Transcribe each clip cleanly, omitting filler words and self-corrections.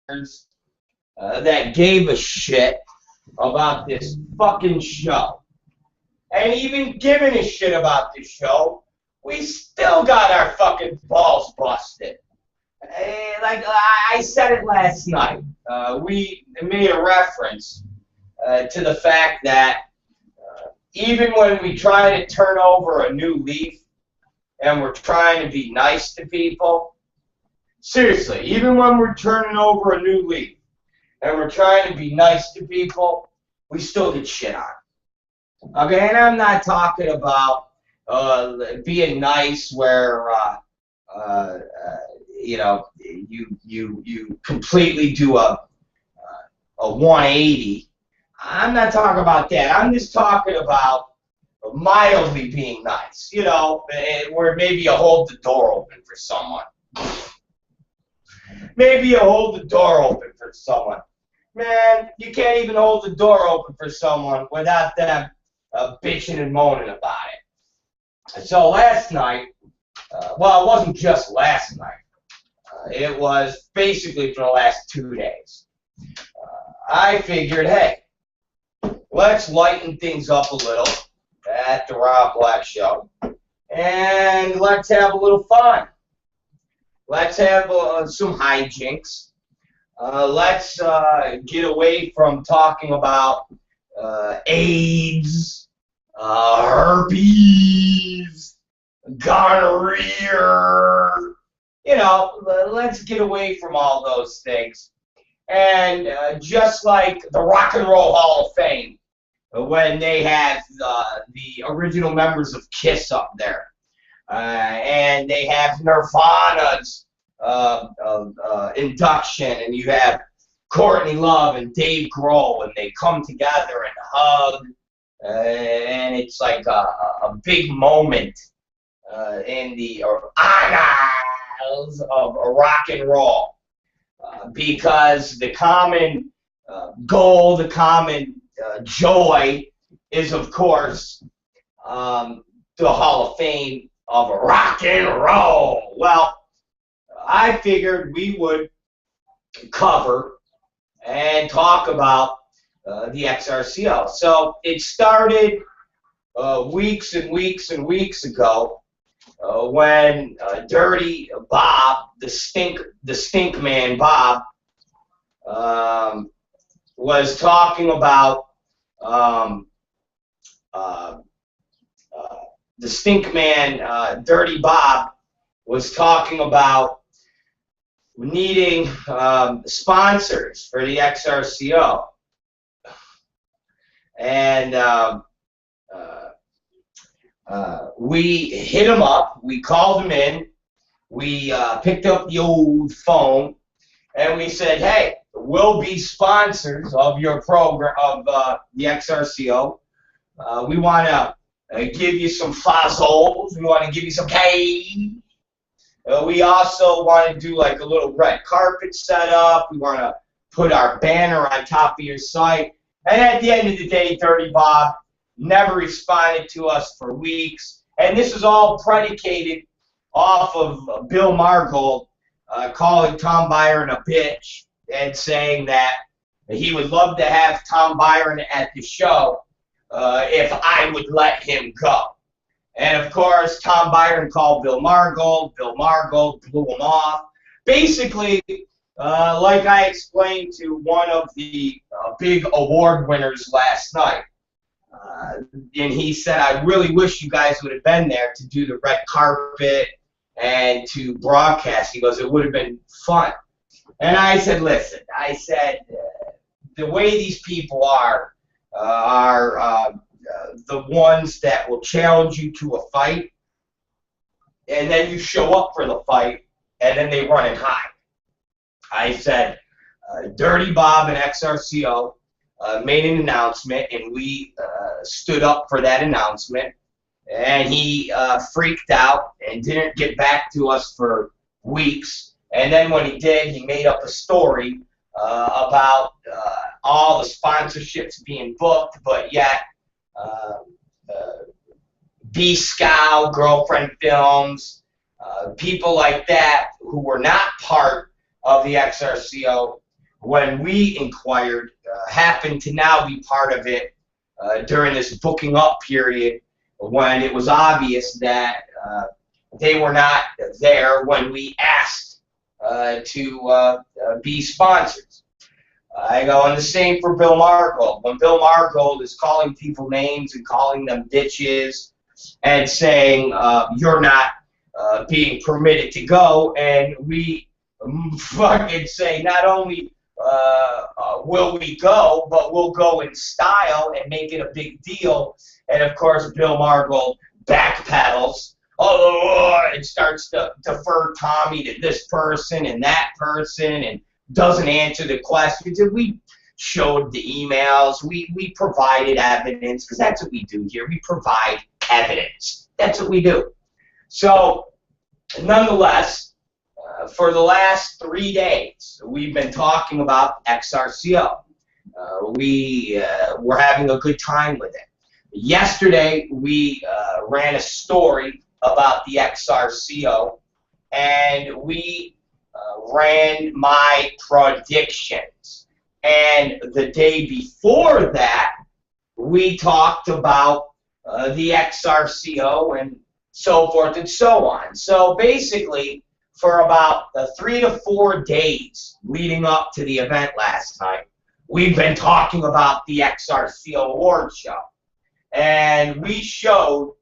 that gave a shit about this fucking show. And even giving a shit about this show, we still got our fucking balls busted. Like I said it last night, we made a reference to the fact that even when we try to turn over a new leaf and we're trying to be nice to people, seriously, even when we're turning over a new leaf and we're trying to be nice to people, we still get shit on. Okay, and I'm not talking about being nice where you know, you completely do a 180. I'm not talking about that. I'm just talking about mildly being nice. You know, where maybe you hold the door open for someone. Maybe you hold the door open for someone. Man, you can't even hold the door open for someone without them bitching and moaning about it. So last night, well, it wasn't just last night. It was basically for the last 2 days. I figured, hey, let's lighten things up a little at the Rob Black Show, and let's have a little fun. Let's have some hijinks. Let's get away from talking about AIDS, herpes, gonorrhea. You know, let's get away from all those things. And just like the Rock and Roll Hall of Fame, when they have the original members of KISS up there, and they have Nirvana's induction, and you have Courtney Love and Dave Grohl, and they come together and hug, and it's like a big moment in the annals of rock and roll, because the common goal, the common joy is, of course, the Hall of Fame of rock and roll. Well, I figured we would cover and talk about the XRCO. So it started weeks and weeks and weeks ago when Dirty Bob, the stink man Bob, was talking about the stink man Dirty Bob was talking about needing sponsors for the XRCO. And we hit him up, we called him in, we picked up the old phone, and we said, hey, we'll be sponsors of your program, of the XRCO. We want to give you some fossils, we want to give you some cash. We also want to do like a little red carpet setup. We want to put our banner on top of your site. And at the end of the day, Dirty Bob never responded to us for weeks. And this is all predicated off of Bill Margold calling Tom Byron a bitch and saying that he would love to have Tom Byron at the show if I would let him go. And of course, Tom Byron called Bill Margold. Bill Margold blew him off. Basically, like I explained to one of the big award winners last night, and he said, I really wish you guys would have been there to do the red carpet and to broadcast. He goes, it would have been fun. And I said, listen, I said, the way these people are the ones that will challenge you to a fight, and then you show up for the fight, and then they run and hide. I said, Dirty Bob and XRCO made an announcement, and we stood up for that announcement, and he freaked out and didn't get back to us for weeks. And then when he did, he made up a story about all the sponsorships being booked, but yet B-Scow, Girlfriend Films, people like that who were not part of the XRCO when we inquired, happened to now be part of it during this booking up period when it was obvious that they were not there when we asked to be sponsors. I go, and the same for Bill Margold. When Bill Margold is calling people names and calling them bitches and saying you're not being permitted to go, and we fucking say not only will we go, but we'll go in style and make it a big deal. And of course, Bill Margold backpedals, and starts to defer Tommy to this person and that person, and doesn't answer the questions. And we showed the emails. We provided evidence, because that's what we do here. We provide evidence. That's what we do. So, nonetheless, for the last 3 days, we've been talking about XRCO. We were having a good time with it. Yesterday, we ran a story about the XRCO, and we ran my predictions. And the day before that, we talked about the XRCO and so forth and so on. So basically, for about 3 to 4 days leading up to the event last night, we've been talking about the XRCO award show. And we showed,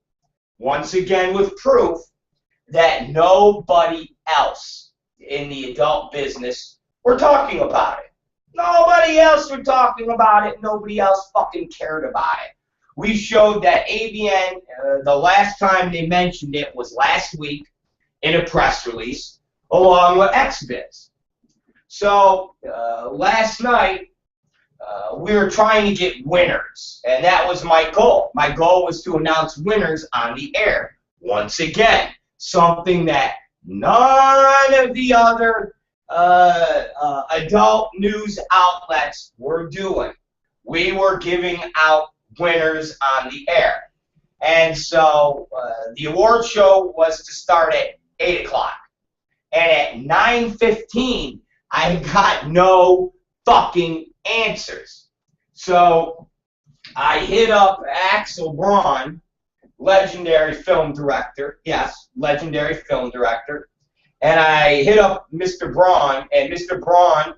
once again with proof, that nobody else in the adult business were talking about it. Nobody else were talking about it. Nobody else fucking cared about it. We showed that ABN, the last time they mentioned it was last week in a press release, along with XBiz. So last night, we were trying to get winners, and that was my goal. My goal was to announce winners on the air. Once again, something that none of the other adult news outlets were doing. We were giving out winners on the air. And so the award show was to start at 8 o'clock. And at 9:15, I got no fucking answers. So I hit up AXEL BRAUN, legendary film director, yes, legendary film director, and I hit up Mr. BRAUN, and Mr. BRAUN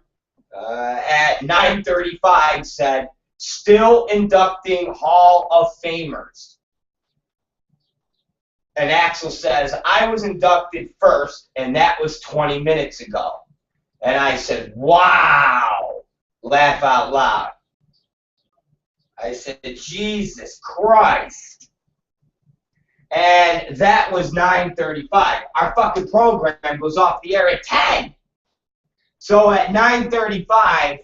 at 9:35 said, still inducting Hall of Famers. And AXEL says, I was inducted first, and that was 20 minutes ago. And I said, wow, laugh out loud. I said, Jesus Christ. And that was 9:35. Our fucking program goes off the air at 10. So at 9:35,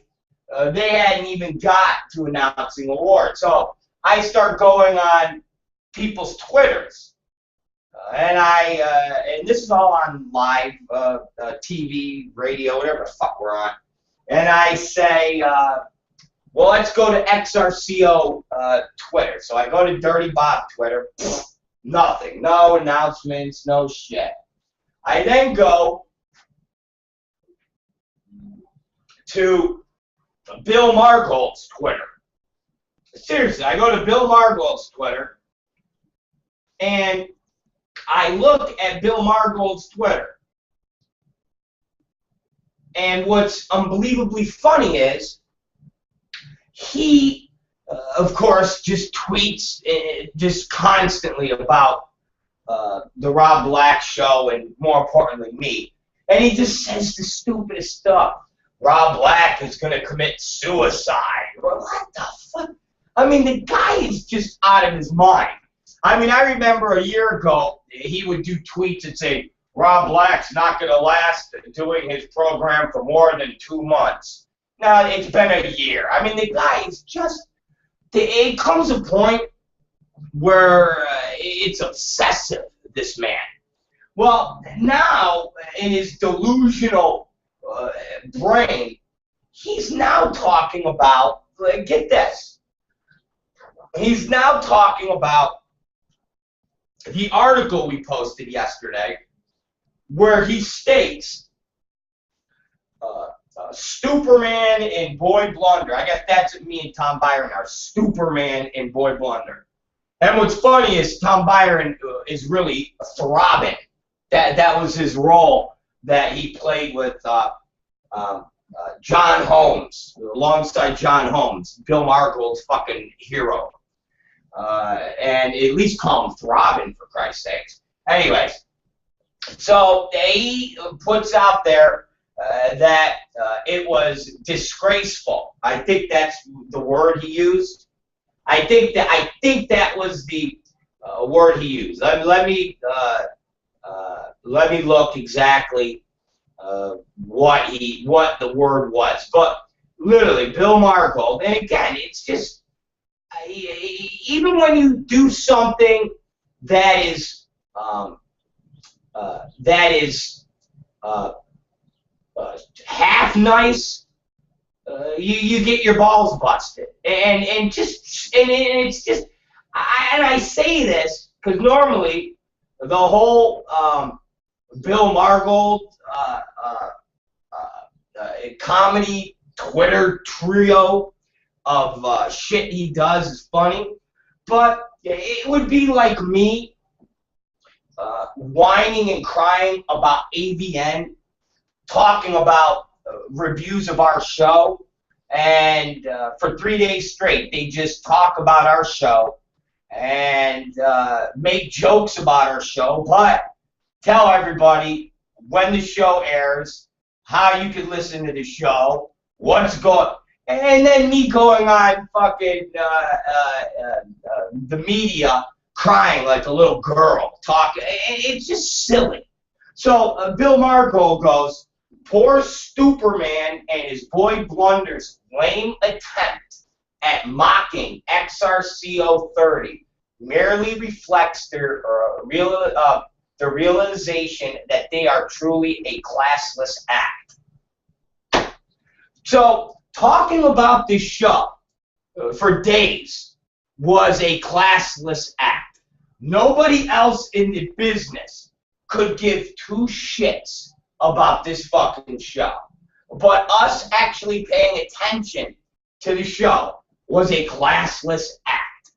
they hadn't even got to announcing awards. So I start going on people's Twitters. And this is all on live TV, radio, whatever the fuck we're on. And I say, well, let's go to XRCO Twitter. So I go to Dirty Bob Twitter. Nothing. No announcements, no shit. I then go to Bill Margold's Twitter. Seriously, I go to Bill Margold's Twitter, and I look at Bill Margold's Twitter. And what's unbelievably funny is he, of course, just tweets just constantly about the Rob Black show and, more importantly, me. And he just says the stupidest stuff. Rob Black is going to commit suicide. What the fuck? I mean, the guy is just out of his mind. I mean, I remember a year ago, he would do tweets that say, Rob Black's not going to last doing his program for more than 2 months. Now, it's been a year. I mean, the guy is just, it comes a point where it's obsessive, this man. Well, now, in his delusional brain, he's now talking about, get this, he's now talking about the article we posted yesterday, where he states, Superman and Boy Blunder. I guess that's what me and Tom Byron are. Superman and Boy Blunder. And what's funny is Tom Byron is really throbbing. That was his role that he played with John Holmes, alongside John Holmes, Bill Margold's fucking hero. And at least call him throbbing, for Christ's sakes. Anyways, so he puts out there that it was disgraceful. I think that's the word he used. I think that was the word he used. Let me look exactly what the word was. But literally, Bill Margold. And again, it's just even when you do something that is half nice, you get your balls busted, and it's just, I say this because normally the whole Bill Margold comedy Twitter trio of shit he does is funny, but it would be like me whining and crying about AVN, talking about reviews of our show, and for 3 days straight they just talk about our show and make jokes about our show, but tell everybody when the show airs, how you can listen to the show, what's going, and then me going on fucking the media crying like a little girl, talking. It's just silly. So Bill Margold goes, poor Superman and his Boy Blunder's lame attempt at mocking XRCO 30 merely reflects their realization that they are truly a classless act. So talking about this show for days was a classless act. Nobody else in the business could give two shits about this fucking show. But us actually paying attention to the show was a classless act.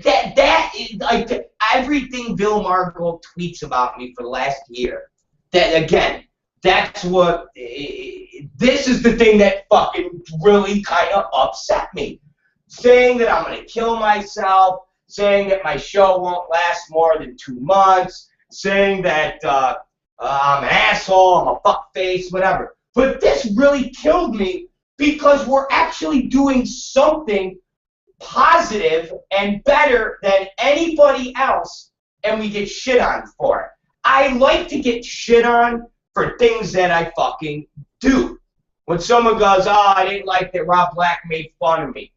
That is like everything Bill Margold tweets about me for the last year. That again, that's what, this is the thing that fucking really kind of upset me. Saying that I'm going to kill myself, saying that my show won't last more than 2 months, saying that I'm an asshole, I'm a fuckface, whatever. But this really killed me because we're actually doing something positive and better than anybody else, and we get shit on for it. I like to get shit on for things that I fucking do. When someone goes, oh, I didn't like that Rob Black made fun of me.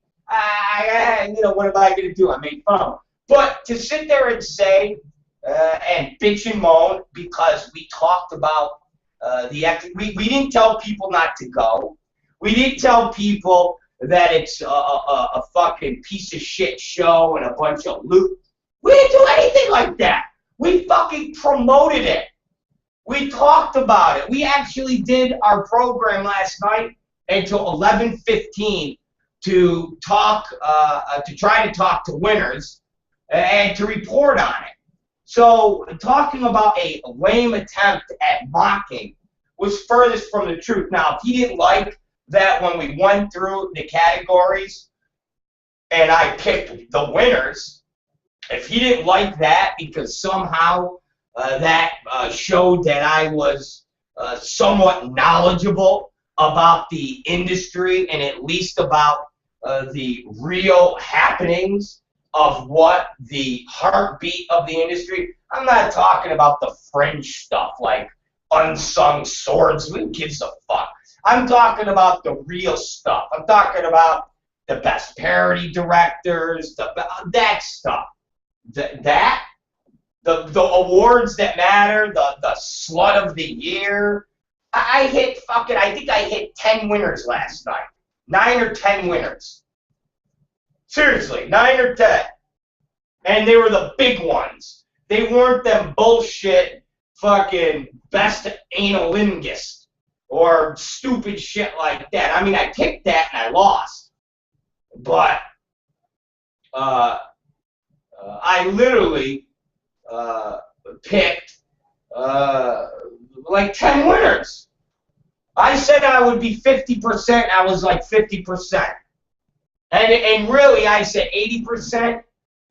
You know, what am I going to do? I made fun of him. But to sit there and say, and bitch and moan because we talked about we didn't tell people not to go. We didn't tell people that it's a fucking piece of shit show and a bunch of loot. We didn't do anything like that. We fucking promoted it. We talked about it. We actually did our program last night until 11:15 to talk, to try to talk to winners and to report on it. So talking about a lame attempt at mocking was furthest from the truth. Now, if he didn't like that when we went through the categories and I picked the winners, if he didn't like that because somehow that showed that I was somewhat knowledgeable about the industry and at least about the real happenings of what the heartbeat of the industry. I'm not talking about the fringe stuff like unsung swords. Who gives a fuck? I'm talking about the real stuff. I'm talking about the best parody directors, that stuff. The awards that matter, the slut of the year. I think I hit 10 winners last night. 9 or 10 winners. Seriously, 9 or 10. And they were the big ones. They weren't them bullshit fucking best analingus or stupid shit like that. I mean, I picked that and I lost. But I literally picked like 10 winners. I said I would be 50%. I was like 50%. And really, I said 80%.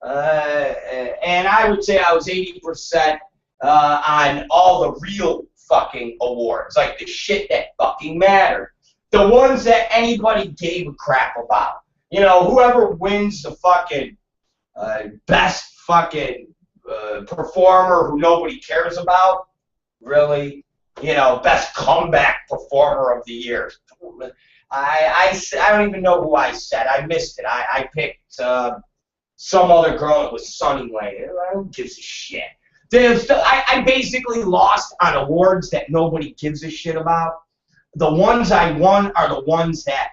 And I would say I was 80% on all the real fucking awards. Like the shit that fucking mattered. The ones that anybody gave a crap about. You know, whoever wins the fucking best fucking performer who nobody cares about, really, you know, best comeback performer of the year. I don't even know who I said. I missed it. I picked some other girl. It was Sunny Lane. Who gives a shit? I basically lost on awards that nobody gives a shit about. The ones I won are the ones that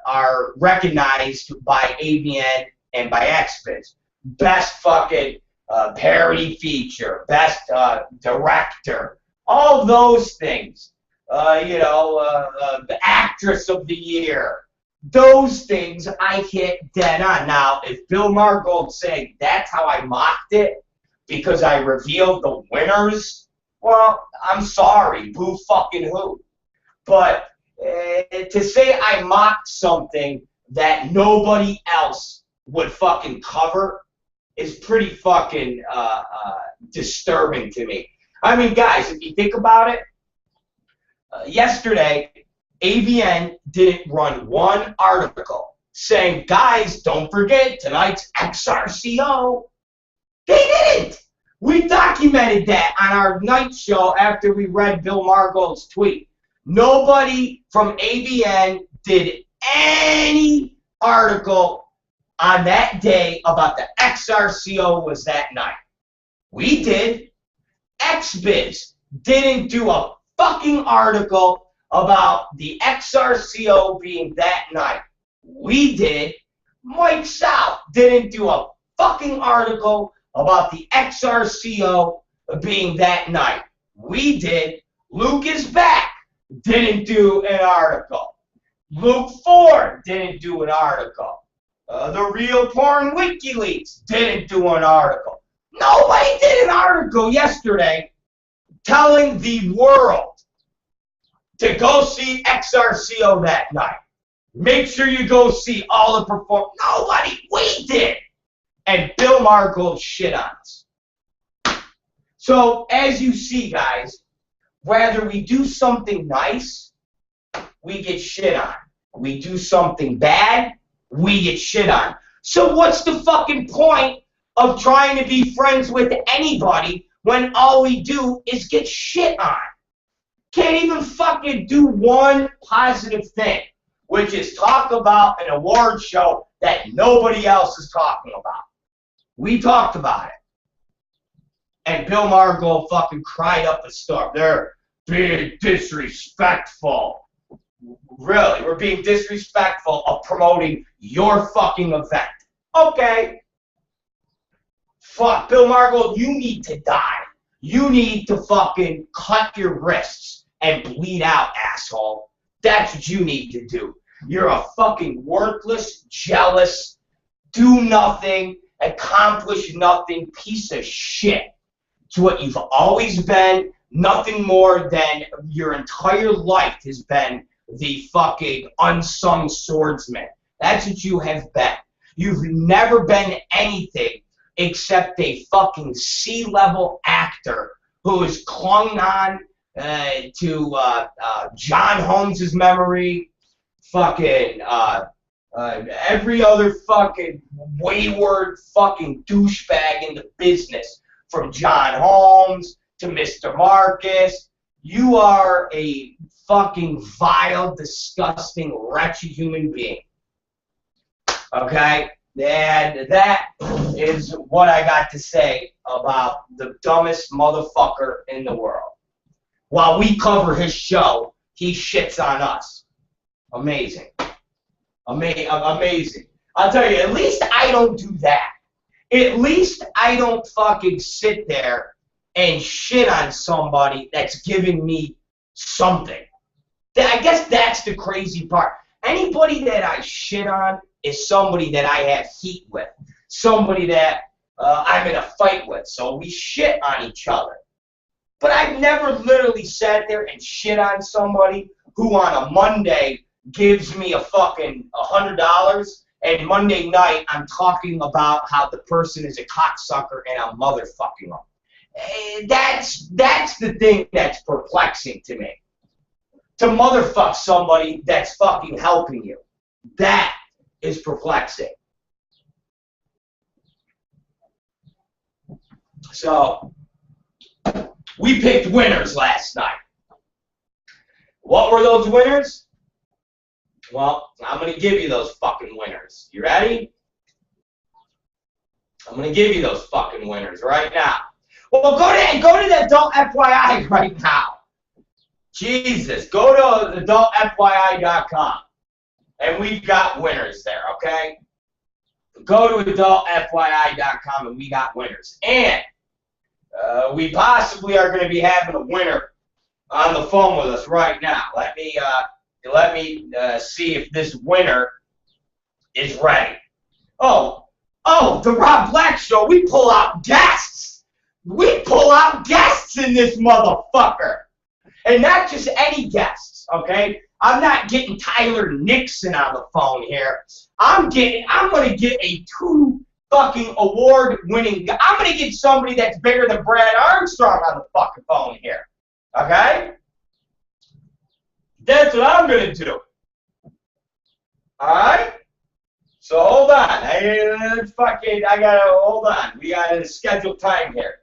are recognized by AVN and by XBiz. Best fucking parody feature, best director, all those things. You know, the actress of the year. Those things I hit dead on. Now, if Bill Margold's saying that's how I mocked it because I revealed the winners, well, I'm sorry. Boo fucking who. But to say I mocked something that nobody else would fucking cover is pretty fucking disturbing to me. I mean, guys, if you think about it, yesterday, AVN didn't run one article saying, guys, don't forget tonight's XRCO. They didn't. We documented that on our night show after we read Bill Margold's tweet. Nobody from AVN did any article on that day about the XRCO was that night. We did. XBiz didn't do a fucking article about the XRCO being that night. We did. Mike South didn't do a fucking article about the XRCO being that night. We did. Luke is back. Didn't do an article. Luke Ford didn't do an article. The Real Porn WikiLeaks didn't do an article. Nobody did an article yesterday telling the world to go see XRCO that night. Make sure you go see all the performers. Nobody. We did. And Bill Margold shit on us. So, as you see, guys, whether we do something nice, we get shit on. We do something bad, we get shit on. So what's the fucking point of trying to be friends with anybody when all we do is get shit on? Can't even fucking do one positive thing, which is talk about an award show that nobody else is talking about. We talked about it. And Bill Margold fucking cried up a storm. They're being disrespectful. Really, we're being disrespectful of promoting your fucking event. Okay. Fuck, Bill Margold, you need to die. You need to fucking cut your wrists and bleed out, asshole. That's what you need to do. You're a fucking worthless, jealous, do nothing, accomplish nothing piece of shit. It's what you've always been. Nothing more than your entire life has been the fucking unsung swordsman. That's what you have been. You've never been anything except a fucking C-level actor who has clung on to John Holmes' memory, fucking every other fucking wayward fucking douchebag in the business, from John Holmes to Mr. Marcus. You are a fucking vile, disgusting, wretched human being. Okay? And that is what I got to say about the dumbest motherfucker in the world. While we cover his show, he shits on us. Amazing. Amazing. I'll tell you, at least I don't do that. At least I don't fucking sit there and shit on somebody that's giving me something. I guess that's the crazy part. Anybody that I shit on is somebody that I have heat with, somebody that I'm in a fight with, so we shit on each other. But I've never literally sat there and shit on somebody who on a Monday gives me a fucking $100, and Monday night I'm talking about how the person is a cocksucker and I'm motherfucking them. That's the thing that's perplexing to me. To motherfuck somebody that's fucking helping you. That is perplexing. So, we picked winners last night. What were those winners? Well, I'm going to give you those fucking winners. You ready? I'm going to give you those fucking winners right now. Well, go to the Adult FYI right now. Jesus, go to adultfyi.com. And we've got winners there, okay? Go to adultfyi.com and we got winners. And we possibly are going to be having a winner on the phone with us right now. Let me see if this winner is ready. Oh, the Rob Black Show. We pull out guests. We pull out guests in this motherfucker. And not just any guests, okay? I'm not getting Tyler Nixon on the phone here. I'm going to get a 2 fucking award-winning guy. I'm going to get somebody that's bigger than Brad Armstrong on the fucking phone here, okay? That's what I'm going to do. All right? So hold on. I got to hold on. We got a scheduled time here.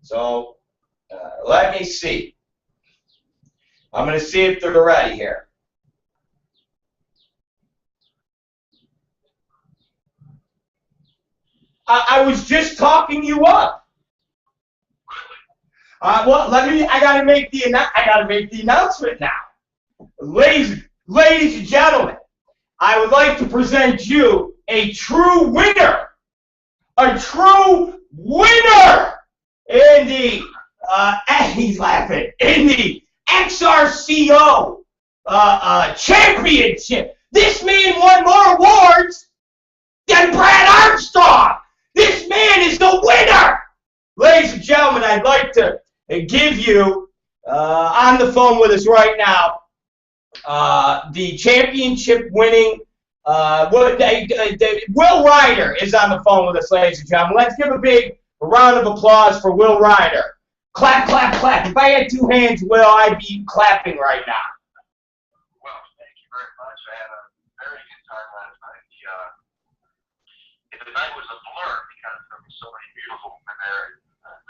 So let me see. I'm going to see if they're ready here. I was just talking you up. Well, I got to make the announcement now. Ladies and gentlemen, I would like to present you a true winner. A true winner in the he's laughing. In the XRCO championship. This man won more awards than Brad Armstrong. This man is the winner. Ladies and gentlemen, I'd like to give you on the phone with us right now the championship winning Will RYDER is on the phone with us, ladies and gentlemen. Let's give a big round of applause for Will RYDER. Clap, clap, clap. If I had 2 hands, Will, I'd be clapping right now. Well, thank you very much. I had a very good time last night. The night was a blur because there were so many beautiful women there.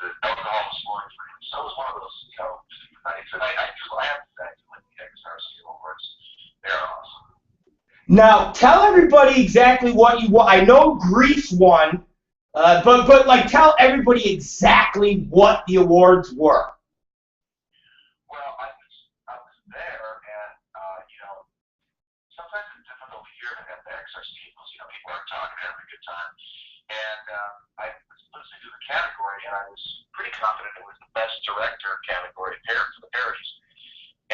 The alcohol was flowing free. So it was one of those, nights. And I have to say, like the XRCO awards, they're awesome. Now, tell everybody exactly what you want. I know Greece won. But like, tell everybody exactly what the awards were. Well, I was there, and sometimes it's difficult to hear at the XRC because people are talking, having a good time, and I was listening to the category, and I was pretty confident it was the best director category for the parodies,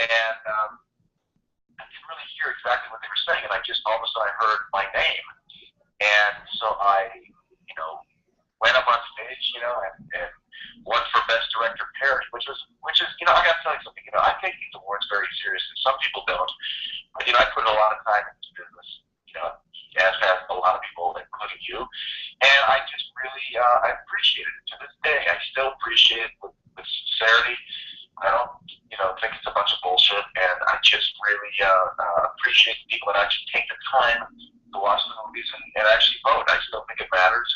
and I didn't really hear exactly what they were saying, and I just all of a sudden I heard my name, and so I went up on stage, and won for Best Director Parody, which is, I got to tell you something, I take these awards very seriously. Some people don't, but I put a lot of time into business, as have a lot of people, including you, and I just really, I appreciate it. To this day, I still appreciate it with sincerity. I don't, think it's a bunch of bullshit, and I just really appreciate the people that actually take the time to watch the movies and actually vote. I still think it matters.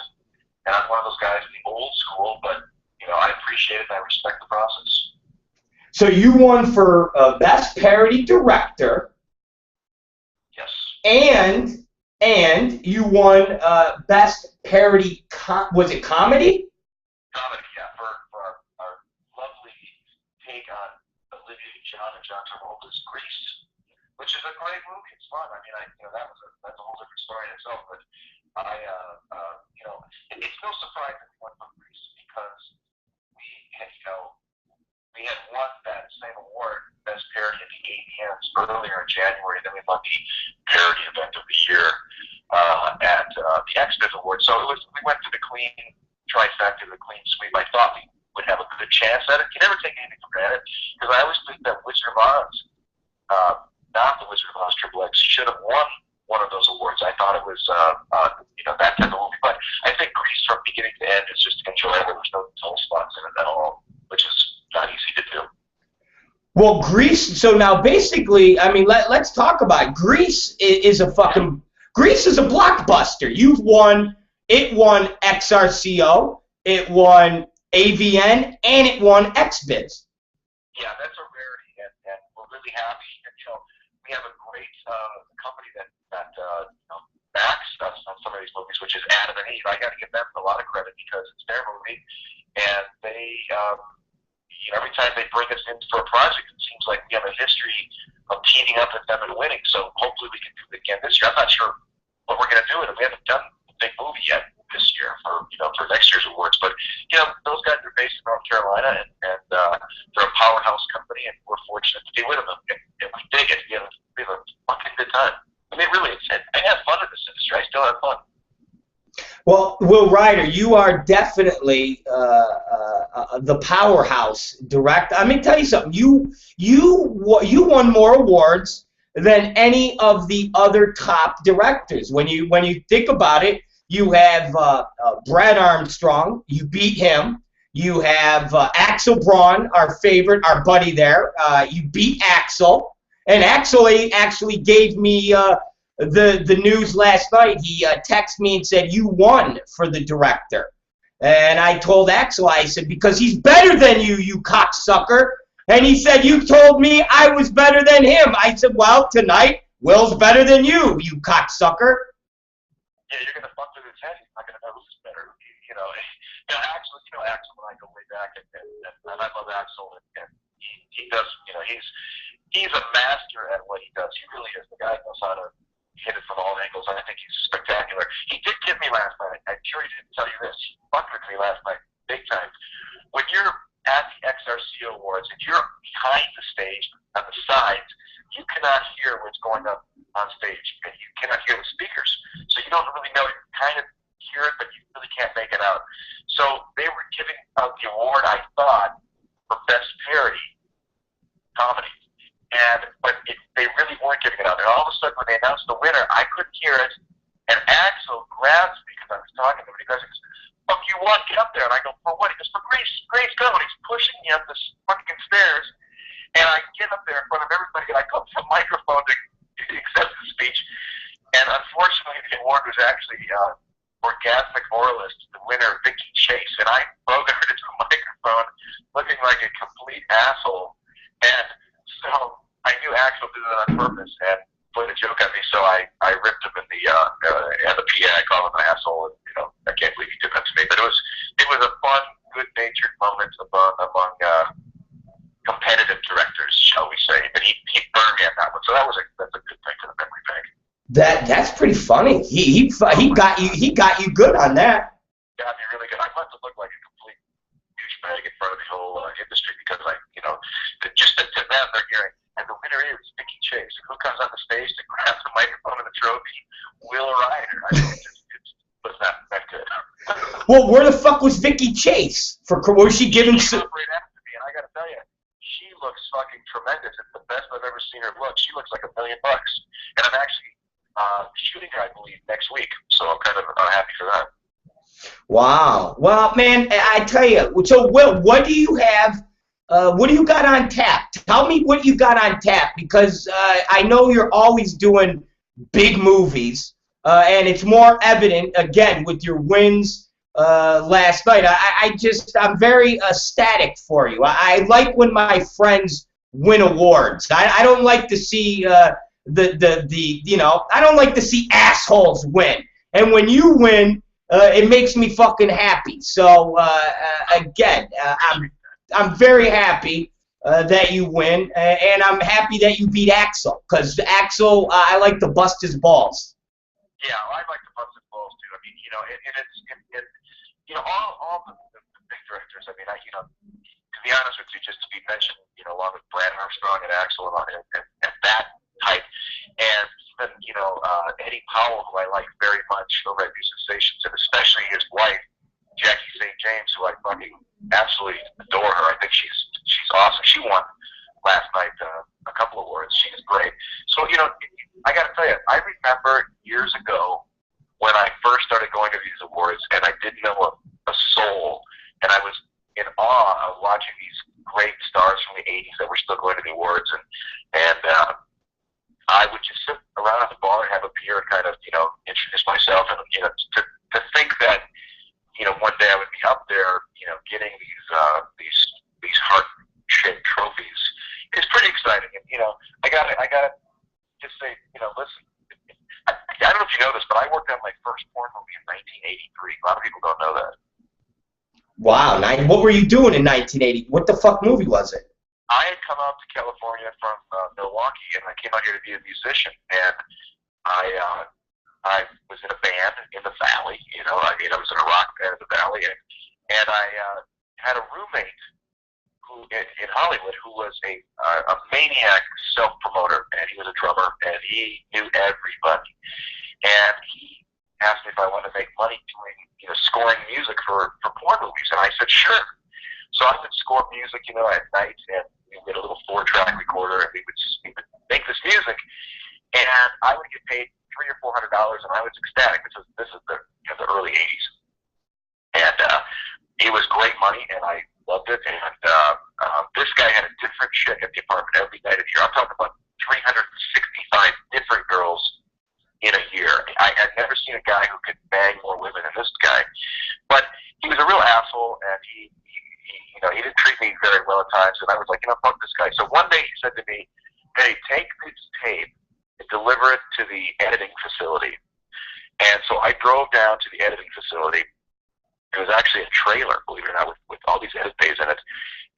And I'm one of those guys, the old school, but, I appreciate it and I respect the process. So you won for Best Parody Director. Yes. And you won Best Parody, was it comedy? Comedy, yeah, for our lovely take on Olivia John and John Travolta's Grease, which is a great movie. It's fun. I mean, that's a whole different story in itself, but it's no surprise that we won for Grease because we had won that same award best parody at the AVNs earlier in January. Then we won the parody event of the year at the XBIZ Awards. So we went to the clean trifecta, the clean sweep. I thought we would have a good chance at it. You never take anything for granted, because I always think that Wizard of Oz, not the Wizard of Oz Triple X, should have won one of those awards. I thought it was that type of movie. But I think Grease from beginning to end is just enjoyable. There's no dull spots in it at all, which is not easy to do. Well, Grease, so now basically, I mean, let's talk about it. Grease is a fucking, Grease is a blockbuster. It won XRCO, it won AVN, and it won XBIZ. Yeah, that's a rarity, and we're really happy. And, we have a great company that backs us on some of these movies, which is Adam and Eve. I got to give them a lot of credit because it's their movie, and they, every time they bring us in for a project, it seems like we have a history of teaming up with them and winning. So hopefully we can do it again this year. I'm not sure what we're going to do with it. We haven't done a big movie yet this year for next year's awards. But those guys are based in North Carolina, and they're a powerhouse company, and we're fortunate to be with them. And we dig it. We have a fucking good time. I mean, really, I have fun in this industry. I still have fun. Well, Will Ryder, you are definitely the powerhouse director. I mean, tell you something. You won more awards than any of the other top directors. When you think about it, you have Brad Armstrong. You beat him. You have AXEL BRAUN, our favorite, our buddy there. You beat AXEL. And AXEL actually gave me the news last night. He texted me and said, you won for the director. And I told AXEL, I said, because he's better than you, you cocksucker. And he said, you told me I was better than him. I said, well, tonight, Will's better than you cocksucker. Yeah, you're going to fuck with his head. He's not going to know who's better. AXEL and I go way back, and I love AXEL, and he does, he's a master at what he does. He really is. The guy knows how to hit it from all angles, and I think he's spectacular. He did give me last night, I'm sure he didn't tell you this, he fucked with me last night, big time. When you're at the XRCO Awards, and you're behind the stage, on the sides, you cannot hear what's going on stage, and you cannot hear the speakers. So you don't really know, you kind of hear it, but you really can't make it out. So they were giving out the award, I thought, for Best Parody Comedy. But they really weren't giving it out. And all of a sudden, when they announced the winner, I couldn't hear it. And AXEL grabs me because I was talking to him. And he goes, "Fuck, you won, get up there." And I go, "For what?" He goes, "For Grace, go." And he's pushing me up this fucking stairs. And I get up there in front of everybody, and I go to the microphone to accept the speech. And unfortunately, the award was actually Orgasmic Oralist, the winner, Vicky Chase. And I bogarted to the microphone looking like a complete asshole. And so I knew AXEL did it on purpose and played a joke at me, so I ripped him in the PA. I called him an asshole, and I can't believe he did that to me. But it was a fun, good-natured moment among competitive directors, shall we say. But he burned me on that one, so that's a good thing for the memory bank. That's pretty funny. He got you good on that. Got me really good. I must have looked like a complete douchebag in front of the whole industry because just to them they're hearing, and the winner is Vicky Chase. And who comes on the stage to grab the microphone and the trophy? Will Ryder. I mean, it was not that good. Well, where the fuck was Vicky Chase? Was she giving? She came up right after me, and I got to tell you, she looks fucking tremendous. It's the best I've ever seen her look. She looks like $1 million, and I'm actually shooting her, I believe, next week. So I'm kind of happy for that. Wow. Well, man, I tell you. So, Will, what do you have? What do you got on tap? Tell me what you got on tap, because I know you're always doing big movies, and it's more evident again with your wins last night. I'm very ecstatic for you. I like when my friends win awards. I don't like to see I don't like to see assholes win. And when you win, it makes me fucking happy. So again, I'm very happy that you win, and I'm happy that you beat AXEL, because AXEL, I like to bust his balls. Yeah, I like to bust his balls too. I mean, all the big directors. I mean, to be be honest with you, just to be mentioned, you know, along with Brad Armstrong and AXEL and that type, and even, you know, Eddie Powell, who I like very much over at Music Stations, and especially his wife, Jackie St. James, who I fucking absolutely adore her. I think she's awesome. She won last night a couple awards. She's great. So, you know, I got to tell you, I remember years ago when I first started going to these awards, and I didn't know a soul, and I was in awe of watching these great stars from the 80s that were still going to the awards, and I would just sit around at the bar and have a beer and kind of, you know, introduce myself, and, you know, to think that, you know, one day I would be up there, you know, getting these heart-shaped trophies is pretty exciting. And, you know, I gotta just say, you know, listen, I don't know if you know this, but I worked on my first porn movie in 1983. A lot of people don't know that. Wow, what were you doing in 1980? What the fuck movie was it? I had come out to California from Milwaukee, and I came out here to be a musician, and I was in a band in the Valley, you know, I mean, I was in a rock band in the Valley, and I had a roommate who in Hollywood who was a maniac self-promoter, and he was a drummer, and he knew everybody, and he asked me if I wanted to make money doing, you know, scoring music for porn movies, and I said, sure. So I would score music, you know, at night, and we would get a little 4-track recorder, and we would make this music, and I would get paid $300 or $400, and I was ecstatic. This is the, you know, the early '80s, and it was great money, and I loved it. And this guy had a different chick at the apartment every night of the year. I'm talking about 365 different girls in a year. I had never seen a guy who could bang more women than this guy, but he was a real asshole, and he you know, he didn't treat me very well at times, and I was like, you know, fuck this guy. So one day he said to me, hey, take this tape and deliver it to the editing facility. And so I drove down to the editing facility. It was actually a trailer, believe it or not, with all these edit bays in it.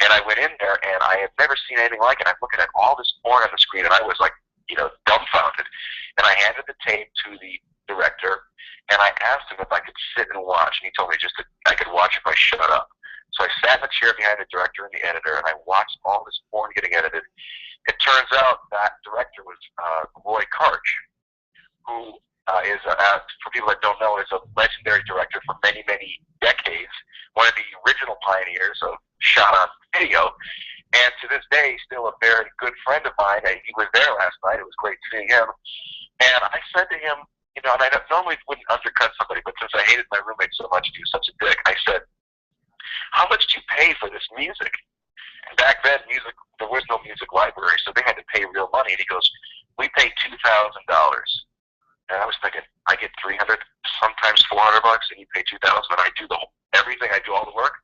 And I went in there, and I had never seen anything like it. I'm looking at all this porn on the screen, and I was like, you know, dumbfounded. And I handed the tape to the director, and I asked him if I could sit and watch, and he told me just that I could watch if I shut up. So I sat in the chair behind the director and the editor, and I watched all this porn getting edited. It turns out that director was Roy Karch, who is, for people that don't know, is a legendary director for many, many decades, one of the original pioneers of shot on video, and to this day, still a very good friend of mine. He was there last night. It was great seeing him. And I said to him, you know, and I normally wouldn't undercut somebody, but since I hated my roommate so much, he was such a dick, I said, how much did you pay for this music? And back then, there was no music library, so they had to pay real money. And he goes, we paid $2,000. And I was thinking, I get $300, sometimes $400, and you pay $2,000, and I do everything. I do all the work.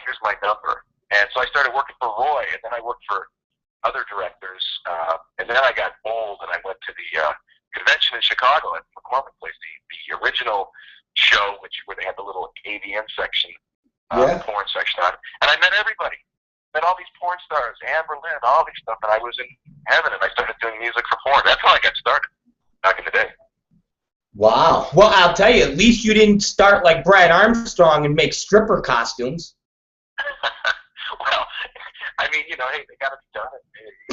Here's my number. And so I started working for Roy, and then I worked for other directors. And then I got bold, and I went to the convention in Chicago at McCormick Place, the original show, where they had the little AVN section. Porn section on it. And I met everybody. Met all these porn stars, Anne Berlin, all these stuff, and I was in heaven, and I started doing music for porn. That's how I got started back in the day. Wow. Well, I'll tell you, at least you didn't start like Brad Armstrong and make stripper costumes. Well, I mean, you know, hey, they got to be done. And,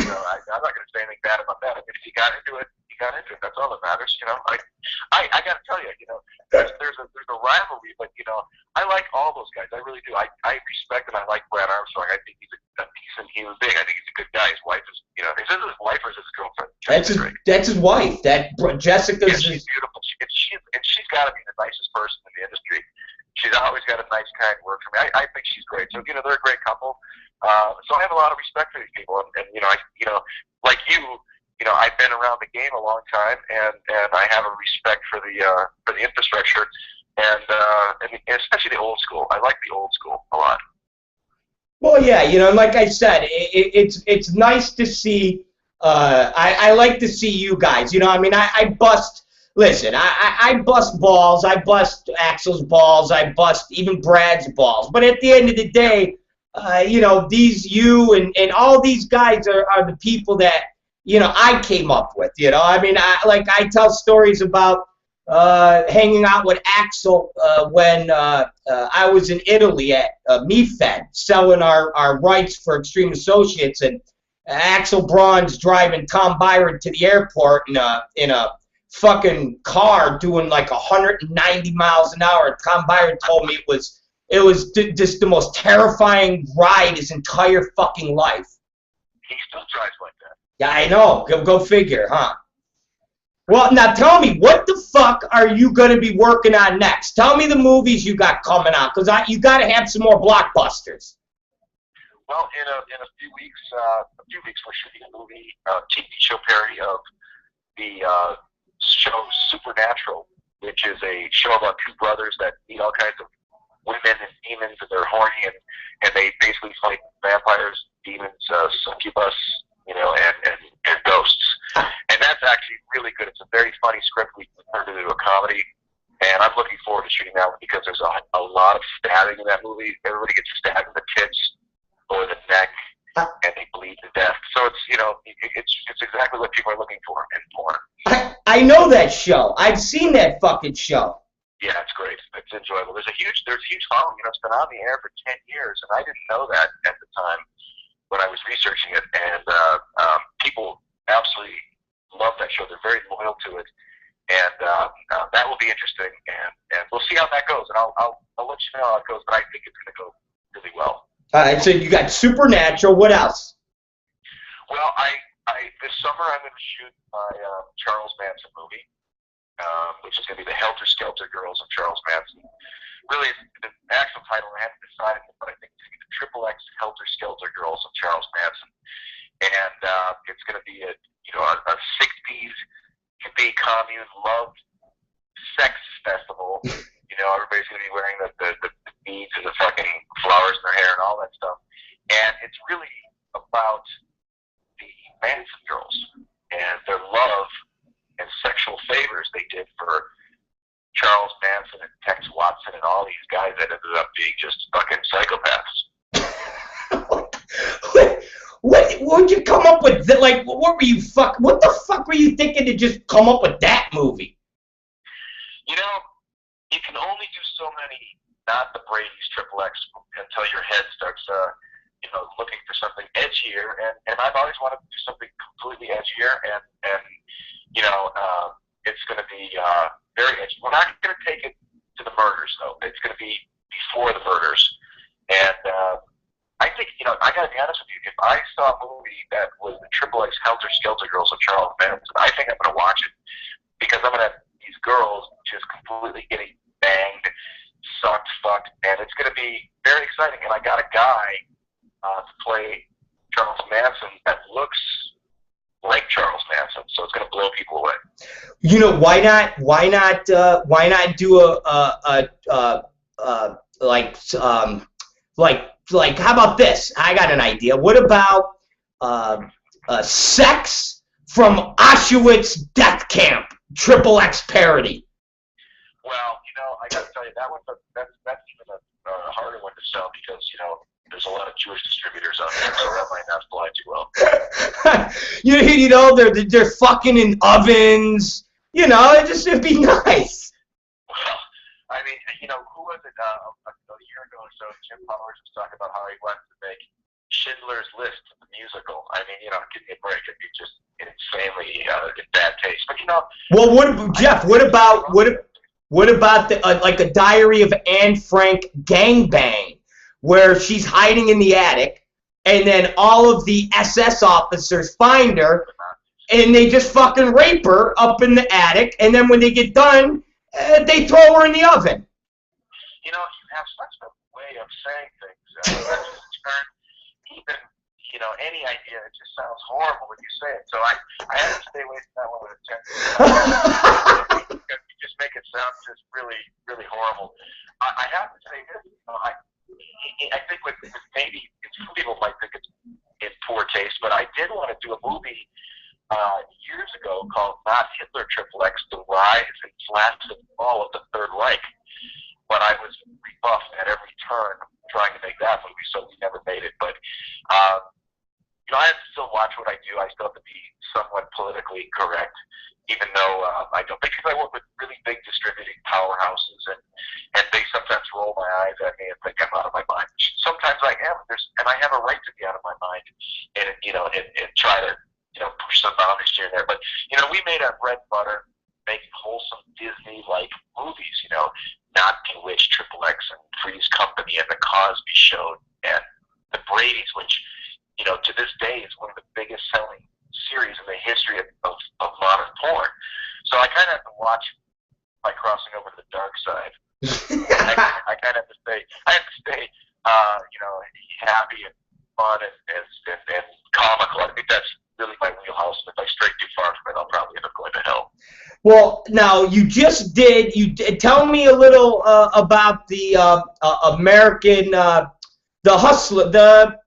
you know, I'm not going to say anything bad about that. I mean, if you got into it, you got into it. That's all that matters. You know, I got to tell you, you know, there's a rivalry, but you know, I like all those guys. I really do. I respect and I like Brad Armstrong. I think he's a decent human being. I think he's a good guy. His wife is, you know, is this his wife or is his girlfriend? That's his wife. Jessica's. Yeah, she's beautiful. She's got to be the nicest person in the industry. She's always got a nice, kind word for me. I think she's great. So you know, they're a great couple. So I have a lot of respect for these people, and you know, like you know, I've been around the game a long time, and I have a respect for the infrastructure, and especially the old school. I like the old school a lot. Well, yeah, you know, like I said, it's nice to see. I like to see you guys. You know, I mean, I bust. Listen, I bust balls. I bust Axel's balls. I bust even Brad's balls. But at the end of the day, you know, you and all these guys are the people that, you know, I came up with. You know, I mean, I tell stories about, hanging out with AXEL when I was in Italy at MeFed selling our rights for Extreme Associates, and Axel Braun's driving Tom Byron to the airport in a fucking car doing like 190 miles an hour. Tom Byron told me it was just the most terrifying ride his entire fucking life. He still drives like that. Yeah, I know. Go figure, huh? Well, now tell me, what the fuck are you going to be working on next? Tell me the movies you got coming out, because you got to have some more blockbusters. Well, in a few weeks, we're shooting a movie, TV show parody of the show Supernatural, which is a show about two brothers that meet all kinds of women and demons, and they're horny, and they basically fight vampires, demons, succubus, and ghosts. And that's actually really good. It's a very funny script. We turned it into a comedy, and I'm looking forward to shooting that one because there's a lot of stabbing in that movie. Everybody gets stabbed in the tits or the neck, and they bleed to death. So it's it's exactly what people are looking for in porn. I know that show. I've seen that fucking show. Yeah, it's great. It's enjoyable. There's a huge following. It's been on the air for 10 years, and I didn't know that at the time when I was researching it. And people absolutely love that show. They're very loyal to it, and that will be interesting. And we'll see how that goes. And I'll let you know how it goes. But I think it's going to go really well. All right. So you got Supernatural. What else? Well, this summer I'm going to shoot my Charles Manson movie. Which is going to be the Helter Skelter Girls of Charles Manson. Really, the actual title I haven't decided, but I think it's going to be the Triple X Helter Skelter Girls of Charles Manson, and it's going to be a 60s hippie commune love sex festival. Everybody's going to be wearing the beads and the fucking flowers in their hair and all that stuff, and it's really about the Manson girls and their love and sexual favors they did for Charles Manson and Tex Watson and all these guys that ended up being just fucking psychopaths. What would you come up with? Like, what the fuck were you thinking to just come up with that movie? You can only do so many, not the Brady's Triple X, until your head starts, looking for something edgier. And I've always wanted to do something completely edgier, and it's going to be very edgy. We're not going to take it to the murders, though. It's going to be before the murders. And I think, I got to be honest with you, if I saw a movie that was the Triple X Helter Skelter Girls of Charles Manson, I think I'm going to watch it, because I'm going to have these girls just completely getting banged, sucked, fucked, and it's going to be very exciting. And I got a guy to play Charles Manson that looks like Charles Manson, so it's going to blow people away. Why not do like how about this? I got an idea. What about sex from Auschwitz death camp, Triple X parody? Well, I got to tell you, that's even a harder one to sell, because there's a lot of Jewish distributors out there, so that might not fly too well. They're fucking in ovens. It'd be nice. Well, I mean, who was it a year ago or so? Jim Powers was talking about how he wanted to make Schindler's List, the musical. I mean, give me a break. It'd be just insanely in bad taste. But well, Jeff? What about like a Diary of Anne Frank gangbang, where she's hiding in the attic, and then all of the SS officers find her, and they just fucking rape her up in the attic, and then when they get done, they throw her in the oven. You have such a way of saying things. Even any idea, it just sounds horrible when you say it. So I have to stay away from that one with a 10. You just make it sound just really, really horrible. I have to say this. I think with maybe some people might think it's in poor taste, but I did want to do a movie years ago called Not Hitler Triple X: The Rise and Flaccid Fall of the Third Reich. But I was rebuffed at every turn trying to make that movie, so we never made it. But I have to still watch what I do. I still have to be somewhat politically correct, even though I don't, because I work with really big distributing powerhouses, and they sometimes roll my eyes at me and think I'm out of my mind. Sometimes I am, and I have a right to be out of my mind, and and try to push some boundaries here and there. But we made our bread and butter making wholesome Disney-like movies. Not Bewitched, Triple X, and Three's Company, and The Cosby Show, and The Brady's, which to this day is one of the biggest selling series in the history of modern porn. So I kind of have to watch by crossing over to the dark side. I kind of have to stay. I have to stay, happy and fun and comical. I think that's really my wheelhouse. If I stray too far from it, I'll probably end up going to hell. Well, now you just did. Tell me a little about the American, the Hustler, the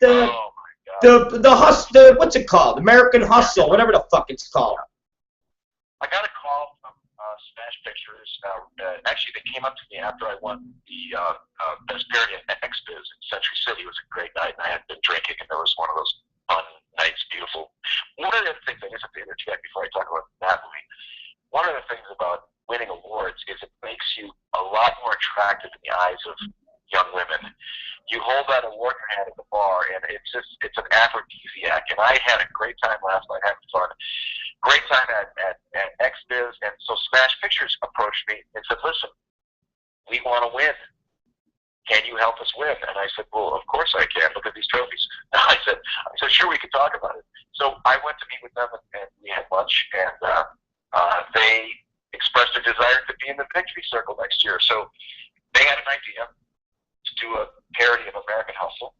what's it called? American Hustle, whatever the fuck it's called. I got a call from Smash Pictures. Actually, they came up to me after I won the Best Parody at XBiz in Century City. It was a great night, and I had been drinking, and there was one of those fun nights, beautiful. One of the things I guess I have to interject before I talk about that movie. One of the things about winning awards is it makes you a lot more attractive in the eyes of young women. You hold that award in your hand at the bar, and it's an aphrodisiac. And I had a great time last night, having fun. Great time at XBiz, and so Smash Pictures approached me and said, "Listen, we want to win. Can you help us win?" And I said, "Well, of course I can. Look at these trophies." I said, "Sure, we could talk about it." So I went to meet with them, and we had lunch, and they expressed a desire to be in the victory circle next year. So they had an idea to do a parody of American Hustle.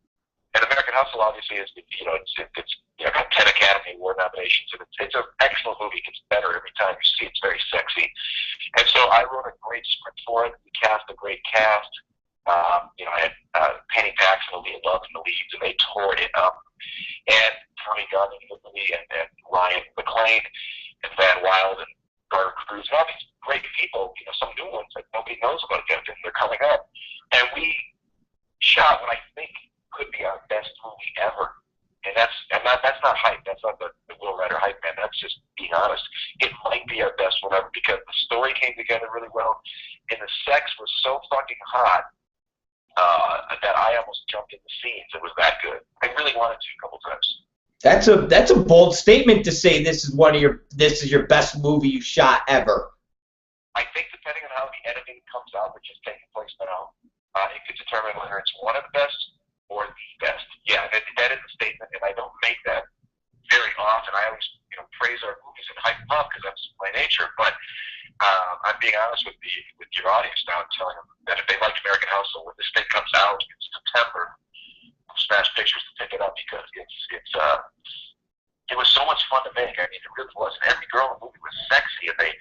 And American Hustle, obviously, is it's got 10 Academy Award nominations, and it's an excellent movie. It gets better every time you see it. It's very sexy. And so I wrote a great script for it. We cast a great cast. I had Penny Paxton and Leah Love in the leads, and they tore it up. And Tommy Gunn in the movie, and Ryan McClain, and Van Wilde, and Garter Cruz, and all these great people, some new ones that nobody knows about yet, and they're coming up. And we shot what I think could be our best movie ever. And that's not hype. That's not the Will Ryder hype, man. That's just being honest. It might be our best one ever because the story came together really well, and the sex was so fucking hot that I almost jumped in the scenes. It was that good. I really wanted to a couple times. That's a bold statement to say this is your best movie you shot ever. I think depending on how the editing comes out, which is taking place now, it could determine whether it's one of the best or the best. Yeah, that is a statement, and I don't make that very often. I always praise our movies and hype them up because that's my nature. But I'm being honest with your audience now and telling them that if they like American Hustle, when this thing comes out in September, Smash Pictures to pick it up because it was so much fun to make. I mean, it really was. And every girl in the movie was sexy, and they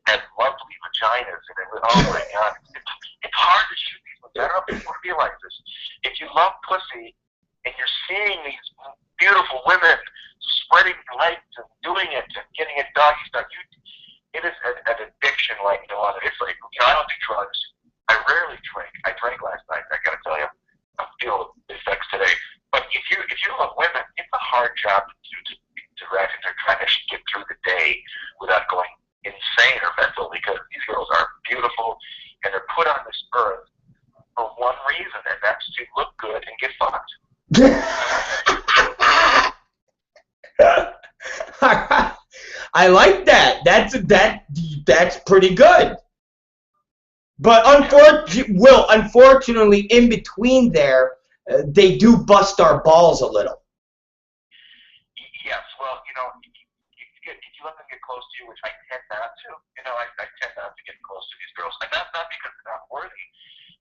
had lovely vaginas, and it was, oh my God, it's hard to shoot these movies. I don't know if people realize this. If you love pussy and you're seeing these beautiful women spreading legs and doing it and getting it doggy style, it is an addiction like no other. It's like, I don't do drugs. I rarely drink. I drank last night. I got to tell you, I'm feeling the effects today. But if you love women, it's a hard job to do to direct, and they're trying to actually get through the day without going insane or mental, because these girls are beautiful and they're put on this earth for one reason, and that's to look good and get fucked. I like that. That's pretty good. But unfortunately, in between there, they do bust our balls a little. Yes, well, if you let them get close to you, which I tend not to, I tend not to get close to these girls. And that's not because they're not worthy.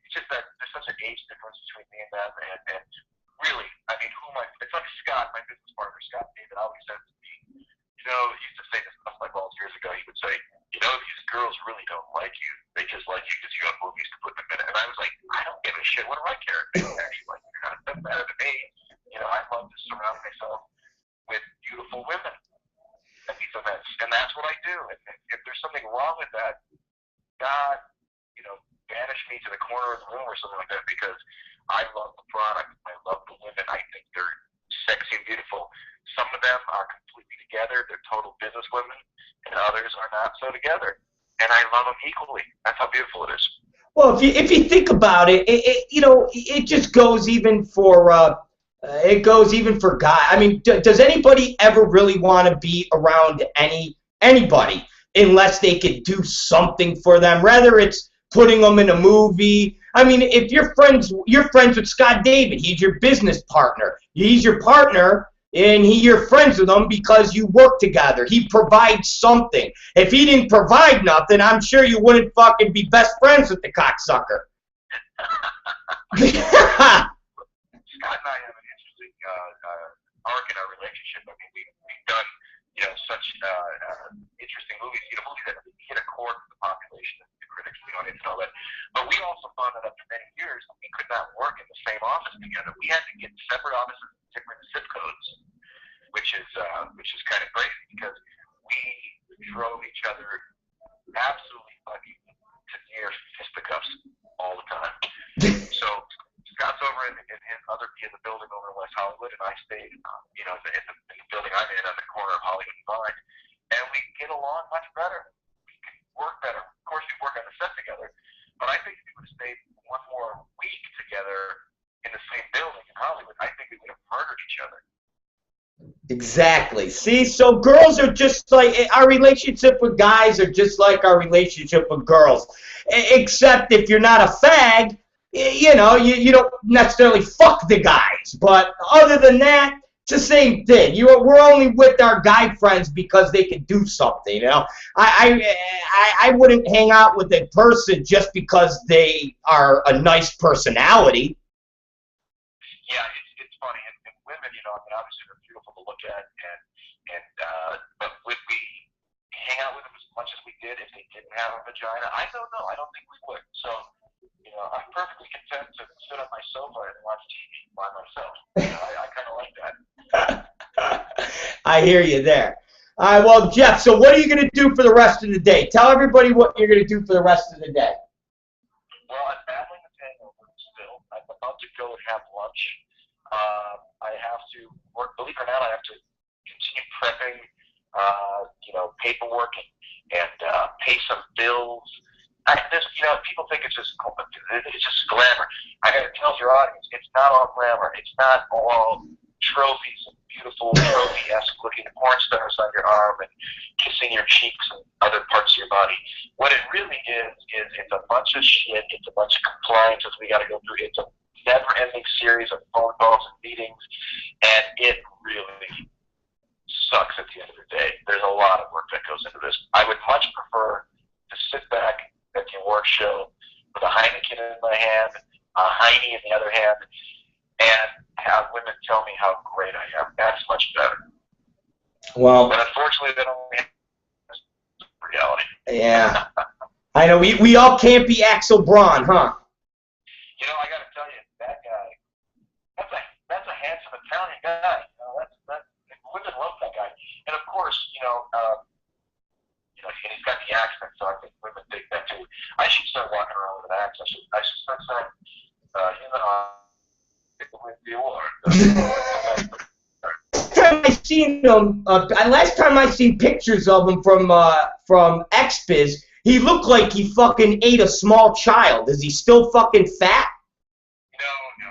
It's just that there's such an age difference between me and them, and really, I mean, it's like Scott, my business partner, Scott David, always says to me, he used to say this stuff like all these years ago, he would say, these girls really don't like you. They just like you because you have movies to put them in. And I was like, I don't give a shit. What do I care? They don't actually like you. It doesn't matter to me. I love to surround myself with beautiful women at these events. And that's what I do. And if there's something wrong with that, God, banish me to the corner of the room or something like that, because I love the product. I love the women. I think they're sexy and beautiful. Some of them are completely together. They're total business women. and others are not so together. And I love them equally. That's how beautiful it is. Well, if you think about it, you know, it just goes even for it goes even for guys. I mean, does anybody ever really want to be around anybody unless they could do something for them? Whether it's putting them in a movie. I mean, if you're friends with Scott David. He's your business partner. He's your partner. And you're friends with him because you work together. He provides something. If he didn't provide nothing, I'm sure you wouldn't fucking be best friends with the cocksucker. Scott and I have an interesting arc in our relationship. I mean, we've done, you know, such interesting movies. You know, movies that hit a chord with the population, the critics, the audience, and all that. But we also found that after many years, we could not work in the same office together. We had to get separate offices, different zip codes, which is kind of crazy because we drove each other absolutely fucking to near fisticuffs all the time. So Scott's over in his other end of the building over in West Hollywood, and I stayed, you know, in the building I'm in on the corner of Hollywood and Vine, and we get along much better. We can work better. Of course, we work on the set together, but I think if we would have stayed one more week together in the same building in Hollywood, I think we would have murdered each other. Exactly. See, so girls are just like, our relationship with guys are just like our relationship with girls. Except if you're not a fag, you know, you don't necessarily fuck the guys. But other than that, it's the same thing. We're only with our guy friends because they can do something, you know. I wouldn't hang out with a person just because they are a nice personality. Yeah, it's funny, and women, you know, I mean, obviously they're beautiful to look at, but would we hang out with them as much as we did if they didn't have a vagina? I don't know. I don't think we would. So, you know, I'm perfectly content to sit on my sofa and watch TV by myself. You know, I kind of like that. I hear you there. All right, well, Jeff, so what are you going to do for the rest of the day? Tell everybody what you're going to do for the rest of the day. Well, I'm battling a hangover still. I'm about to go and have lunch. I have to work. Believe it or not, I have to continue prepping, you know, paperwork and pay some bills. You know, people think it's just glamour. I got to tell your audience, it's not all glamour. It's not all trophies and beautiful trophy-esque looking porn stars on your arm and kissing your cheeks and other parts of your body. What it really is it's a bunch of shit. It's a bunch of compliances we got to go through. It's a never-ending series of phone calls and meetings, and it really sucks at the end of the day. There's a lot of work that goes into this. I would much prefer to sit back at the award show with a Heineken in my hand, a Heine in the other hand, and have women tell me how great I am. That's much better. Well, but unfortunately, they don't have reality. Yeah. I know. We all can't be AXEL BRAUN, huh? You know, I got to tell you, that guy, that's a handsome Italian guy. You know, women love that guy. And of course, you know, and he's got the accent, so I think women dig that too. I should start walking around with an accent. I should start saying, him and I win the award. Last time I seen pictures of him from XBiz, he looked like he fucking ate a small child. Is he still fucking fat? No. He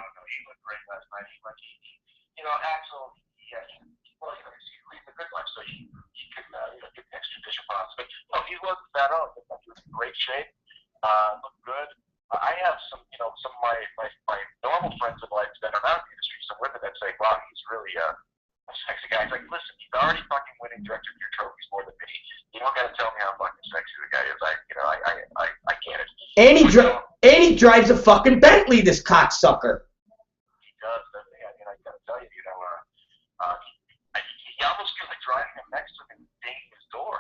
looked great last night. You know, AXEL, he's leading the good life, so he could, get the extradition process. But no, he wasn't fat at all. He was in great shape. Looked good. I have some of my normal friends in life that are not in the industry, some women that say, wow, he's really a sexy guy. He's like, listen, he's already fucking winning director of your trophies more than me. You don't got to tell me how fucking sexy the guy is. I get it. And he drives a fucking Bentley, this cocksucker. He does, doesn't he? I mean, I got to tell you, he almost feels like driving him next to him and dinging his door.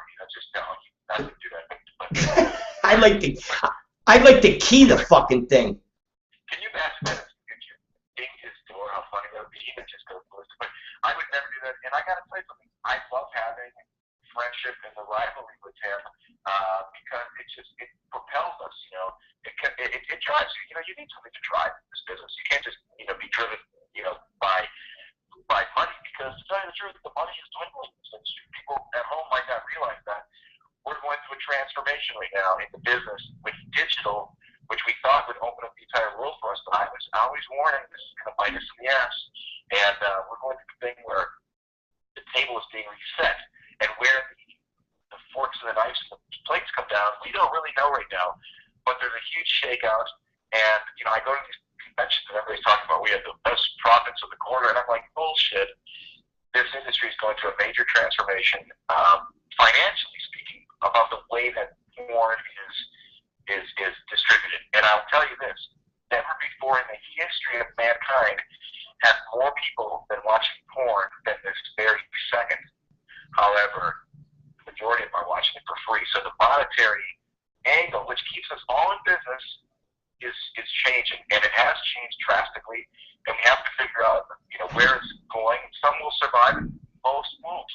I wouldn't do that. I'd like to key the fucking thing. Can you imagine that? If you ding his door, how funny that would be. He would just go ballistic. But I would never do that. And I got to tell you something. I love having friendship and the rivalry with him because it propels us. You know, it drives you. You know, you need something to drive this business. You can't just be driven by money, because to tell you the truth, the money is dwindling. People at home might not realize that, transformation right now in the business with digital, which we thought would open up the entire world for us. But I was always warning this is going to bite us in the ass. And we're going through the thing where the table is being reset, and where the forks and the knives and the plates come down, we don't really know right now. But there's a huge shakeout, and I go to these conventions and everybody's talking about we have the best profits of the quarter, and I'm like, bullshit. This industry is going through a major transformation, financially speaking, about the way that porn is distributed. And I'll tell you this: never before in the history of mankind have more people been watching porn than this very second. However, the majority of them are watching it for free. So the monetary angle, which keeps us all in business, is changing, and it has changed drastically. And we have to figure out, where it's going. Some will survive, most won't.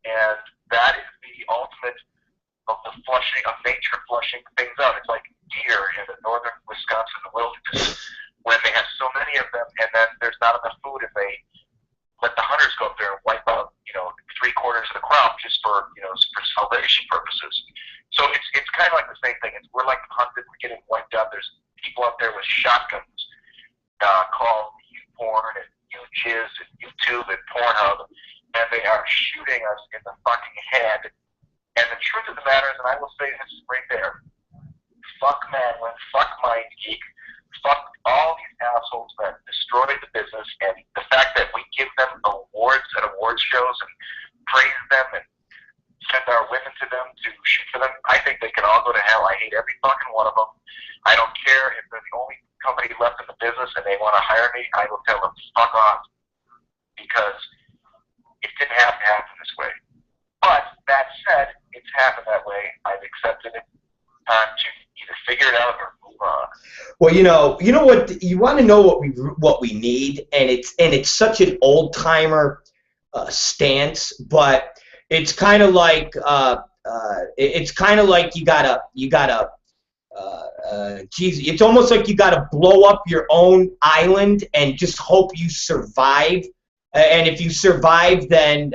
And that is the ultimate of the flushing of nature, flushing things out. It's like deer in the northern Wisconsin wilderness, when they have so many of them, and then there's not enough food, and they let the hunters go up there and wipe out, 3/4 of the crop just for salvation purposes. So it's kind of like the same thing. We're like hunted, we're getting wiped out. There's people out there with shotguns, called YouPorn and YouJizz and YouTube and Pornhub, and they are shooting us in the fucking head. And the truth of the matter is, and I will say this right there: fuck Manwin, fuck MindGeek, fuck all these assholes that destroyed the business, and the fact that we give them awards at award shows and praise them and send our women to them to shoot for them. I think they can all go to hell. I hate every fucking one of them. I don't care if they're the only company left in the business and they want to hire me. I will tell them fuck off, because it didn't have to happen this way. But that said, it's happened that way. I've accepted it. Time to either figure it out or move on. Well, you know what, you want to know what we need, and it's such an old timer stance, but it's kind of like geez, it's almost like you gotta blow up your own island and just hope you survive. And if you survive, then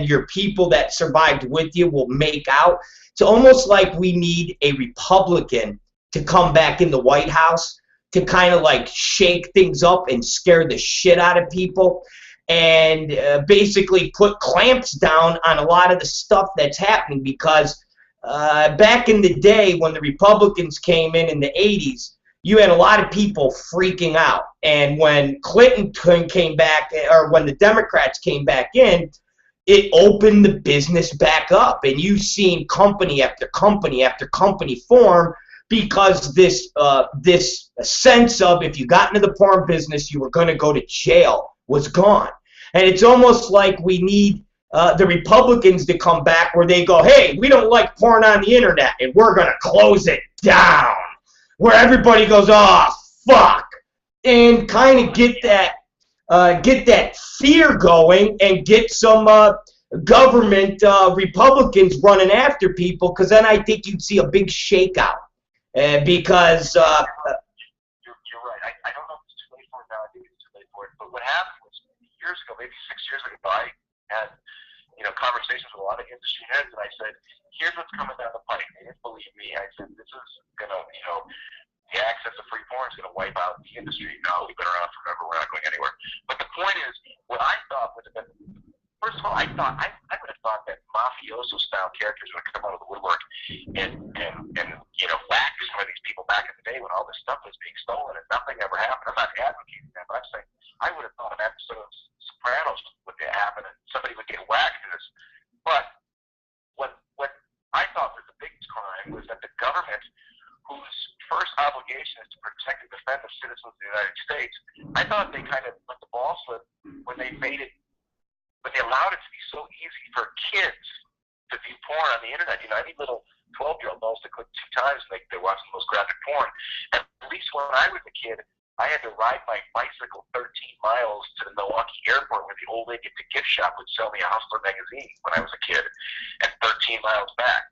your people that survived with you will make out. It's almost like we need a Republican to come back in the White House to kind of like shake things up and scare the shit out of people, and basically put clamps down on a lot of the stuff that's happening. Because back in the day when the Republicans came in the 80s, you had a lot of people freaking out. And when Clinton came back, or when the Democrats came back in, it opened the business back up. And you've seen company after company after company form, because this sense of if you got into the porn business, you were going to go to jail was gone. And it's almost like we need the Republicans to come back, where they go, hey, we don't like porn on the internet, and we're going to close it down. Where everybody goes, oh, fuck, and kind of get that fear going, and get some government Republicans running after people, because then I think you'd see a big shakeout. Because you're right. I don't know if it's too late for it now. I think it's too late for it. But what happened was, years ago, maybe 6 years ago, I had conversations with a lot of industry heads, and I said, here's what's coming down the pipe. They didn't believe me. I said, this is going to, the access to free porn is going to wipe out the industry. No, we've been around forever. We're not going anywhere. But the point is, what I thought would have been, first of all, I would have thought that mafioso-style characters would come out of the woodwork and whack some of these people back in the day when all this stuff was being stolen and nothing ever happened. I'm not advocating that, but I'm saying I would have thought an episode of Sopranos would happen and somebody would get whacked for this. But what I thought was the biggest crime was that the government, whose first obligation is to protect and defend the citizens of the United States, I thought they kind of let the ball slip when they allowed it to be so easy for kids to view porn on the internet. Any little 12-year-old knows to click 2 times and they're watching the most graphic porn. At least when I was a kid, I had to ride my bicycle 13 miles to the Milwaukee airport, where the old lady at the gift shop would sell me a Hustler magazine when I was a kid, and 13 miles back.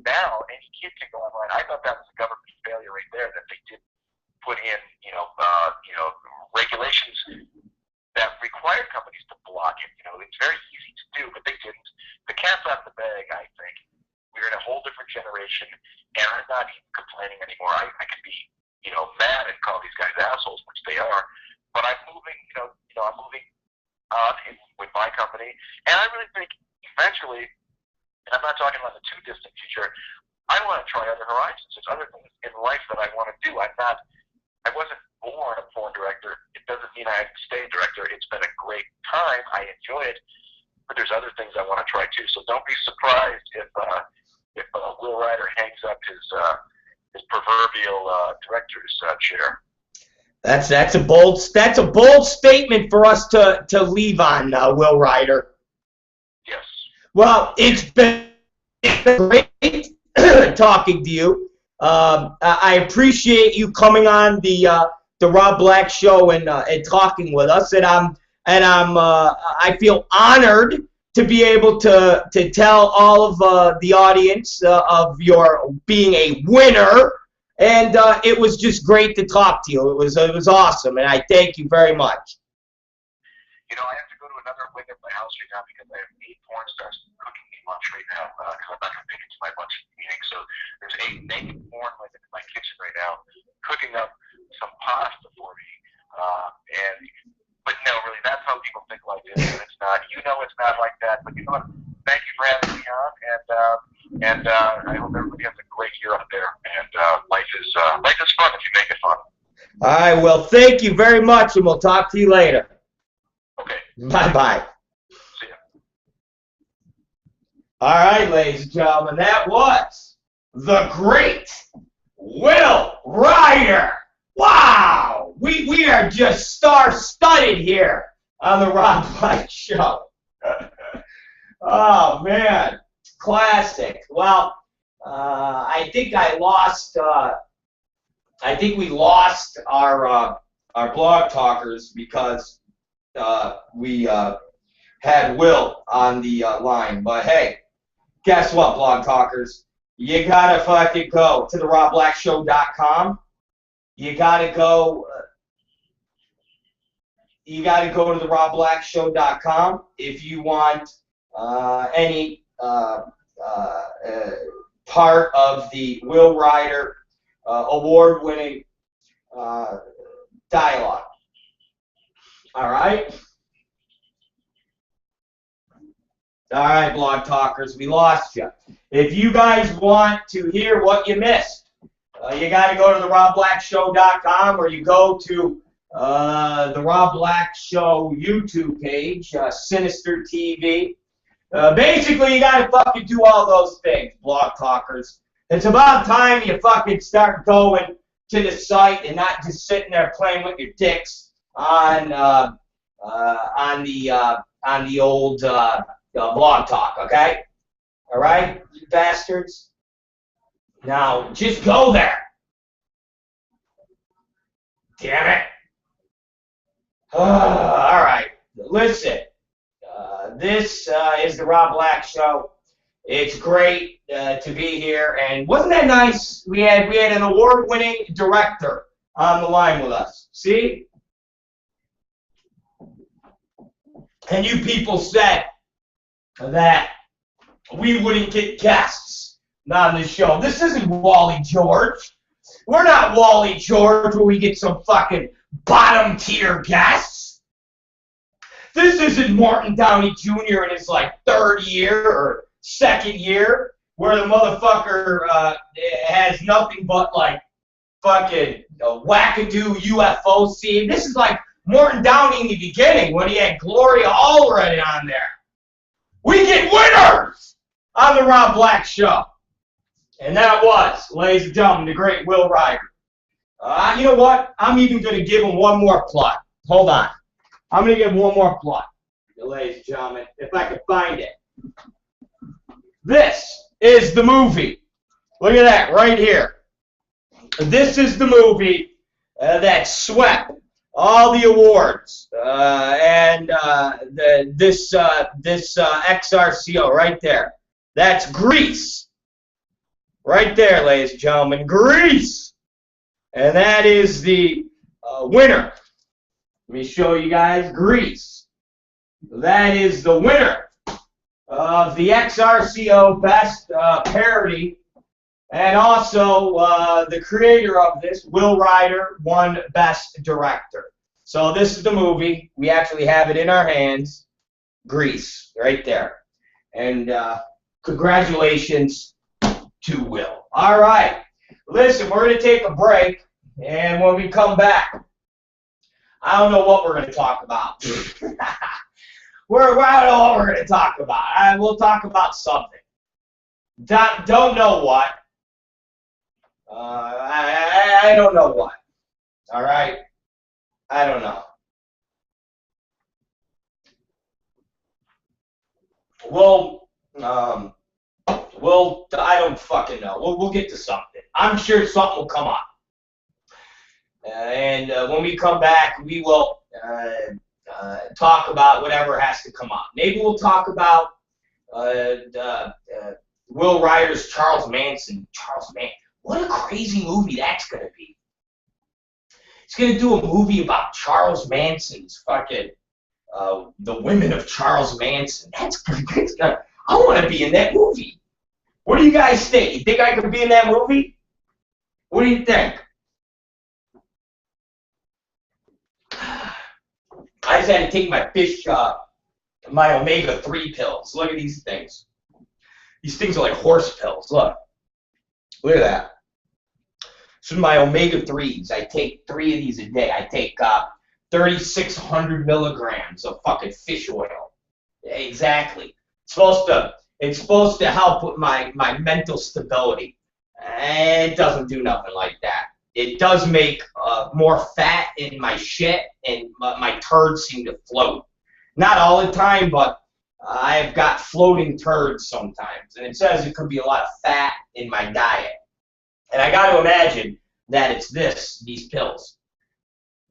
Now, any kid can go online. I thought that was a government failure right there, that they didn't put in, regulations that required companies to block it. It's very easy to do, but they didn't. The cat's out of the bag, I think. We're in a whole different generation. situation, and I'm not even complaining anymore. I can be, mad and call these guys assholes, which they are, but I'm moving, I'm moving on with my company, and I really think eventually, and I'm not talking about the too distant future, I want to try other horizons. There's other things in life that I want to do. I wasn't born a porn director. It doesn't mean I have to stay a director. It's been a great time. I enjoy it, but there's other things I want to try too. So don't be surprised if Will Ryder hangs up his proverbial director's chair. That's a bold statement for us to leave on, Will Ryder. Yes. Well, it's been great talking to you. I appreciate you coming on the Rob Black Show and talking with us, and I feel honored to be able to tell all of the audience of your being a winner, and it was just great to talk to you. It was awesome, and I thank you very much. I have to go to another wing of my house right now because I have 8 porn stars cooking me lunch right now because I'm not going to make it to my lunch meeting. So there's 8 naked porn women in my kitchen right now cooking up some pasta for me. But no, really, that's how people think life is, and it's not. It's not like that. But you know what? Thank you for having me on, and I hope everybody has a great year out there. And life is fun if you make it fun. All right. Well, thank you very much, and we'll talk to you later. Okay. Bye-bye. See ya. All right, ladies and gentlemen, that was the great Will Ryder. Wow! We are just star-studded here on the Rob Black Show. Oh, man. Classic. Well, I think we lost our blog talkers because we had Will on the line. But hey, guess what, blog talkers? You gotta fucking go to the RobBlackShow.com. You gotta go to the RobBlackShow.com if you want any part of the Will Ryder award-winning dialogue. All right? All right, blog talkers, we lost you. If you guys want to hear what you missed, you got to go to the RobBlackShow.com, or you go to the Rob Black Show YouTube page, Sinister TV. Basically, you got to fucking do all those things, blog talkers. It's about time you fucking start going to the site and not just sitting there playing with your dicks on the old blog talk, okay? All right, you bastards. Now, just go there. Damn it. All right, listen. This is the Rob Black Show. It's great to be here, and wasn't that nice? We had an award-winning director on the line with us. See? And you people said that we wouldn't get guests on the show. This isn't Wally George. We're not Wally George where we get some fucking bottom-tier guests. This isn't Martin Downey Jr. in his, like, 3rd year or 2nd year where the motherfucker has nothing but, like, fucking wackadoo UFO scene. This is like Martin Downey in the beginning when he had Gloria Allred on there. We get winners on the Rob Black Show. And that was, ladies and gentlemen, the great Will Ryder. You know what? I'm even going to give him one more plot. Hold on. I'm going to give him one more plot, ladies and gentlemen, if I can find it. This is the movie. Look at that right here. This is the movie that swept all the awards, this XRCO right there. That's Grease. Right there, ladies and gentlemen, Grease. And that is the winner. Let me show you guys Grease. That is the winner of the XRCO Best Parody And also, the creator of this, Will Ryder, won Best Director. So this is the movie. We actually have it in our hands. Grease, right there. And congratulations to Will. All right. Listen, we're going to take a break. And when we come back, I don't know what we're going to talk about. I don't know what we're going to talk about. We'll talk about something. Don't know what. I don't know what. All right? I don't know. I don't fucking know. We'll get to something. I'm sure something will come up. And when we come back, we will talk about whatever has to come up. Maybe we'll talk about Will Ryder's Charles Manson. Charles Manson. What a crazy movie that's going to be. He's going to do a movie about Charles Manson's fucking, the women of Charles Manson. That's gonna, I want to be in that movie. What do you guys think? You think I could be in that movie? What do you think? I just had to take my my omega-3 pills. Look at these things. These things are like horse pills. Look. Look at that. So my omega-3s, I take 3 of these a day. I take 3,600 milligrams of fucking fish oil. Exactly. It's supposed to help with my mental stability. It doesn't do nothing like that. It does make more fat in my shit, and my turds seem to float. Not all the time, but I've got floating turds sometimes. And it says it could be a lot of fat in my diet. And I got to imagine that it's these pills.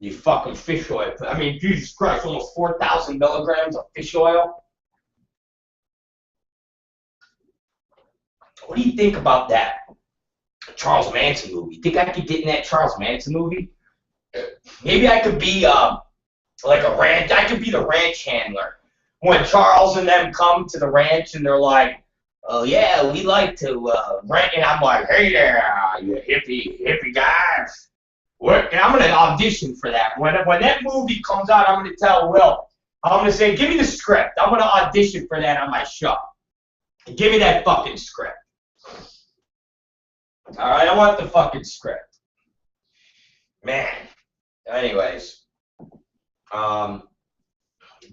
The fucking fish oil. I mean, Jesus Christ, almost 4,000 milligrams of fish oil. What do you think about that Charles Manson movie? Think I could get in that Charles Manson movie? Maybe I could be like a ranch. I could be the ranch handler. When Charles and them come to the ranch and they're like, "Oh yeah, we like to rent," and I'm like, "Hey there, you hippie guys." And I'm gonna audition for that. When that movie comes out, I'm gonna tell Will. I'm gonna say, "Give me the script. I'm gonna audition for that on my show. Give me that fucking script." All right, I want the fucking script. Man. Anyways,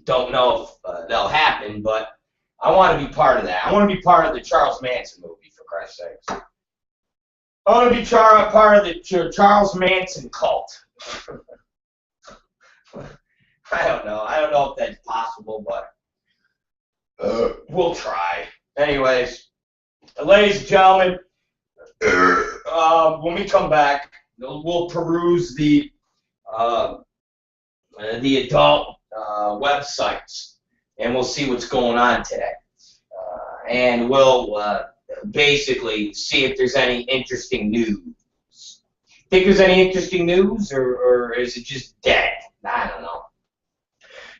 don't know if that'll happen, but I want to be part of that. I want to be part of the Charles Manson movie, for Christ's sakes. I want to be part of the Charles Manson cult. I don't know. I don't know if that's possible, but we'll try. Anyways, ladies and gentlemen, when we come back, we'll peruse the adult websites, and we'll see what's going on today. And we'll basically see if there's any interesting news. Think there's any interesting news, or is it just dead? I don't know.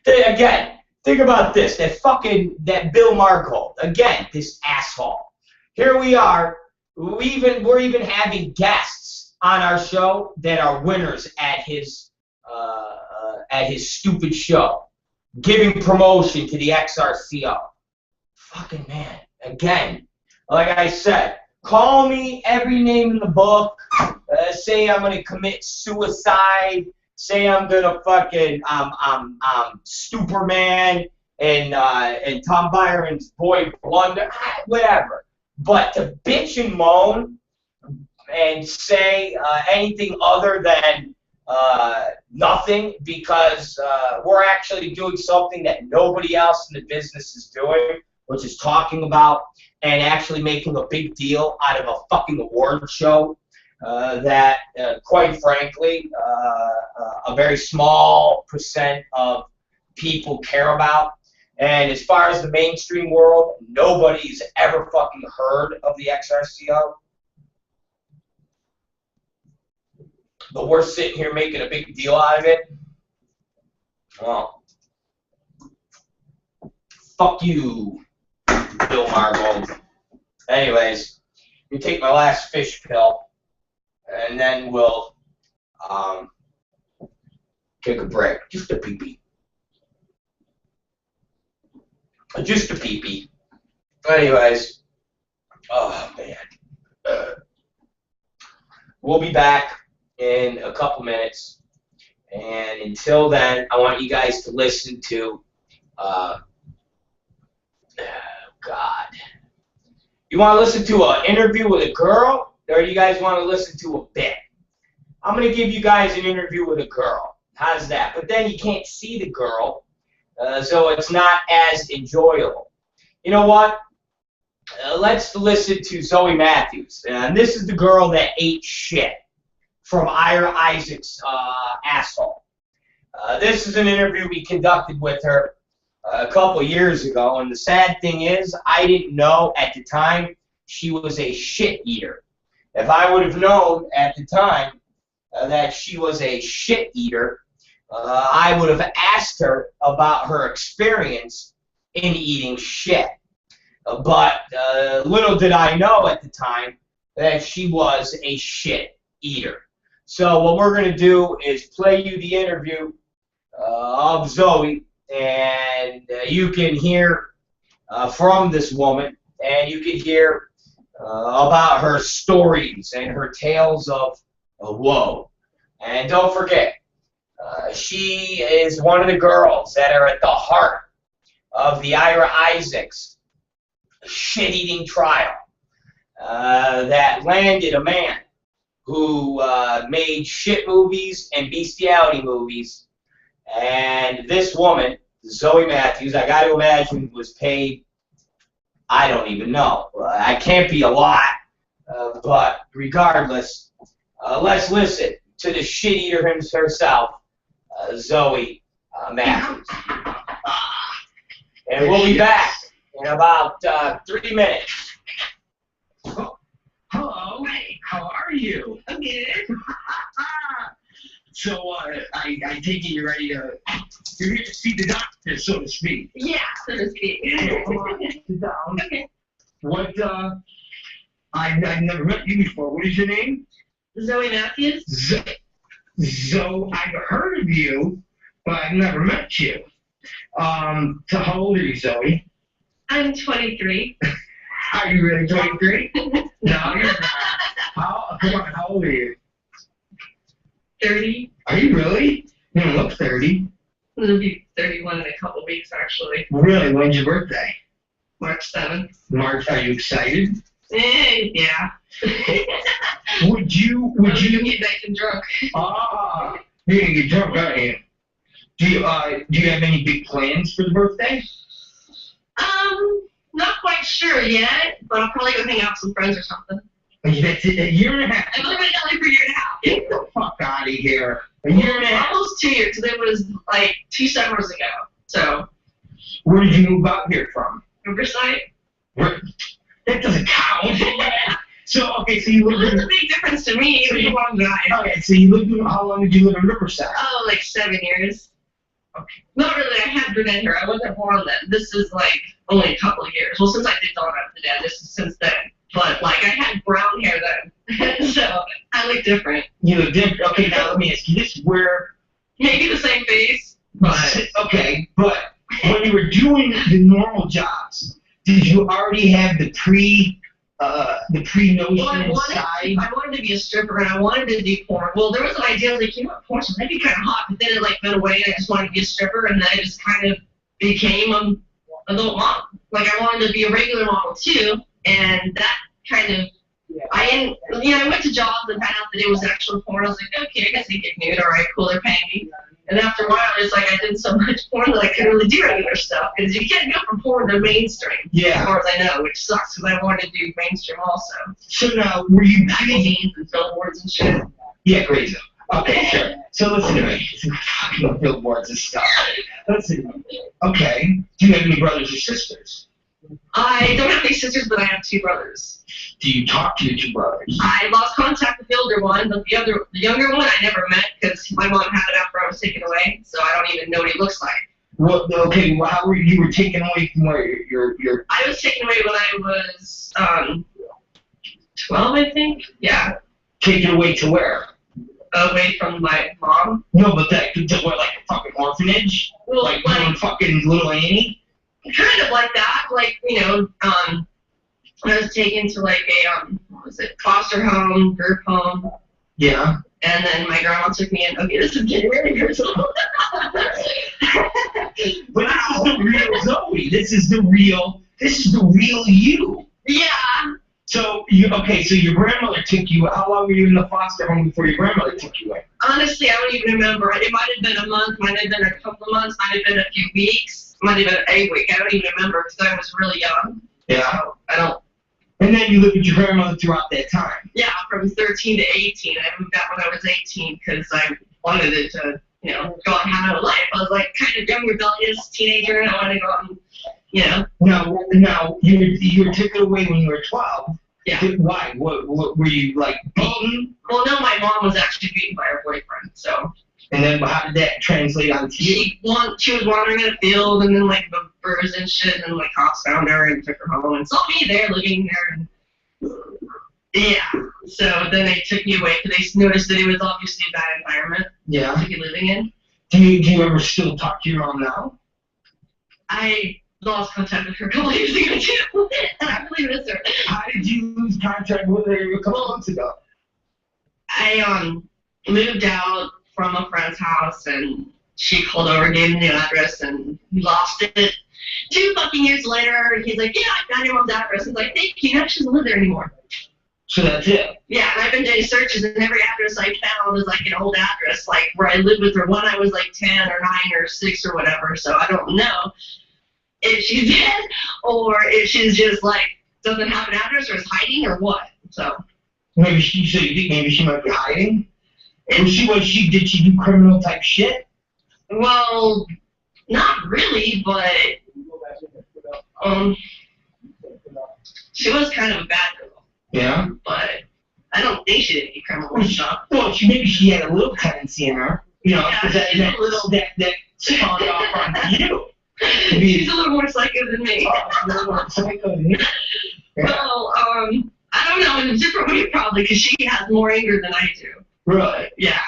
Again, think about this. That Bill Margold. Again, this asshole. Here we are. We're even having guests on our show that are winners at his stupid show, giving promotion to the XRCO. Fucking man. Again, like I said, call me every name in the book. Say I'm gonna commit suicide. Say I'm gonna fucking I'm Superman and Tom Byron's Boy Blunder, whatever. But to bitch and moan and say anything other than nothing, because we're actually doing something that nobody else in the business is doing, which is talking about and actually making a big deal out of a fucking award show that, quite frankly, a very small percent of people care about. And as far as the mainstream world, nobody's ever fucking heard of the XRCO. But we're sitting here making a big deal out of it. Well, fuck you, Bill Margold. Anyways, me take my last fish pill, and then we'll take a break. Just a pee-pee. Just a pee-pee. Anyways, oh man. We'll be back in a couple minutes. And until then, I want you guys to listen to, God. You want to listen to an interview with a girl, or do you guys want to listen to a bit? I'm going to give you guys an interview with a girl. How's that? But then you can't see the girl, so it's not as enjoyable. You know what? Let's listen to Zoe Matthews. And this is the girl that ate shit from Ira Isaac's asshole. This is an interview we conducted with her a couple years ago, and the sad thing is, I didn't know at the time she was a shit eater. If I would have known at the time that she was a shit eater, I would have asked her about her experience in eating shit. But little did I know at the time that she was a shit eater. So what we're going to do is play you the interview of Zoe, and you can hear from this woman, and you can hear about her stories and her tales of woe. And don't forget, she is one of the girls that are at the heart of the Ira Isaacs shit-eating trial that landed a man who made shit movies and bestiality movies. And this woman, Zoe Matthews, I got to imagine was paid, I don't even know. I can't be a lot, but regardless, let's listen to the shit eater herself, Zoe Matthews. And we'll be back in about 3 minutes. Hello, hey, how are you? I'm good. So, I take it you're ready to, you're here to see the doctor, so to speak. Yeah, so to speak. Sit down. Okay. What, I've never met you before. What is your name? Zoe Matthews? Zoe, I've heard of you, but I've never met you. So how old are you, Zoe? I'm 23. Are you really 23? No, you're not. Come on, how old are you? 30. Are you really? You don't look 30. I'm going to be 31 in a couple weeks, actually. Really? When's your birthday? March 7th. March. Are you excited? Yeah. Would you get back and drunk? You're gonna get drunk, aren't you? Do you have any big plans for the birthday? Not quite sure yet, but I'll probably go hang out with some friends or something. That's it, a year and a half. I've lived in LA for a year and a half. Get the fuck out of here. A year and a half. Almost 2 years, because it was like 2 summers ago. So. Where did you move out here from? Riverside. Where? That doesn't count. So, okay, so you lived Well, in... that's a big difference to me. It was a long drive. Okay, so you lived in... How long did you live in Riverside? Oh, like 7 years. Okay. Not really. I had been in here. I wasn't born then. This is like only a couple of years. Well, since I did Dawn After Dead, this is since then. But like I had brown hair then, so I look different. You look different. Okay, now let me ask you this: where? Maybe the same face, but Okay, but when you were doing the normal jobs, did you already have the pre notion well, inside? I wanted to be a stripper and I wanted to do porn. Well, there was an idea. I was like, you know what, porn might be kind of hot, but then it like went away and I just wanted to be a stripper, and then I just kind of became an adult mom. Like I wanted to be a regular model too, and that kind of. I went to jobs and found out that it was actual porn. I was like, okay, I guess they get nude. All right, cool, they're paying me. And after a while, it's like I did so much porn that I couldn't really do regular stuff because you can't go from porn to mainstream. Yeah. As far as I know, which sucks because I wanted to do mainstream also. So now, were you Magazines and billboards and shit. Yeah, great. Okay, sure. So listen to me. Fucking billboards and stuff. Listen. Okay. Do you have any brothers or sisters? I don't have any sisters, but I have 2 brothers. Do you talk to your 2 brothers? I lost contact with the older one, but the younger one I never met because my mom had it after I was taken away, so I don't even know what he looks like. Well, okay. Well, how were you taken away from where your? I was taken away when I was 12, I think. Yeah. Taken away to where? Away from my mom. No, but that what, like a fucking orphanage? Well, Like fucking little Annie? Kind of like that. Like, you know, I was taken to like a what was it, foster home, group home. Yeah. And then my grandma took me in. Okay, this is getting really personal. But this is the real Zoe. This is the real you. Yeah. So so your grandmother took you. How long were you in the foster home before your grandmother took you in? Honestly, I don't even remember. It might have been a month, might have been a couple of months, might have been a few weeks, might have been a week. I don't even remember because I was really young. Yeah. So I don't. And then you lived with your grandmother throughout that time. Yeah, from 13 to 18. I moved out when I was 18 because I wanted it to, you know, go out and have my own life. I was like kind of young, rebellious teenager, and I wanted to go out and, you know. Now you were taken away when you were 12. Yeah. Why? What were you like beaten? Well, no, my mom was actually beaten by her boyfriend, so. And then how did that translate onto you? She was wandering in a field and then like birds and shit, and like cops found her and took her home and saw me there living there. And yeah, so then they took me away because they noticed that it was obviously a bad environment. Yeah. To be living in. Do you ever still talk to your mom now? I lost contact with her a couple years ago too, and I really miss her. How did you lose contact with her a couple months ago? I moved out from a friend's house, and she called over, gave me the address, and we lost it. 2 fucking years later, he's like, yeah, I got your mom's address. He's like, thank you, now she doesn't live there anymore. So that's it? Yeah, and I've been doing searches, and every address I found is like an old address, like where I lived with her when I was like 10 or 9 or 6 or whatever, so I don't know if she's dead or if she's just like doesn't have an address or is hiding or what. So maybe she might be hiding? Did she do criminal type shit? Well, not really, but she was kind of a bad girl. Yeah. But I don't think she did any criminal stuff. Well, maybe she had a little tendency in her. You know, Yeah, that spawned off onto you. She's a little more psycho than me. A little more psycho than you. Yeah. Well, I don't know, in a different way probably, because she has more anger than I do. Really? Yeah.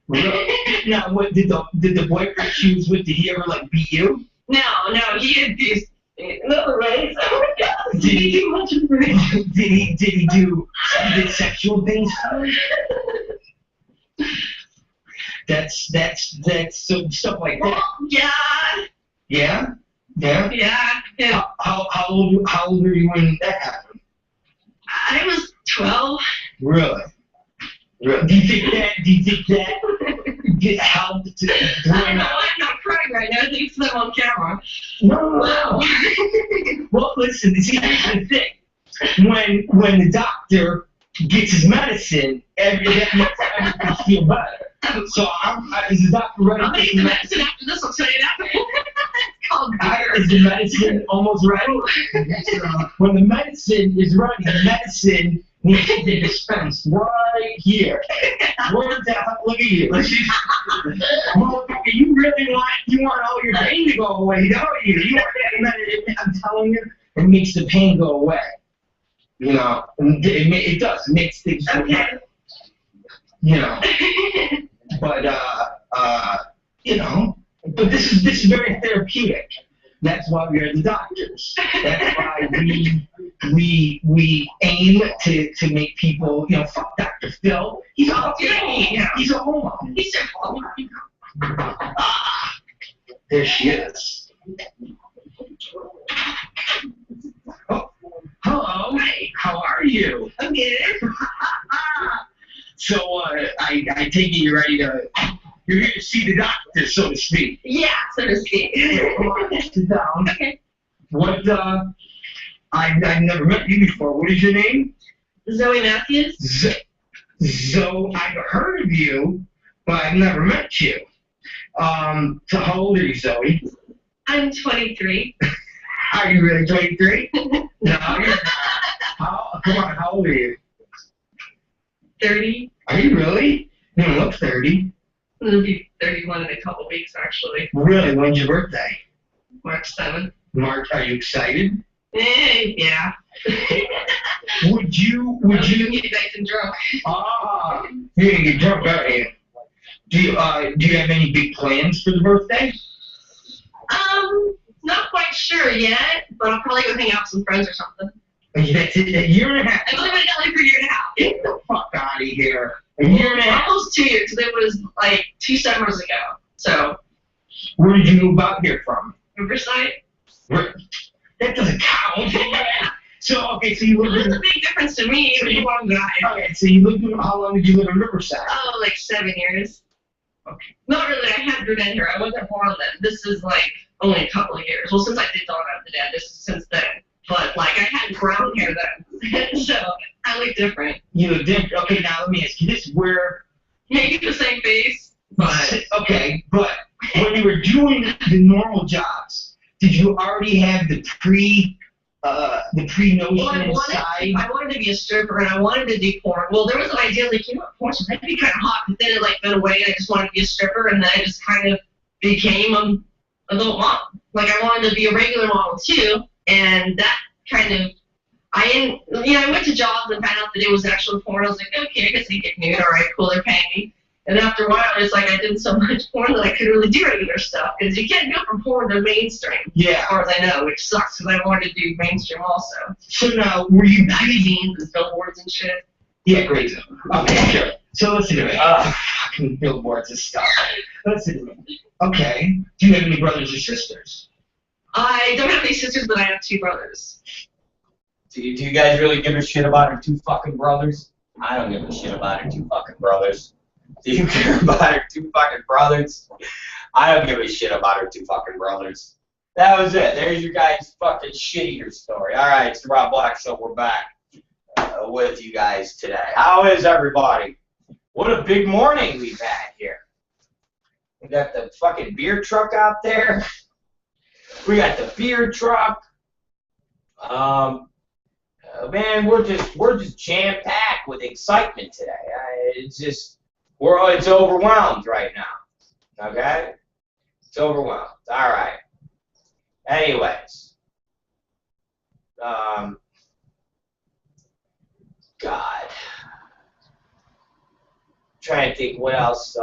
Really? Now, what did the boyfriend she was with? Did he ever like beat you? No, he abused me. No, right? Oh my God, Did he too much information. Did he do sexual things? That's so stuff like that. Well, yeah. Yeah. Yeah. Yeah. How old were you when that happened? I was 12. Really? Do you think that helped to I'm not crying right now. I think it's them on camera. No. Wow. Well, listen. See, here's the thing. When the doctor gets his medicine, that makes everything feel better. So is the doctor ready? I'll take the medicine after this. I'll tell you that. It's called RYDER. Is the medicine almost ready? When the medicine is ready, the medicine needs to be dispensed right here. Look at you. Motherfucker, you really want all your pain to go away, don't you? You want that medicine, I'm telling you, it makes the pain go away. You know, it does. It makes things go away. You know. But you know, but this is very therapeutic. That's why we are the doctors. That's why we aim to make people, you know, fuck Dr. Phil. He's a he's a homo. He's a homo. There she is. Oh, hello. Hi. How are you? I'm good. So I take it you're here to see the doctor, so to speak. Yeah, so to speak. Come on, sit down. Okay. What, I've never met you before. What is your name? Zoe Matthews. Zoe, I've heard of you, but I've never met you. So how old are you, Zoe? I'm 23. Are you really 23? No, you're not. Come on, how old are you? 30. Are you really? You don't look 30. It'll be 31 in a couple weeks, actually. Really? When's your birthday? March 7th. March. Are you excited? Yeah. Would you get nice and drunk? You're gonna get drunk, aren't you? Do you have any big plans for the birthday? Not quite sure yet, but I'll probably go hang out with some friends or something. That's it, a year and a half. I've only been in LA for a year and a half. Get the fuck out of here. A year and a half? Almost 2 years, because it was like 2 summers ago. So. Where did you move out here from? Riverside. That doesn't count. So, okay, so you lived Well, in... that's a big difference to me, when you want to die. Okay, so you lived in... How long did you live in Riverside? Oh, like 7 years. Okay. Not really, I had been here. I wasn't born then. This is like only a couple of years. Well, since I did Dawn Out of the Dead, this is since then. But like I had brown hair then, so I look different. You look different. Okay, now let me ask you this: where? Maybe the same face, but okay, but when you were doing the normal jobs, did you already have the pre-notion inside? I wanted to be a stripper and I wanted to do porn. Well, there was an idea like, you know what, porn might be kind of hot, but then it like went away and I just wanted to be a stripper, and then I just kind of became an adult mom. Like I wanted to be a regular model too, and that kind of, I went to jobs and found out that it was actual porn. I was like, okay, I guess I get nude. All right, cool, they're paying me. And after a while, it's like I did so much porn that I couldn't really do regular stuff, because you can't go from porn to mainstream. Yeah. As far as I know, which sucks, because I wanted to do mainstream also. So now, were you magazines and billboards and shit? Yeah, great. Okay, sure. So listen to me. Fucking billboards and stuff. Listen to me. Okay. Do you have any brothers or sisters? I don't have any sisters, but I have 2 brothers. Do you guys really give a shit about her 2 fucking brothers? I don't give a shit about her 2 fucking brothers. Do you care about her 2 fucking brothers? I don't give a shit about her 2 fucking brothers. That was it. There's your guys' fucking shit-eater story. Alright, it's the Rob Black Show. We're back with you guys today. How is everybody? What a big morning we've had here. We got the fucking beer truck out there. We got the beer truck. Man, we're just jam-packed with excitement today. It's overwhelmed right now. Okay? It's overwhelmed. All right. Anyways. God. Trying to think what else.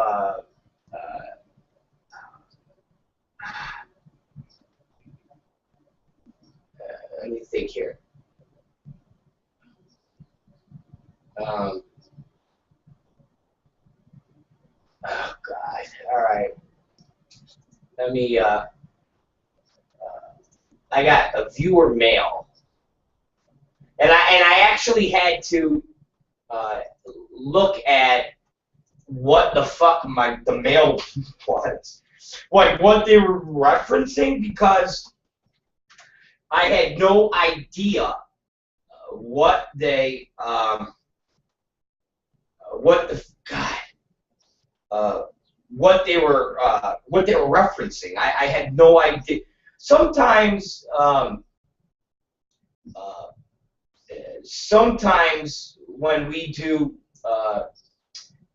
Let me think here. Oh God! All right. Let me. I got a viewer mail, and I actually had to look at what the fuck the mail was, like what they were referencing, because I had no idea what they what they were referencing. I had no idea. Sometimes when we do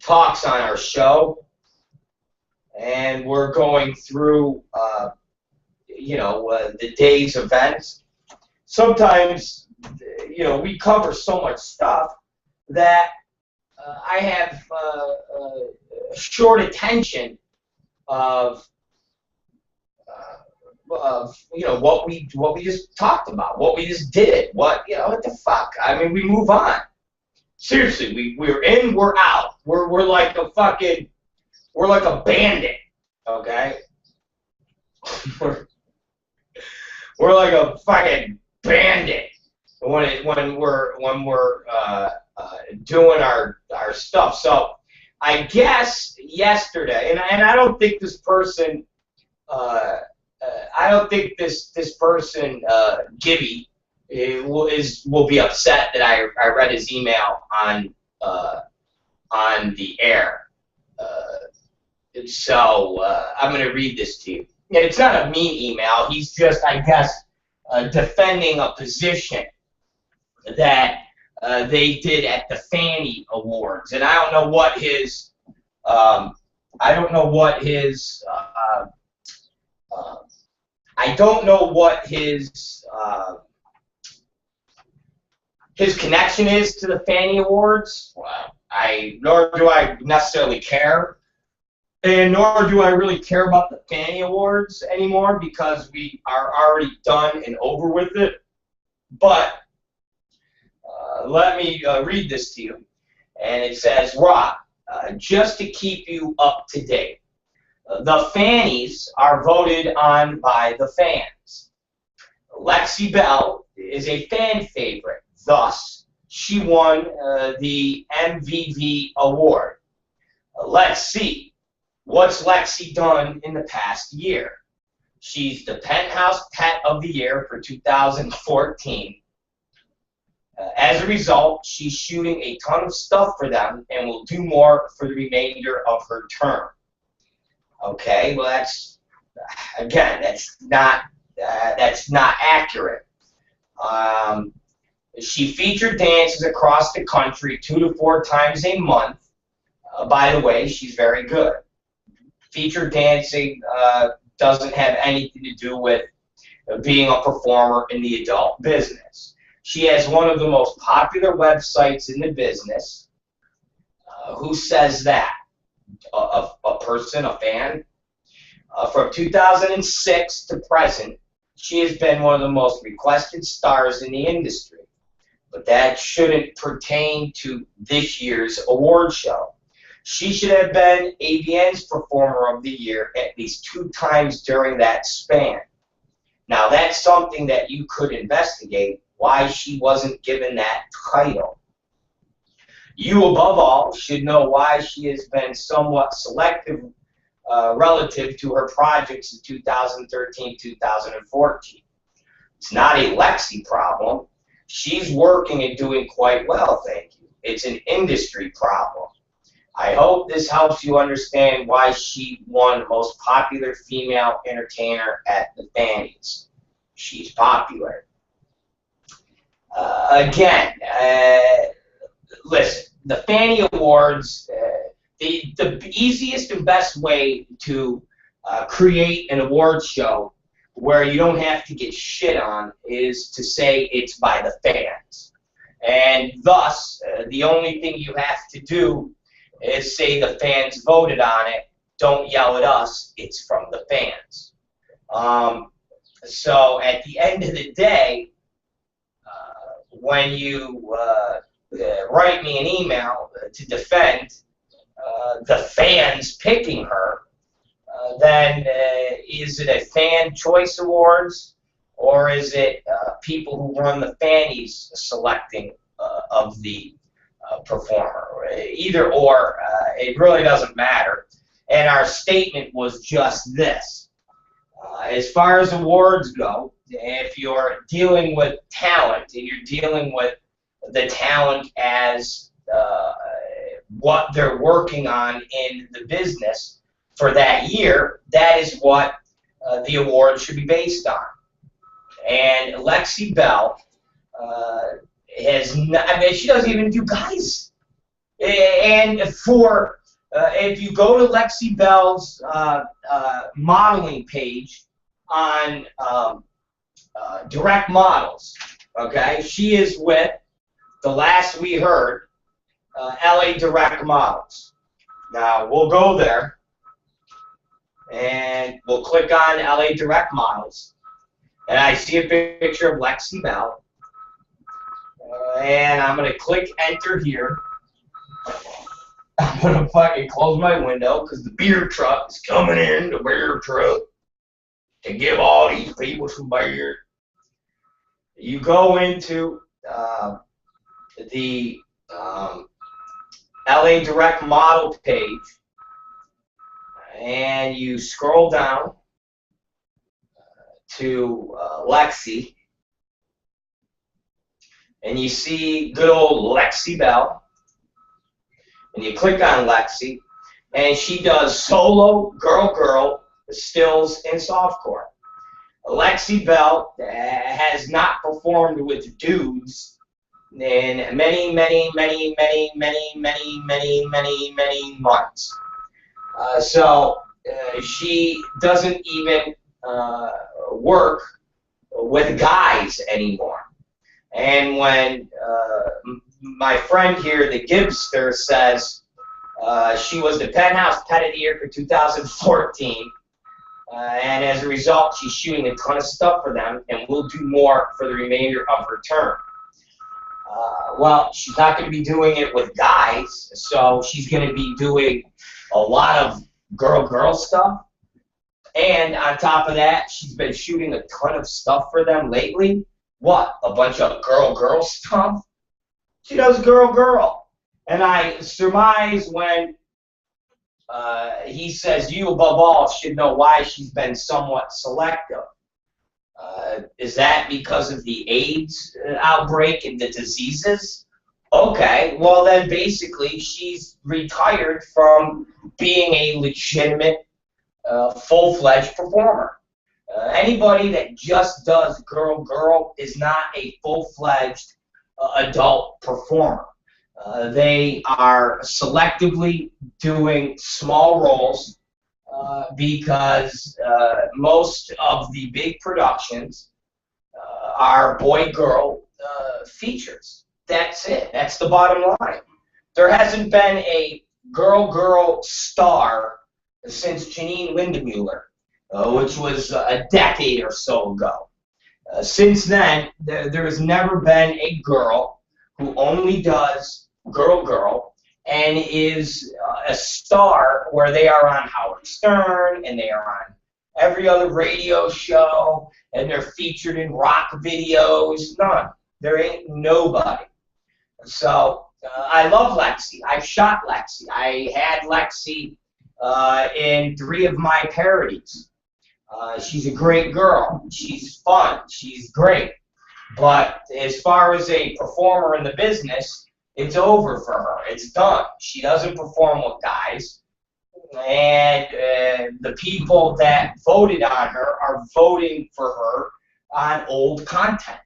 talks on our show and we're going through the day's events, sometimes we cover so much stuff that I have short attention of what we just talked about, what we just did, what the fuck. I mean, we move on. Seriously, we're in, we're out. We're like a bandit, okay? we're like a fucking bandit when we're doing our stuff. So I guess yesterday, and I don't think this person, Gibby, will be upset that I read his email on the air. So I'm going to read this to you. And it's not a mean email. He's just, I guess, defending a position that they did at the Fanny Awards, and I don't know what his his connection is to the Fanny Awards, nor do I necessarily care. And nor do I really care about the Fanny Awards anymore because we are already done and over with it. But let me read this to you. And it says, Rob, just to keep you up to date, the Fannies are voted on by the fans. Lexi Bell is a fan favorite. Thus, she won the MVV award. Let's see. What's Lexi done in the past year? She's the Penthouse Pet of the Year for 2014. As a result, she's shooting a ton of stuff for them and will do more for the remainder of her term. Okay, well that's not accurate. She featured dances across the country 2 to 4 times a month. By the way, she's very good. Featured dancing doesn't have anything to do with being a performer in the adult business. She has one of the most popular websites in the business. Who says that? A person, a fan? From 2006 to present, she has been one of the most requested stars in the industry. But that shouldn't pertain to this year's award show. She should have been AVN's Performer of the Year at least 2 times during that span. Now that's something that you could investigate, why she wasn't given that title. You, above all, should know why she has been somewhat selective relative to her projects in 2013-2014. It's not a Lexi problem. She's working and doing quite well, thank you. It's an industry problem. I hope this helps you understand why she won Most Popular Female Entertainer at the Fannies. She's popular. Listen, the Fanny Awards, the easiest and best way to create an award show where you don't have to get shit on is to say it's by the fans. And thus, the only thing you have to do is say the fans voted on it. Don't yell at us. It's from the fans. So at the end of the day, when you write me an email to defend the fans picking her, then is it a fan choice awards or is it people who run the Fannies selecting of the performer? Either or, it really doesn't matter. And our statement was just this. As far as awards go, if you're dealing with talent and you're dealing with the talent as what they're working on in the business for that year, that is what the award should be based on. And Lexi Bell has not, I mean, she doesn't even do guys. And for, if you go to Lexi Bell's modeling page on Direct Models, okay, she is with, the last we heard, LA Direct Models. Now, we'll go there, and we'll click on LA Direct Models, and I see a picture of Lexi Bell, and I'm going to click Enter here. I'm going to fucking close my window, because the beer truck is coming in, the beer truck, to give all these people some beer. You go into the LA Direct Model page, and you scroll down to Lexi, and you see good old Lexi Bell, and you click on Lexi, and she does solo, girl, stills, and softcore. Lexi Bell has not performed with dudes in many months. So she doesn't even work with guys anymore. And when my friend here, the Gibbster, says she was the Penthouse Pet of the Year for 2014, and as a result, she's shooting a ton of stuff for them, and will do more for the remainder of her term. Well, she's not going to be doing it with guys, so she's going to be doing a lot of girl stuff. And on top of that, she's been shooting a ton of stuff for them lately. What? A bunch of girl stuff? She does girl. And I surmise when he says, you above all should know why she's been somewhat selective. Is that because of the AIDS outbreak and the diseases? Okay, well then basically she's retired from being a legitimate, full-fledged performer. Anybody that just does girl is not a full-fledged adult performer. They are selectively doing small roles because most of the big productions are boy-girl features. That's it. That's the bottom line. There hasn't been a girl star since Janine Lindemuller, which was a decade or so ago. Since then, there has never been a girl who only does girl and is a star where they are on Howard Stern and they are on every other radio show and they're featured in rock videos. None. There ain't nobody. So I love Lexi. I've shot Lexi. I had Lexi in 3 of my parodies. She's a great girl. She's fun. She's great. But as far as a performer in the business, it's over for her. It's done. She doesn't perform with guys. And the people that voted on her are voting for her on old content.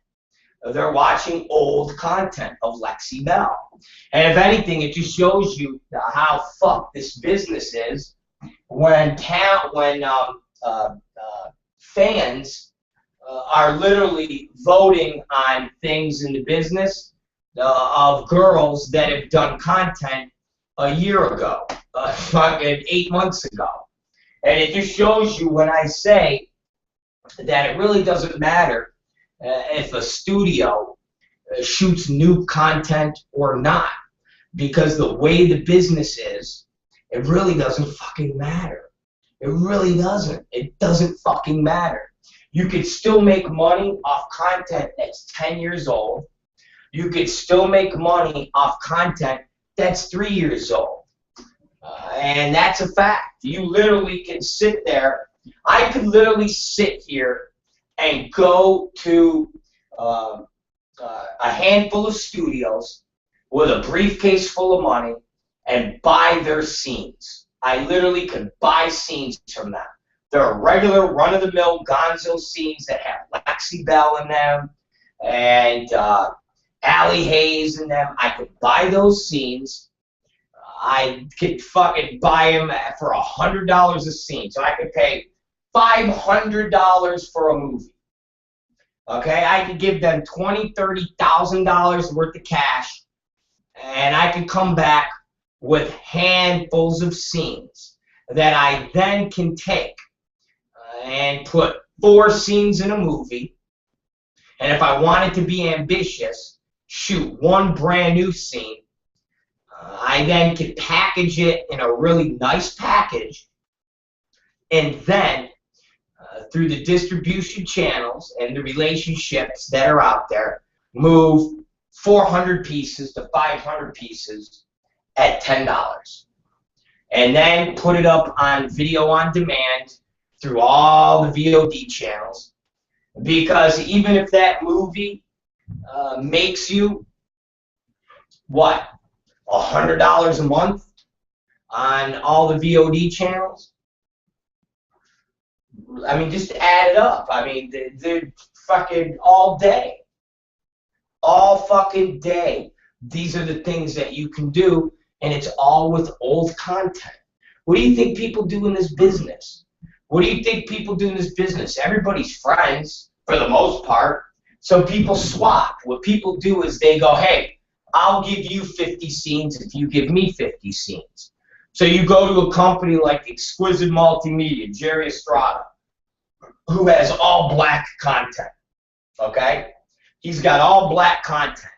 They're watching old content of Lexi Bell. And if anything, it just shows you how fucked this business is when fans are literally voting on things in the business of girls that have done content a year ago, fucking 8 months ago. And it just shows you when I say that it really doesn't matter if a studio shoots new content or not, because the way the business is, it really doesn't fucking matter. It really doesn't. It doesn't fucking matter. You could still make money off content that's 10 years old. You could still make money off content that's 3 years old. And that's a fact. You literally can sit there. I could literally sit here and go to a handful of studios with a briefcase full of money and buy their scenes. I literally could buy scenes from them. There are regular run-of-the-mill gonzo scenes that have Lexi Bell in them and Allie Hayes in them. I could buy those scenes. I could fucking buy them for $100 a scene. So I could pay $500 for a movie. Okay, I could give them $20,000, $30,000 worth of cash, and I could come back with handfuls of scenes that I then can take and put 4 scenes in a movie. And if I wanted to be ambitious, shoot 1 brand new scene. I then could package it in a really nice package, and then through the distribution channels and the relationships that are out there, move 400 pieces to 500 pieces at $10. And then put it up on video on demand through all the VOD channels. Because even if that movie makes you, what, $100 a month on all the VOD channels? I mean, just add it up. I mean, they're fucking all day. All fucking day. These are the things that you can do, and it's all with old content. What do you think people do in this business? What do you think people do in this business? Everybody's friends, for the most part. So people swap. What people do is they go, hey, I'll give you 50 scenes if you give me 50 scenes. So you go to a company like Exquisite Multimedia, Jerry Estrada, who has all black content, okay? He's got all black content.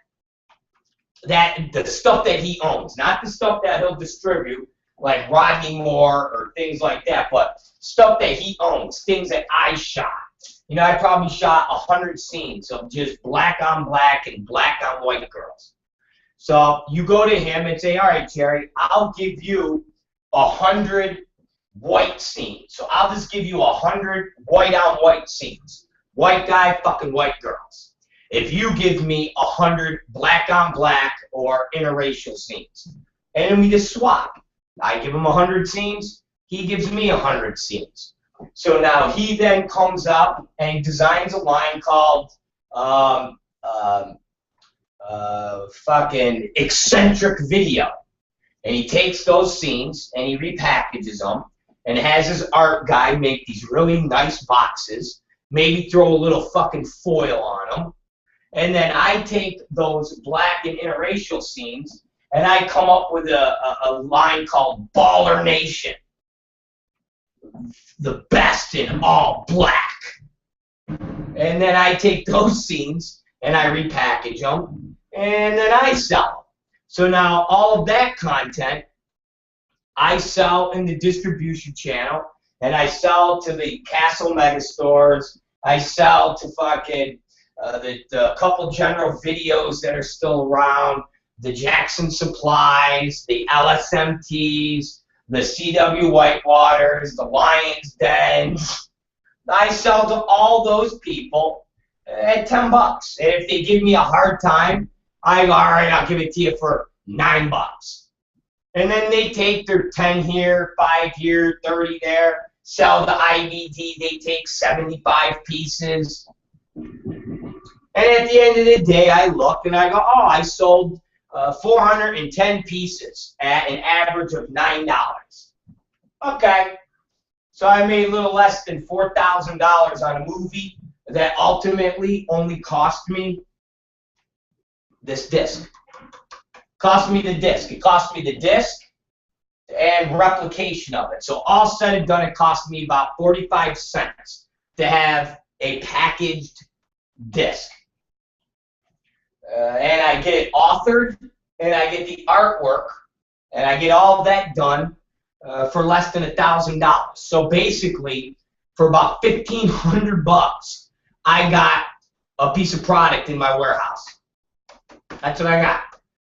The stuff that he owns, not the stuff that he'll distribute, like Rodney Moore or things like that, but stuff that he owns, things that I shot. You know, I probably shot 100 scenes of just black on black and black on white girls. So you go to him and say, all right, Jerry, I'll give you 100 white scenes. So I'll just give you 100 white on white scenes. White guy, fucking white girls. If you give me 100 black on black or interracial scenes. And then we just swap. I give him 100 scenes, he gives me 100 scenes. So now he then comes up and designs a line called fucking eccentric video. And he takes those scenes and he repackages them and has his art guy make these really nice boxes, maybe throw a little fucking foil on them. And then I take those black and interracial scenes and I come up with a line called Baller Nation. The best in all black. And then I take those scenes and I repackage them and then I sell them. So now all of that content I sell in the distribution channel and I sell to the Castle Mega Stores. I sell to fucking the couple general videos that are still around, the Jackson Supplies, the LSMTs, the CW Whitewaters, the Lions Dens. I sell to all those people at $10. And if they give me a hard time, I go, all right, I'll give it to you for $9. And then they take their 10 here, 5 here, 30 there, sell the IVD, they take 75 pieces. And at the end of the day, I look and I go, oh, I sold 410 pieces at an average of $9. Okay. So I made a little less than $4,000 on a movie that ultimately only cost me this disc. Cost me the disc. It cost me the disc and replication of it. So all said and done, it cost me about 45 cents to have a packaged disc. And I get it authored, and I get the artwork, and I get all of that done for less than $1,000. So basically, for about $1,500, I got a piece of product in my warehouse. That's what I got.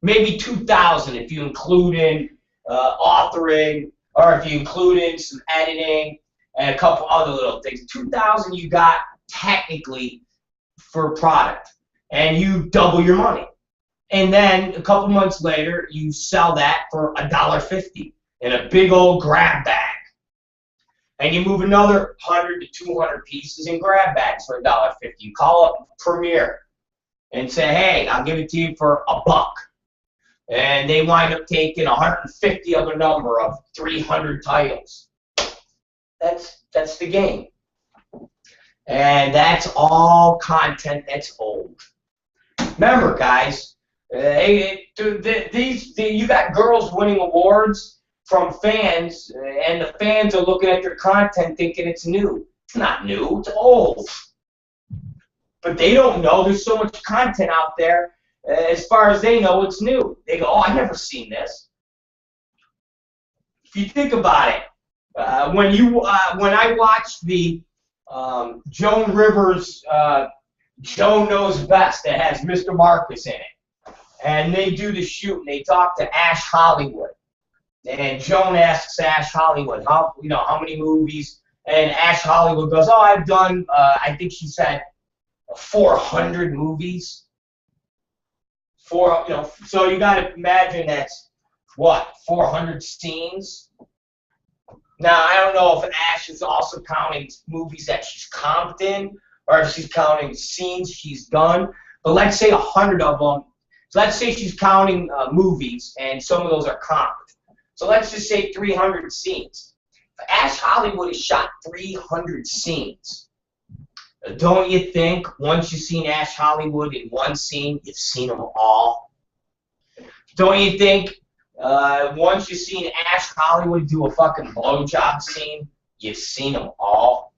Maybe $2,000 if you include in authoring, or if you include in some editing and a couple other little things. $2,000 you got technically for product, and you double your money. And then a couple months later, you sell that for $1.50 in a big old grab bag. And you move another 100 to 200 pieces in grab bags for $1.50. You call up Premiere and say, hey, I'll give it to you for $1. And they wind up taking 150 of a number of 300 titles. That's the game. And that's all content that's old. Remember, guys, you got girls winning awards from fans, and the fans are looking at their content thinking it's new. It's not new, it's old. But they don't know there's so much content out there. As far as they know, it's new. They go, oh, I've never seen this. If you think about it, when I watched the Joan Rivers, Joe Knows Best, that has Mr. Marcus in it, and they do the shoot, and they talk to Ash Hollywood, and Joan asks Ash Hollywood, how many movies, and Ash Hollywood goes, oh, I've done, I think she said, 400 movies. So you got to imagine that's what, 400 scenes. Now I don't know if Ash is also counting movies that she's comped in, or if she's counting scenes she's done. But let's say 100 of them. So let's say she's counting movies, and some of those are comped. So let's just say 300 scenes. If Ash Hollywood has shot 300 scenes, Don't you think once you've seen Ash Hollywood in one scene, you've seen them all? Don't you think once you've seen Ash Hollywood do a fucking blowjob scene, you've seen them all?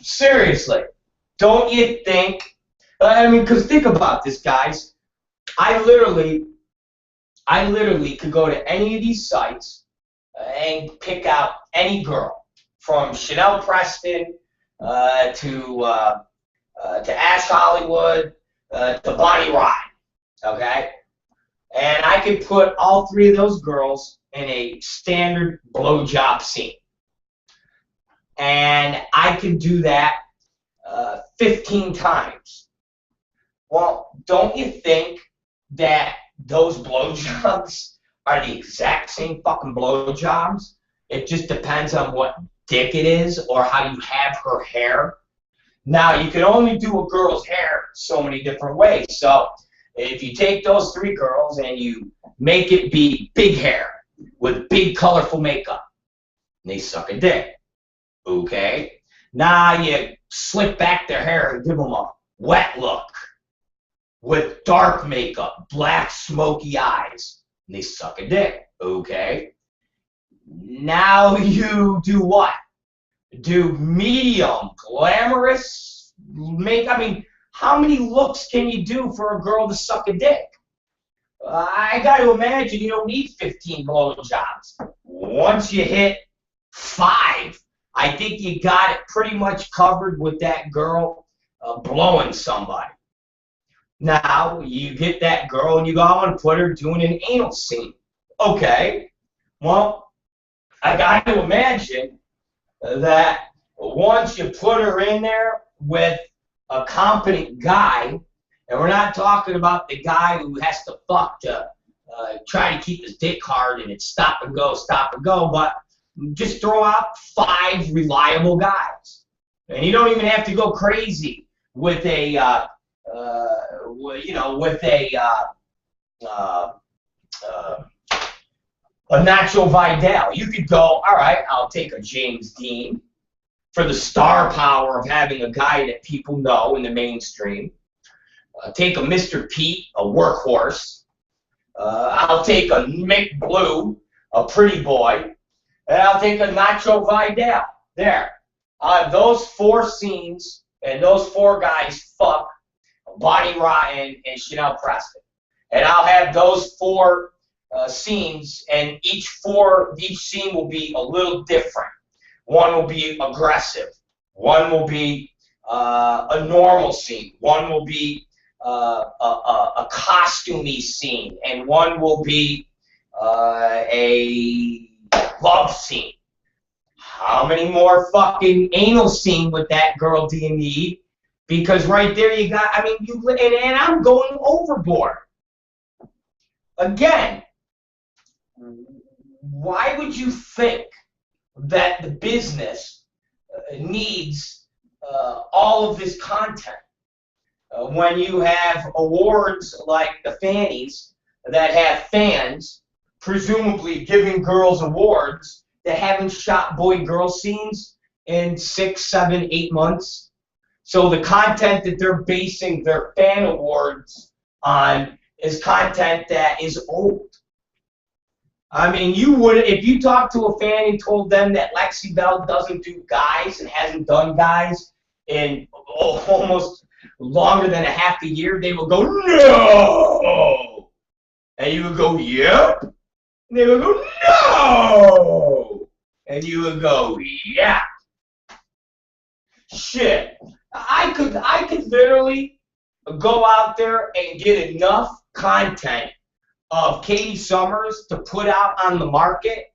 Seriously, don't you think? I mean, because think about this, guys. I literally could go to any of these sites and pick out any girl, from Chanel Preston to Ash Hollywood to Bonnie Ryan, okay? And I could put all three of those girls in a standard blowjob scene. And I could do that 15 times. Well, don't you think that those blowjobs are the exact same fucking blowjobs? It just depends on what dick it is or how you have her hair. Now, you can only do a girl's hair so many different ways. So if you take those three girls and you make it be big hair with big colorful makeup, they suck a dick. Okay? Now you slick back their hair and give them a wet look with dark makeup, black smoky eyes, and they suck a dick. Okay? Now you do what? Do medium, glamorous makeup. I mean, how many looks can you do for a girl to suck a dick? I got to imagine you don't need 15 blowjobs. Once you hit 5, I think you got it pretty much covered with that girl blowing somebody. Now, you get that girl and you go out and put her doing an anal scene. Okay, well, I got to imagine that once you put her in there with a competent guy, and we're not talking about the guy who has to fuck to try to keep his dick hard and it's stop and go, but just throw out 5 reliable guys. And you don't even have to go crazy with a, a Nacho Vidal. You could go, all right, I'll take a James Dean for the star power of having a guy that people know in the mainstream. Take a Mr. Pete, a workhorse. I'll take a Mick Blue, a pretty boy. And I'll take a Nacho Vidal. There. Those 4 scenes and those 4 guys fuck Bonnie Ryan and Chanel Preston. And I'll have those 4 scenes, and each scene will be a little different. One will be aggressive. One will be a normal scene. One will be a costumey scene, and one will be a love scene. How many more fucking anal scene with that girl do you need? Because right there you got, I mean, and I'm going overboard. Again, why would you think that the business needs all of this content when you have awards like the Fannies that have fans presumably giving girls awards that haven't shot boy-girl scenes in 6, 7, 8 months? So the content that they're basing their fan awards on is content that is old. I mean, you would, if you talked to a fan and told them that Lexi Bell doesn't do guys and hasn't done guys in almost longer than a half a year, they would go, no! And you would go, yep. And they would go, no! And you would go, yeah. Shit. I could literally go out there and get enough content of Katie Summers to put out on the market,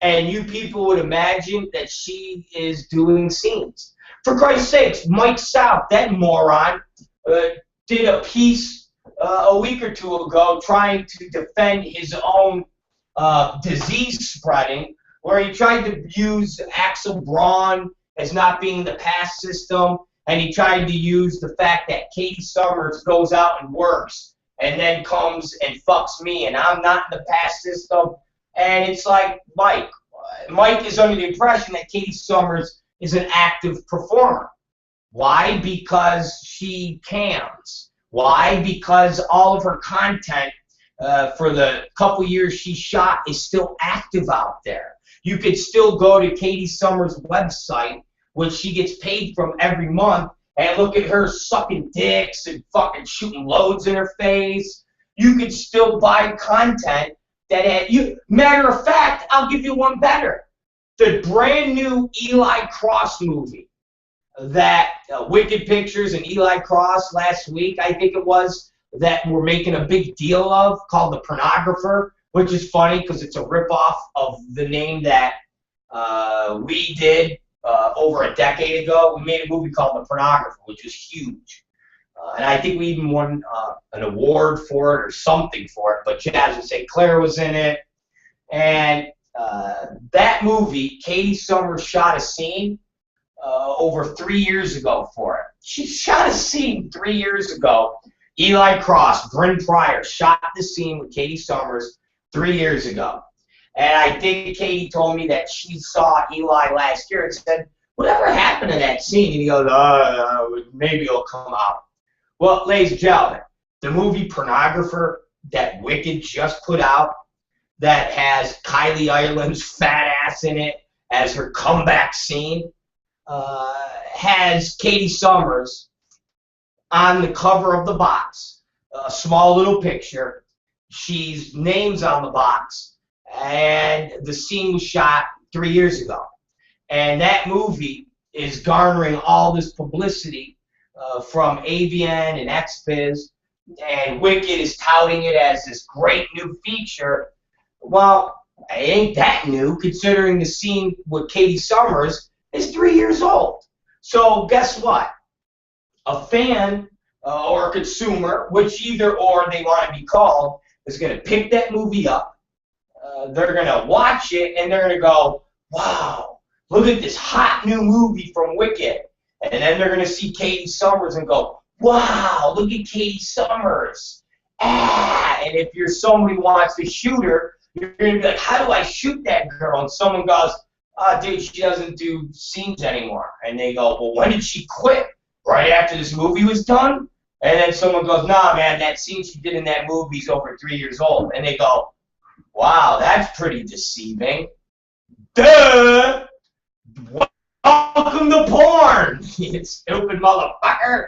and you people would imagine that she is doing scenes. For Christ's sakes, Mike South, that moron, did a piece a week or 2 ago trying to defend his own disease spreading, where he tried to use AXEL BRAUN as not being the pass system, and he tried to use the fact that Katie Summers goes out and works and then comes and fucks me, and I'm not in the pass system. And it's like, Mike is under the impression that Katie Summers is an active performer. Why? Because she cams. Why? Because all of her content for the couple years she shot is still active out there. You could still go to Katie Summers' website, which she gets paid from every month, and look at her sucking dicks and fucking shooting loads in her face. You could still buy content that had you. Matter of fact, I'll give you one better. The brand new Eli Cross movie that Wicked Pictures and Eli Cross last week, I think it was, that we're making a big deal of, called The Pornographer, which is funny because it's a ripoff of the name that we did over a decade ago. We made a movie called The Pornographer, which was huge. And I think we even won an award for it or something for it. But Jasmine St. Clair was in it. And that movie, Katie Summers shot a scene over 3 years ago for it. She shot a scene 3 years ago. Eli Cross, Bryn Pryor, shot the scene with Katie Summers 3 years ago. And I think Katie told me that she saw Eli last year and said, whatever happened to that scene? And he goes, maybe it'll come out. Well, ladies and gentlemen, the movie Pornographer that Wicked just put out that has Kylie Ireland's fat ass in it as her comeback scene has Katie Summers on the cover of the box, a small little picture. She's names on the box, and the scene was shot 3 years ago. And that movie is garnering all this publicity from AVN and XBiz, and Wicked is touting it as this great new feature. Well, it ain't that new, considering the scene with Katie Summers is 3 years old. So guess what? A fan or a consumer, which either or they want to be called, is going to pick that movie up. They're going to watch it, and they're going to go, wow, look at this hot new movie from Wicked. And then they're going to see Katie Summers and go, wow, look at Katie Summers. And if you're somebody who wants to shoot her, you're going to be like, how do I shoot that girl? And someone goes, oh, dude, she doesn't do scenes anymore. And they go, well, when did she quit? Right after this movie was done? And then someone goes, nah, man, that scene she did in that movie is over 3 years old. And they go, wow, that's pretty deceiving. Duh! Welcome to porn, you stupid motherfucker.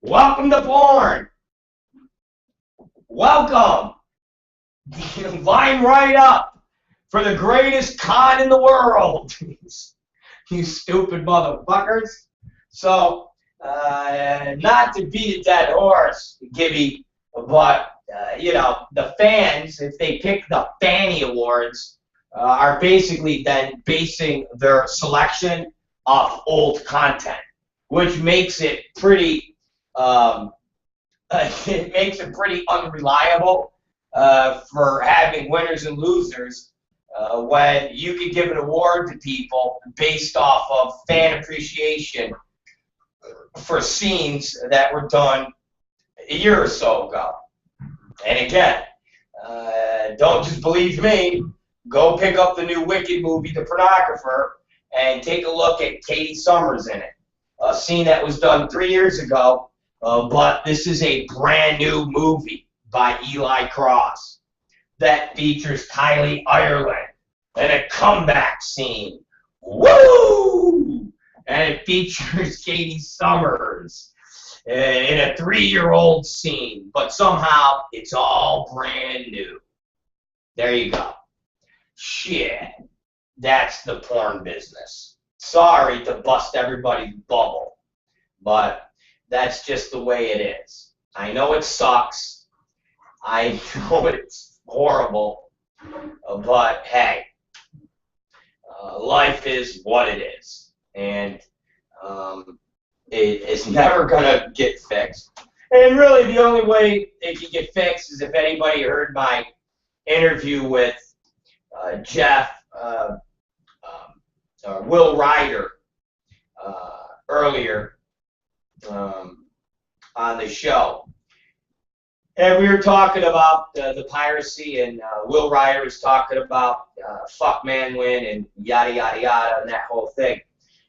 Welcome to porn. Welcome. Line right up for the greatest con in the world. You stupid motherfuckers. So, not to beat a dead horse, Gibby, but, you know, the fans, if they pick the Fanny Awards, are basically then basing their selection off old content, which makes it pretty, unreliable for having winners and losers when you can give an award to people based off of fan appreciation for scenes that were done a year or so ago. And again, don't just believe me. Go pick up the new Wicked movie, The Pornographer, and take a look at Katie Summers in it. A scene that was done 3 years ago, but this is a brand new movie by Eli Cross that features Kylie Ireland and a comeback scene. Woo! And it features Katie Summers in a 3-year-old scene, but somehow it's all brand new. There you go. Shit, that's the porn business. Sorry to bust everybody's bubble, but that's just the way it is. I know it sucks. I know it's horrible, but hey, life is what it is, and it's never gonna get fixed. And really, the only way it can get fixed is if anybody heard my interview with Jeff, Will RYDER earlier on the show. And we were talking about the piracy, and Will RYDER was talking about fuck man win and yada yada yada and that whole thing.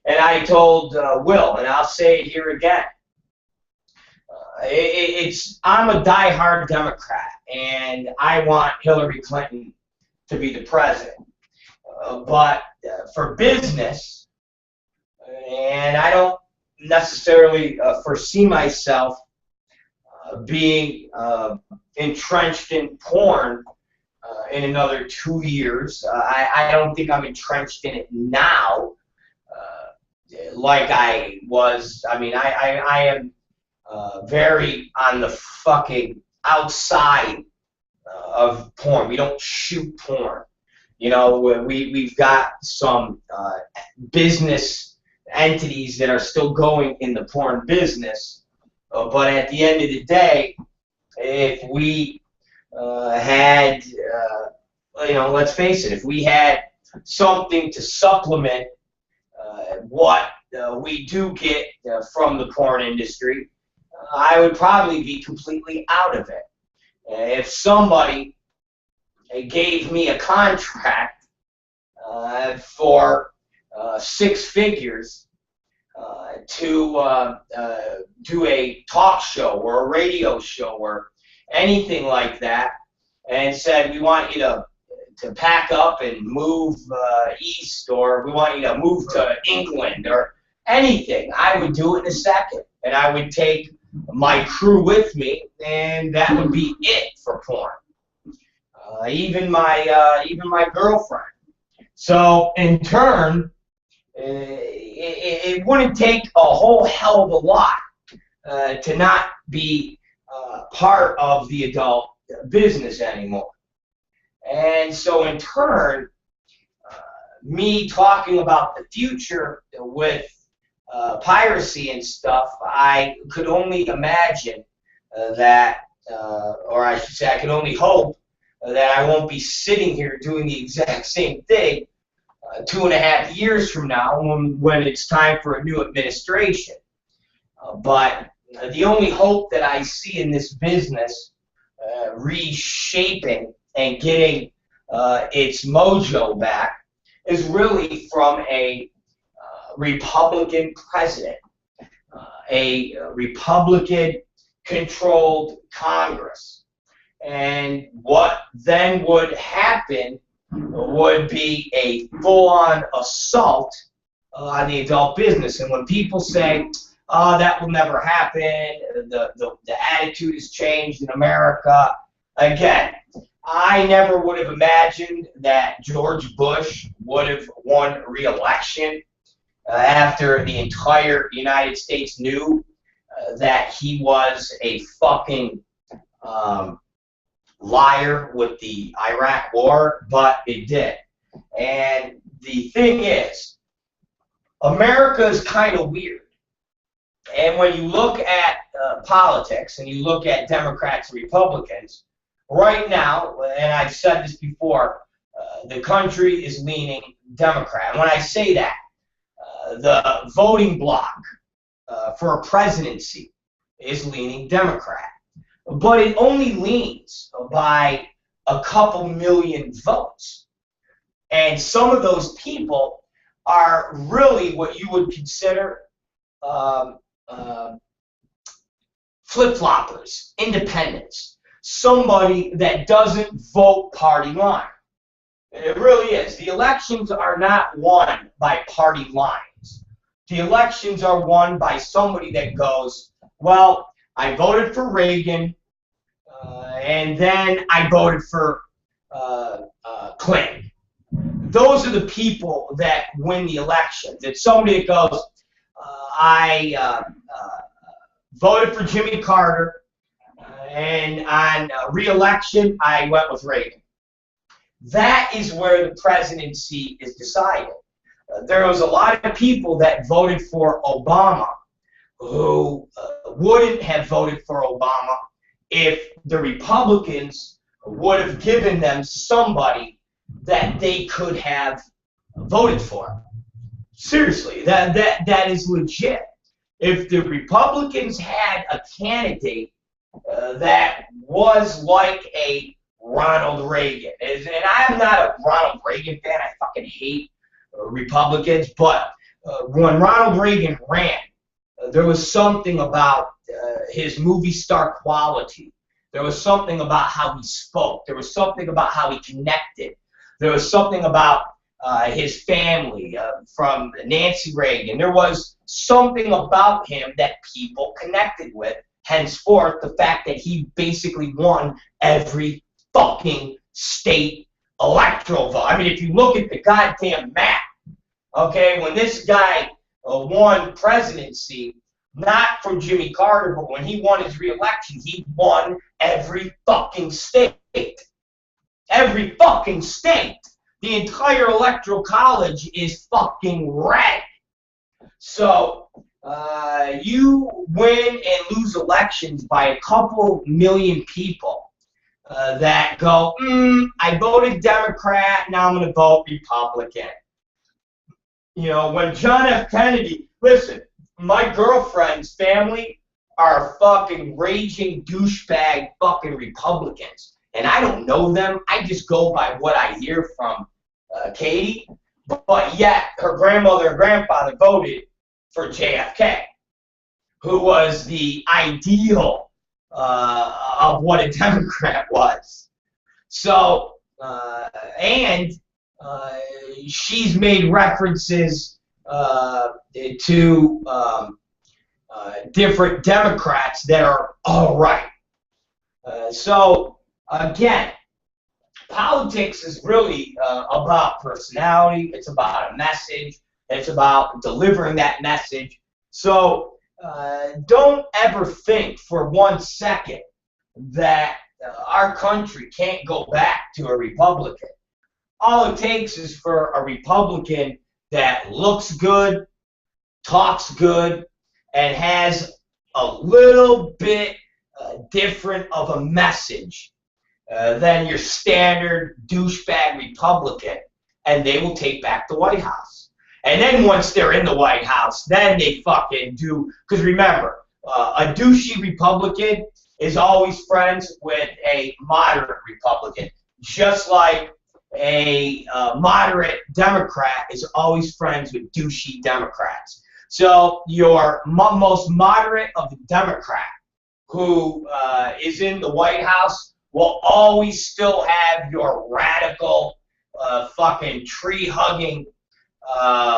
And I told Will, and I'll say it here again, I'm a diehard Democrat, and I want Hillary Clinton to be the president. But for business, and I don't necessarily foresee myself being entrenched in porn in another 2 years. I don't think I'm entrenched in it now like I was. I mean, I am very on the fucking outside of porn. We don't shoot porn. You know, we've got some business entities that are still going in the porn business. But at the end of the day, if we had, you know, let's face it, if we had something to supplement what we do get from the porn industry, I would probably be completely out of it. If somebody gave me a contract for 6 figures to do a talk show or a radio show or anything like that, and said, we want you to pack up and move east, or we want you to move to England, or anything, I would do it in a second. And I would take my crew with me, and that would be it for porn. Even my girlfriend. So in turn, it wouldn't take a whole hell of a lot to not be part of the adult business anymore. And so in turn, me talking about the future with piracy and stuff, I could only imagine that, or I should say, I could only hope that I won't be sitting here doing the exact same thing 2.5 years from now when it's time for a new administration. But the only hope that I see in this business reshaping and getting its mojo back is really from a Republican president, a Republican-controlled Congress. And what then would happen would be a full-on assault on the adult business. And when people say, oh, that will never happen, the attitude has changed in America, again, I never would have imagined that George Bush would have won re-election after the entire United States knew that he was a fucking liar with the Iraq War, but it did. And the thing is, America is kind of weird. And when you look at politics and you look at Democrats and Republicans, right now, and I've said this before, the country is leaning Democrat. And when I say that, the voting bloc for a presidency is leaning Democrat. But it only leans by a couple million votes. And some of those people are really what you would consider flip-floppers, independents, somebody that doesn't vote party line. It really is. The elections are not won by party lines. The elections are won by somebody that goes, well, I voted for Reagan, and then I voted for Clinton. Those are the people that win the elections. It's somebody that goes, I voted for Jimmy Carter, and on re-election, I went with Reagan. That is where the presidency is decided. There was a lot of people that voted for Obama who wouldn't have voted for Obama if the Republicans would have given them somebody that they could have voted for. Seriously, that is legit. If the Republicans had a candidate that was like a Ronald Reagan, and I'm not a Ronald Reagan fan, I fucking hate Republicans, but when Ronald Reagan ran, there was something about his movie star quality. There was something about how he spoke. There was something about how he connected. There was something about his family, from Nancy Reagan. There was something about him that people connected with. Henceforth, the fact that he basically won every fucking state electoral vote. I mean, if you look at the goddamn map, okay, when this guy won presidency, not from Jimmy Carter, but when he won his re-election, he won every fucking state. Every fucking state. The entire electoral college is fucking red. So, you win and lose elections by a couple million people that go, I voted Democrat, now I'm going to vote Republican. You know, when John F. Kennedy, listen, my girlfriend's family are fucking raging douchebag fucking Republicans. And I don't know them. I just go by what I hear from Katie. But yet, her grandmother and grandfather voted for JFK, who was the ideal of what a Democrat was. So, she's made references to different Democrats that are all right. So, again, politics is really about personality. It's about a message. It's about delivering that message. So don't ever think for 1 second that our country can't go back to a Republican. All it takes is for a Republican that looks good, talks good, and has a little bit different of a message than your standard douchebag Republican, and they will take back the White House. And then once they're in the White House, then they fucking do, because remember, a douchey Republican is always friends with a moderate Republican, just like a moderate Democrat is always friends with douchey Democrats. So your most moderate of the Democrat who is in the White House will always still have your radical, fucking tree-hugging,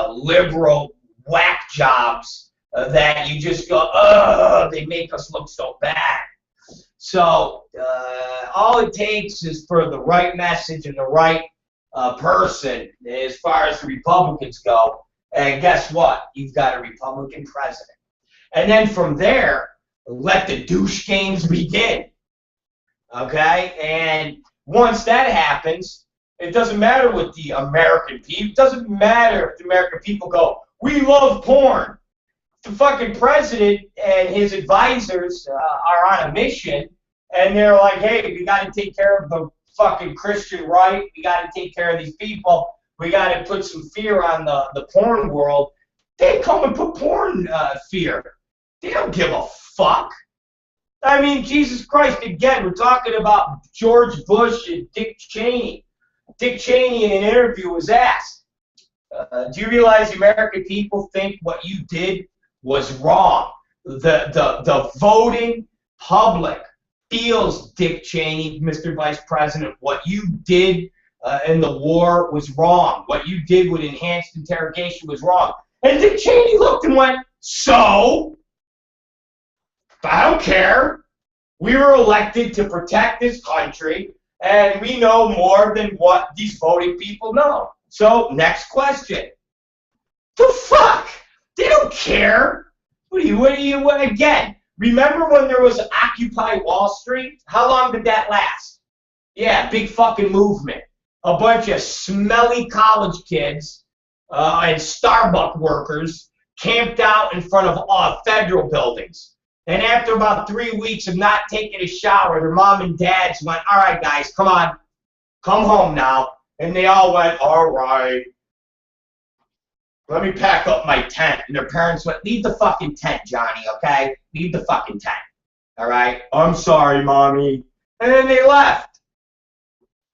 liberal whack jobs that you just go, ugh, they make us look so bad. So all it takes is for the right message and the right person as far as the Republicans go, and guess what? You've got a Republican president. And then from there, let the douche games begin. Okay? And once that happens, it doesn't matter what the American people, it doesn't matter if the American people go, we love porn. The fucking president and his advisors are on a mission, and they're like, hey, we got to take care of the fucking Christian right. We got to take care of these people. We got to put some fear on the porn world. They come and put porn fear. They don't give a fuck. I mean, Jesus Christ, again, we're talking about George Bush and Dick Cheney. Dick Cheney in an interview was asked, do you realize the American people think what you did was wrong? The voting public feels, Dick Cheney, Mr. Vice President, what you did in the war was wrong. What you did with enhanced interrogation was wrong. And Dick Cheney looked and went, so? I don't care. We were elected to protect this country, and we know more than what these voting people know. So, next question. The fuck? They don't care. What again? Remember when there was Occupy Wall Street? How long did that last? Yeah, big fucking movement. A bunch of smelly college kids and Starbucks workers camped out in front of federal buildings. And after about 3 weeks of not taking a shower, their mom and dads went, all right, guys, come on. Come home now. And they all went, all right. Let me pack up my tent. And their parents went, leave the fucking tent, Johnny, okay? Leave the fucking tent. All right? I'm sorry, Mommy. And then they left.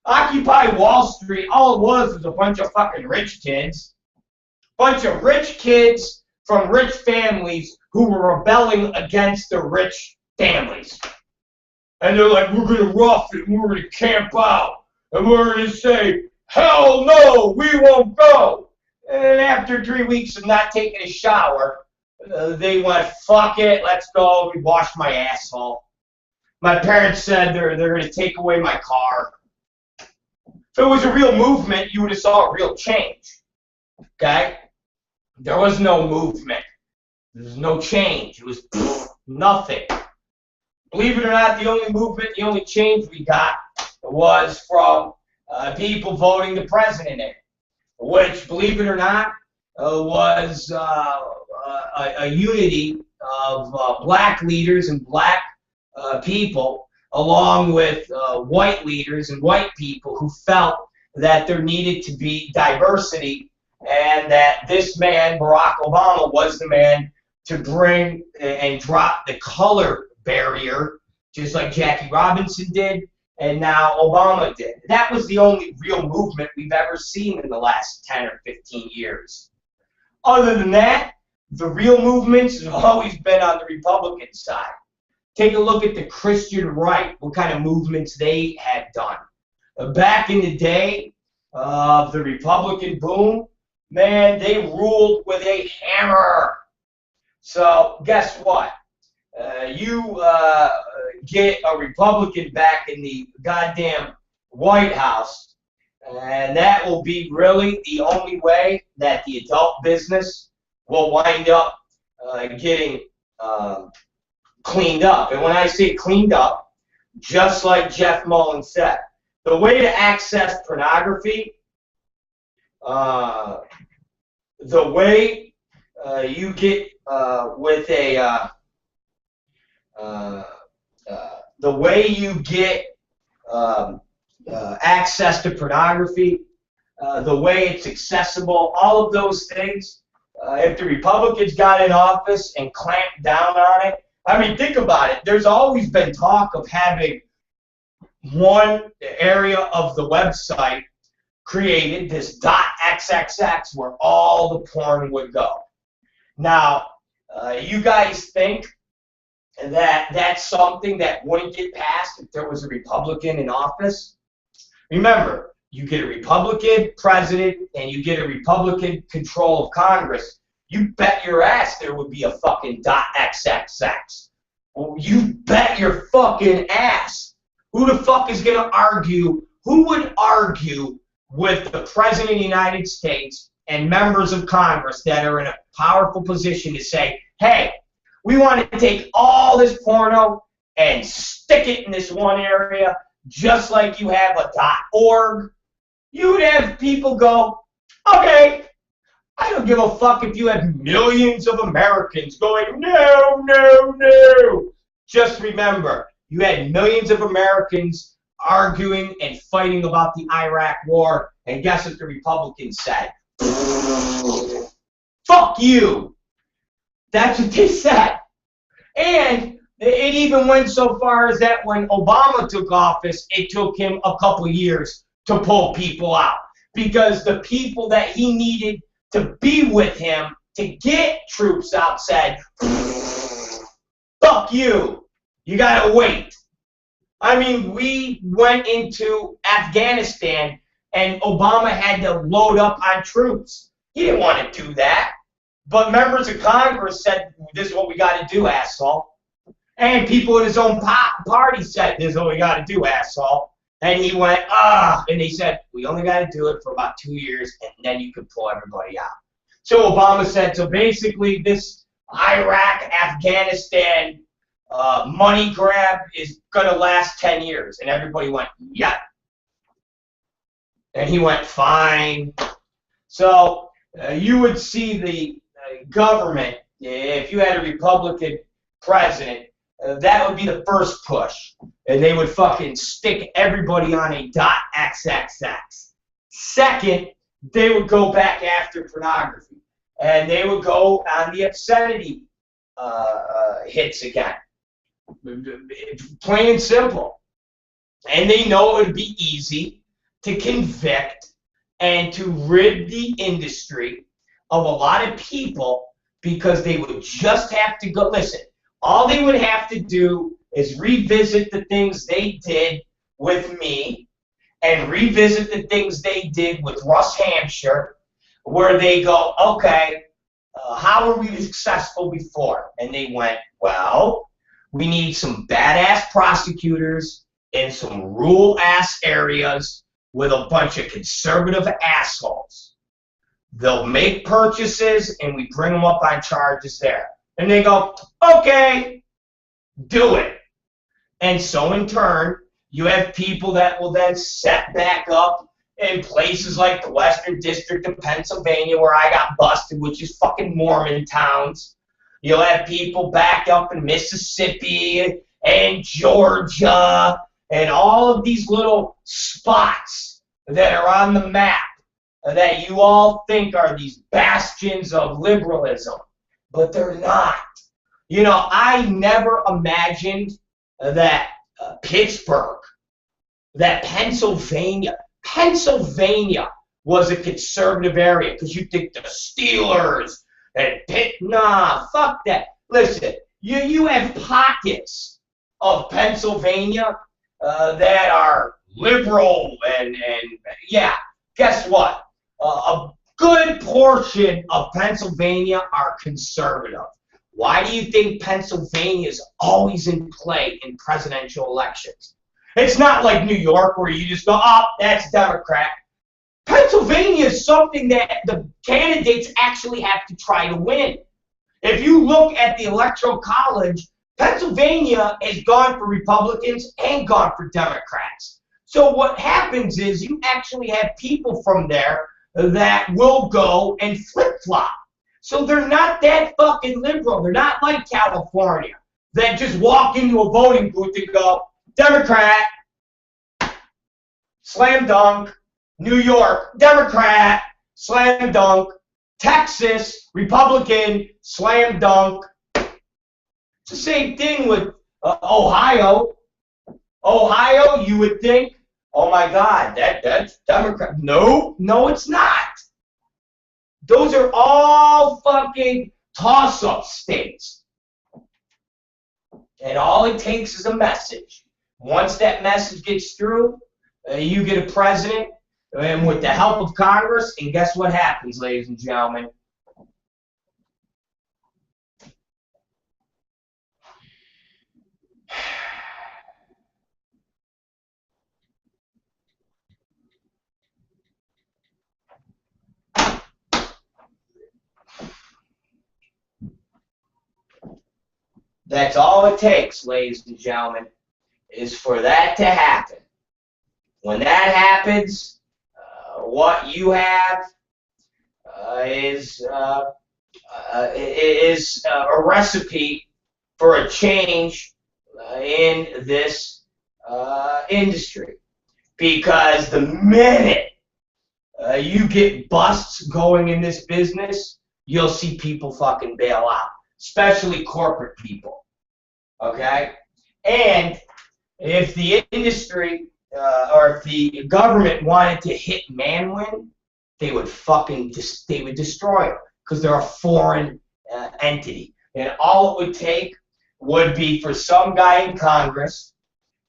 Occupy Wall Street, all it was a bunch of fucking rich kids Bunch of rich kids from rich families who were rebelling against the rich families. And they're like, we're going to rough it, and we're going to camp out, and we're going to say, hell no, we won't go. And after 3 weeks of not taking a shower, they went, fuck it, let's go. We washed my asshole. My parents said they're going to take away my car. If it was a real movement, you would have saw a real change. Okay? There was no movement. There was no change. It was nothing. Believe it or not, the only movement, the only change we got was from people voting the president in, which, believe it or not, was a unity of black leaders and black people, along with white leaders and white people who felt that there needed to be diversity, and that this man, Barack Obama, was the man to bring and drop the color barrier, just like Jackie Robinson did, and now Obama did. That was the only real movement we've ever seen in the last 10 or 15 years. Other than that, the real movements have always been on the Republican side. Take a look at the Christian right, what kind of movements they had done. Back in the day of the Republican boom, man, they ruled with a hammer. So guess what? You get a Republican back in the goddamn White House, and that will be really the only way that the adult business will wind up getting cleaned up. And when I say cleaned up, just like Jeff Mullen said, the way to access pornography, the way you get with a the way you get access to pornography, the way it's accessible, all of those things, if the Republicans got in office and clamped down on it, I mean, think about it. There's always been talk of having one area of the website created, this .xxx, where all the porn would go. Now, you guys think that that's something that wouldn't get passed if there was a Republican in office? Remember, you get a Republican president and you get a Republican control of Congress, you bet your ass there would be a fucking .xxx. Well, you bet your fucking ass. Who the fuck is going to argue? Who would argue with the President of the United States and members of Congress that are in a powerful position to say, hey, we want to take all this porno and stick it in this one area, just like you have a .org? You would have people go, okay, I don't give a fuck if you have millions of Americans going, no, no, no. Just remember, you had millions of Americans arguing and fighting about the Iraq war, and guess what the Republicans said? Fuck you. That's what they said. And it even went so far as that when Obama took office, it took him a couple years to pull people out, because the people that he needed to be with him to get troops out said, fuck you, you gotta wait. I mean, we went into Afghanistan and Obama had to load up on troops. He didn't want to do that. But members of Congress said, this is what we got to do, asshole. And people in his own party said, this is what we got to do, asshole. And he went, and they said, we only got to do it for about 2 years, and then you can pull everybody out. So Obama said, so basically this Iraq, Afghanistan money grab is going to last 10 years. And everybody went, yeah. And he went, fine. So you would see the government, if you had a Republican president, that would be the first push. And they would fucking stick everybody on a .xxx. Second, they would go back after pornography. And they would go on the obscenity hits again. Plain and simple. And they know it would be easy to convict and to rid the industry of a lot of people because they would just have to go, listen, all they would have to do is revisit the things they did with me and revisit the things they did with Russ Hampshire, where they go, okay, how were we successful before? And they went, well, we need some badass prosecutors in some rural-ass areas with a bunch of conservative assholes. They'll make purchases, and we bring them up on charges there. And they go, okay, do it. And so in turn, you have people that will then set back up in places like the Western District of Pennsylvania where I got busted, which is fucking Mormon towns. You'll have people back up in Mississippi and Georgia and all of these little spots that are on the map that you all think are these bastions of liberalism, but they're not. You know, I never imagined that Pittsburgh, that Pennsylvania was a conservative area because you think the Steelers and Pitt, nah, fuck that. Listen, you have pockets of Pennsylvania that are liberal and yeah, guess what? A good portion of Pennsylvania are conservative. Why do you think Pennsylvania is always in play in presidential elections? It's not like New York where you just go, oh, that's Democrat. Pennsylvania is something that the candidates actually have to try to win. If you look at the Electoral College, Pennsylvania has gone for Republicans and gone for Democrats. So what happens is you actually have people from there that will go and flip-flop. So they're not that fucking liberal. They're not like California that just walk into a voting booth and go, Democrat, slam dunk. New York, Democrat, slam dunk. Texas, Republican, slam dunk. It's the same thing with Ohio. Ohio, you would think, oh my God, that's Democrat. No, it's not. Those are all fucking toss-up states. And all it takes is a message. Once that message gets through, you get a president, and with the help of Congress, and guess what happens, ladies and gentlemen? That's all it takes, ladies and gentlemen, is for that to happen. When that happens, what you have is a recipe for a change in this industry. Because the minute you get busts going in this business, you'll see people fucking bail out, especially corporate people. Okay? And if the industry or if the government wanted to hit Manwin, they would destroy it because they're a foreign entity. And all it would take would be for some guy in Congress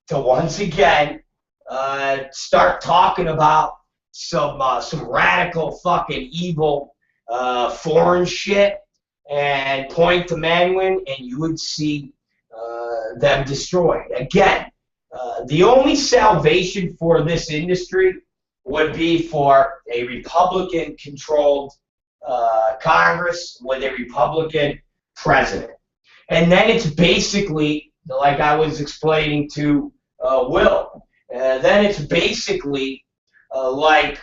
to once again start talking about some radical fucking evil foreign shit and point to Manwin, and you would see them destroyed. Again, the only salvation for this industry would be for a Republican-controlled Congress with a Republican president. And then it's basically, like I was explaining to Will, then it's basically like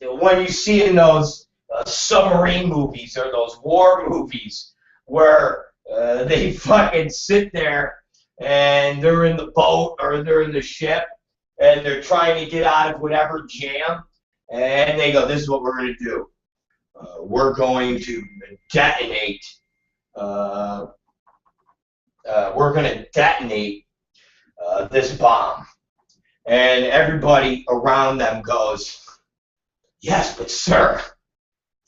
when you see in those submarine movies or those war movies where they fucking sit there and they're in the boat or they're in the ship and they're trying to get out of whatever jam, and they go, this is what we're going to do. We're going to detonate this bomb. And everybody around them goes, yes, but sir,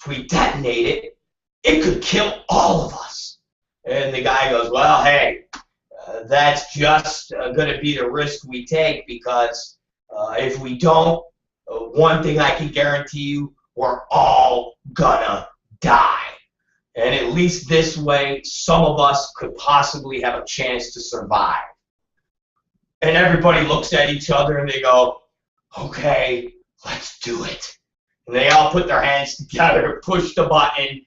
if we detonate it, it could kill all of us. And the guy goes, well, hey, that's just going to be the risk we take, because if we don't, one thing I can guarantee you, we're all gonna die. And at least this way, some of us could possibly have a chance to survive. And everybody looks at each other and they go, okay, let's do it. And they all put their hands together, push the button,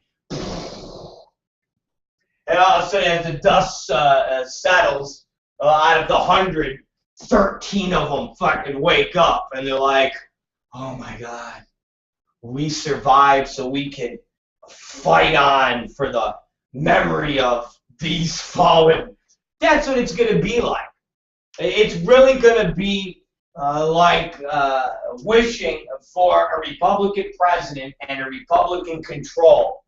and all of a sudden, as the dust settles, out of the 100, 13 of them fucking wake up, and they're like, oh my God, we survived so we can fight on for the memory of these fallen. That's what it's going to be like. It's really going to be like wishing for a Republican president and a Republican control,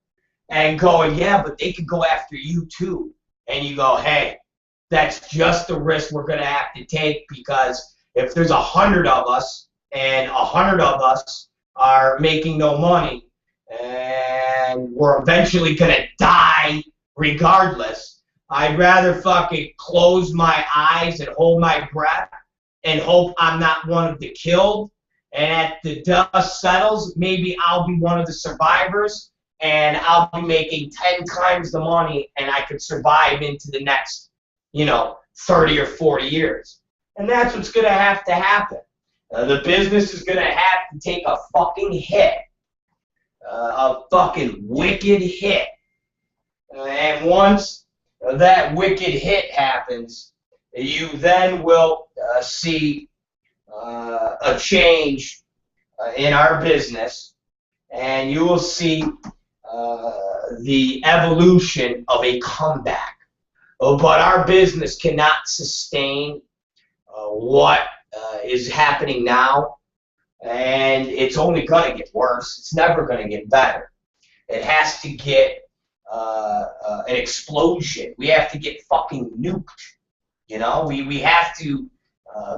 and going, yeah, but they could go after you too. And you go, hey, that's just the risk we're going to have to take, because if there's 100 of us and 100 of us are making no money and we're eventually going to die regardless, I'd rather fucking close my eyes and hold my breath and hope I'm not one of the killed. And at the dust settles, maybe I'll be one of the survivors, and I'll be making 10 times the money, and I could survive into the next, 30 or 40 years. And that's what's going to have to happen. The business is going to have to take a fucking hit, a fucking wicked hit. And once that wicked hit happens, you then will see a change in our business, and you will see the evolution of a comeback. But our business cannot sustain what is happening now, and it's only going to get worse. It's never going to get better. It has to get an explosion. We have to get fucking nuked. We have to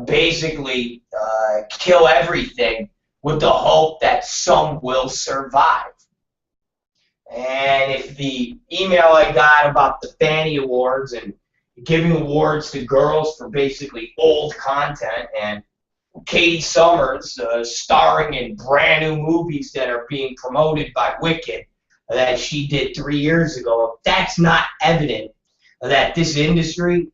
basically kill everything with the hope that some will survive. And if the email I got about the Fanny Awards and giving awards to girls for basically old content, and Katie Summers starring in brand new movies that are being promoted by Wicked that she did 3 years ago, if that's not evident that this industry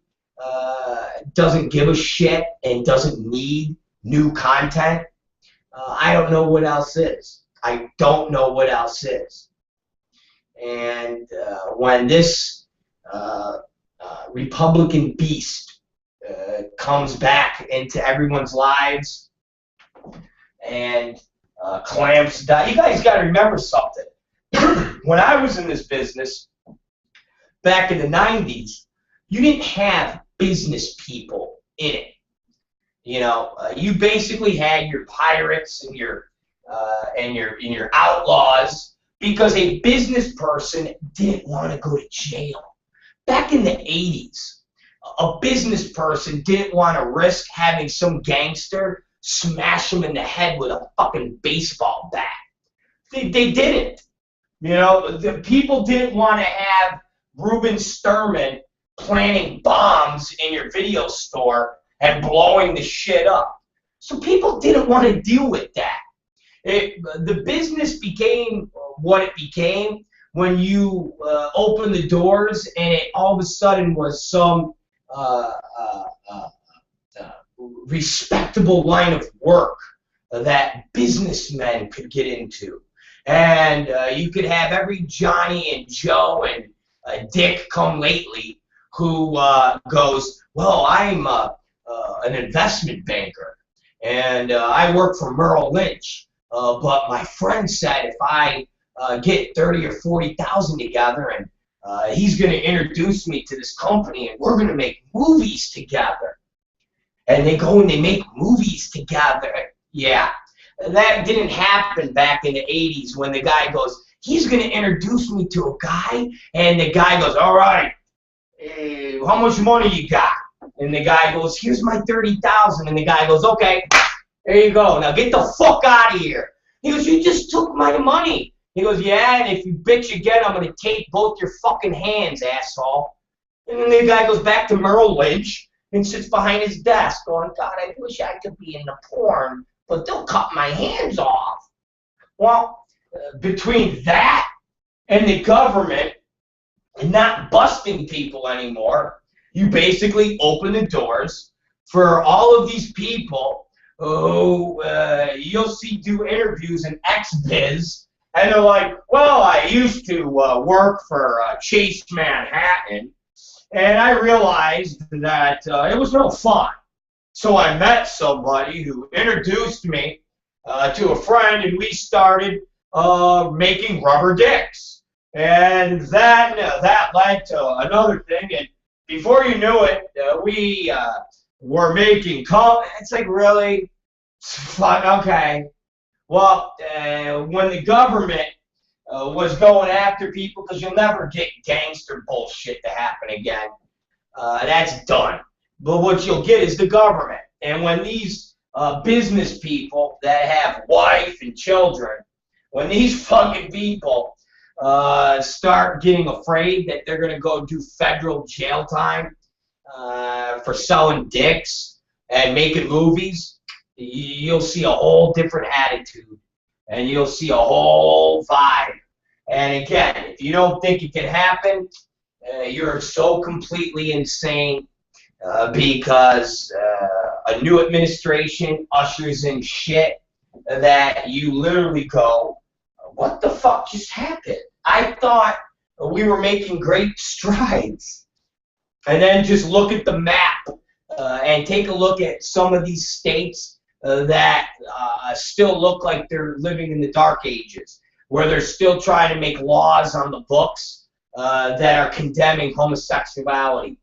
doesn't give a shit and doesn't need new content, I don't know what else is. I don't know what else is. And when this Republican beast comes back into everyone's lives and clamps down, you guys got to remember something. When I was in this business back in the 90s, you didn't have business people in it. You basically had your pirates and your outlaws, because a business person didn't want to go to jail. Back in the 80s, a business person didn't want to risk having some gangster smash him in the head with a fucking baseball bat. They didn't. The people didn't want to have Ruben Sturman planting bombs in your video store and blowing the shit up. So people didn't want to deal with that. The business became what it became when you opened the doors and it all of a sudden was some respectable line of work that businessmen could get into. And you could have every Johnny and Joe and Dick come lately who goes, well, I'm an investment banker, and I work for Merrill Lynch. But my friend said if I get 30 or 40,000 together, and he's going to introduce me to this company, and we're going to make movies together. And they go and they make movies together. Yeah, that didn't happen back in the 80s when the guy goes, he's going to introduce me to a guy, and the guy goes, all right, how much money you got? And the guy goes, here's my 30,000. And the guy goes, okay. There you go. Now get the fuck out of here. He goes, you just took my money. He goes, yeah, and if you bitch again, I'm going to tape both your fucking hands, asshole. And then the guy goes back to Merrill Lynch and sits behind his desk going, God, I wish I could be in the porn, but they'll cut my hands off. Well, between that and the government and not busting people anymore, you basically open the doors for all of these people who you'll see do interviews in XBiz, and they're like, well, I used to work for Chase Manhattan, and I realized that it was no fun. So I met somebody who introduced me to a friend, and we started making rubber dicks. And that led to another thing, and before you knew it, we were making It's like, really? Okay. Well, when the government was going after people, because you'll never get gangster bullshit to happen again, that's done. But what you'll get is the government. And when these business people that have wife and children, when these fucking people start getting afraid that they're going to go do federal jail time for selling dicks and making movies, you'll see a whole different attitude, and you'll see a whole vibe. And again, if you don't think it can happen, you're so completely insane because a new administration ushers in shit that you literally go, what the fuck just happened? I thought we were making great strides. And then just look at the map and take a look at some of these states that still look like they're living in the dark ages, where they're still trying to make laws on the books that are condemning homosexuality.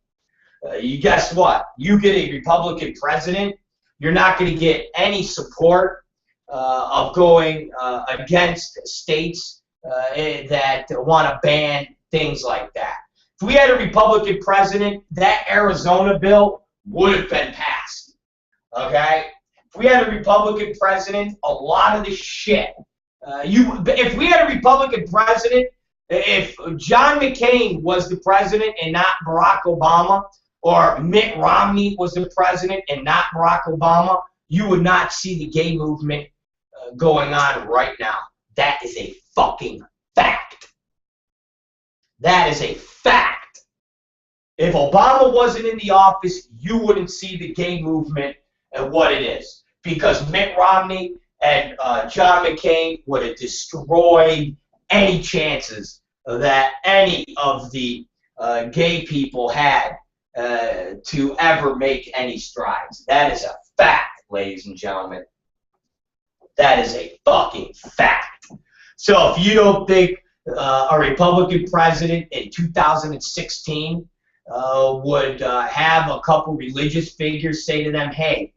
You guess what? You get a Republican president, you're not going to get any support of going against states that want to ban things like that. If we had a Republican president, that Arizona bill would have been passed. Okay? If we had a Republican president, a lot of this shit. If we had a Republican president, if John McCain was the president and not Barack Obama, or Mitt Romney was the president and not Barack Obama, you would not see the gay movement going on right now. That is a fucking fact. That is a fact. If Obama wasn't in the office, you wouldn't see the gay movement and what it is. Because Mitt Romney and John McCain would have destroyed any chances that any of the gay people had to ever make any strides. That is a fact, ladies and gentlemen. That is a fucking fact. So if you don't think a Republican president in 2016 would have a couple religious figures say to them, hey,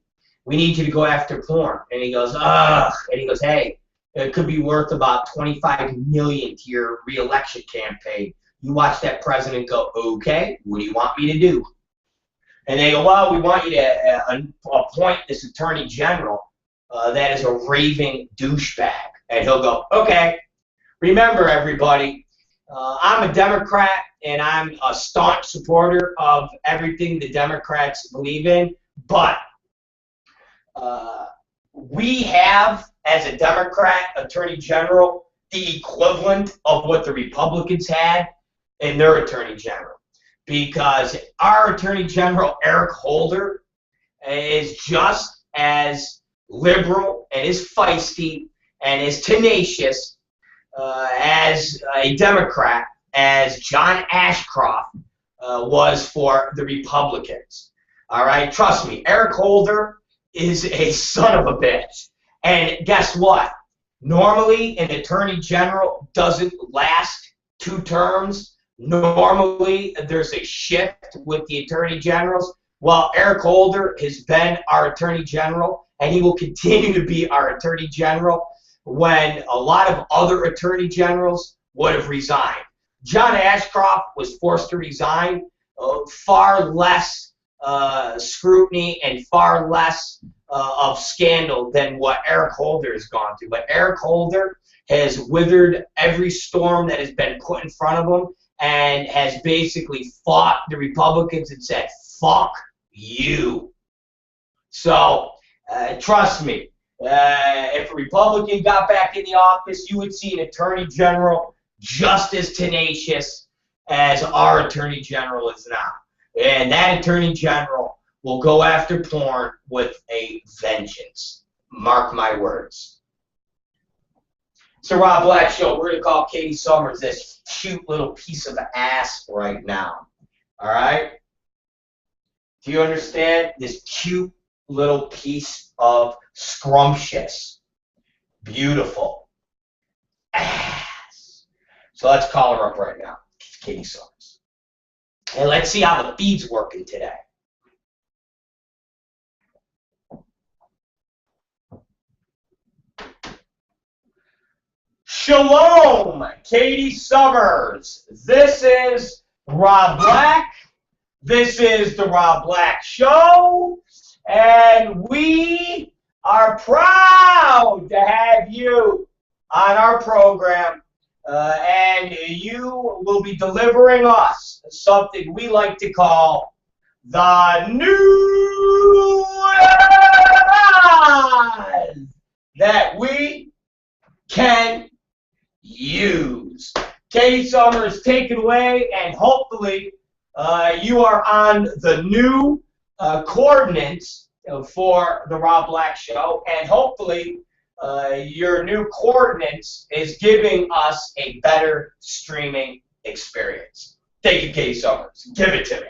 we need you to go after porn. And he goes, ugh. And he goes, hey, it could be worth about $25 million to your re-election campaign. You watch that president go, okay, what do you want me to do? And they go, well, we want you to appoint this attorney general that is a raving douchebag. And he'll go, okay. Remember, everybody, I'm a Democrat, and I'm a staunch supporter of everything the Democrats believe in, but we have, as a Democrat attorney general, the equivalent of what the Republicans had in their attorney general. Because our attorney general, Eric Holder, is just as liberal and as feisty and as tenacious as a Democrat as John Ashcroft was for the Republicans. All right, trust me, Eric Holder is a son of a bitch. And guess what? Normally, an attorney general doesn't last 2 terms. Normally, there's a shift with the attorney generals. Well, Eric Holder has been our attorney general, and he will continue to be our attorney general when a lot of other attorney generals would have resigned. John Ashcroft was forced to resign. Far less scrutiny and far less of scandal than what Eric Holder has gone through. But Eric Holder has withered every storm that has been put in front of him and has basically fought the Republicans and said, fuck you. So, trust me, if a Republican got back in the office, you would see an attorney general just as tenacious as our attorney general is now. And that attorney general will go after porn with a vengeance. Mark my words. So Rob Black Show, we're going to call Katie Summers this cute little piece of ass right now. All right? Do you understand? This cute little piece of scrumptious, beautiful ass. So let's call her up right now. It's Katie Summers. And let's see how the feed's working today. Shalom, Katie Summers. This is Rob Black. This is the Rob Black Show. And we are proud to have you on our program. And you will be delivering us something we like to call the news that we can use. Katie Summers, take it away, and hopefully you are on the new coordinates for the Rob Black Show, and hopefully your new coordinates is giving us a better streaming experience. Thank you, Katie Summers. Give it to me.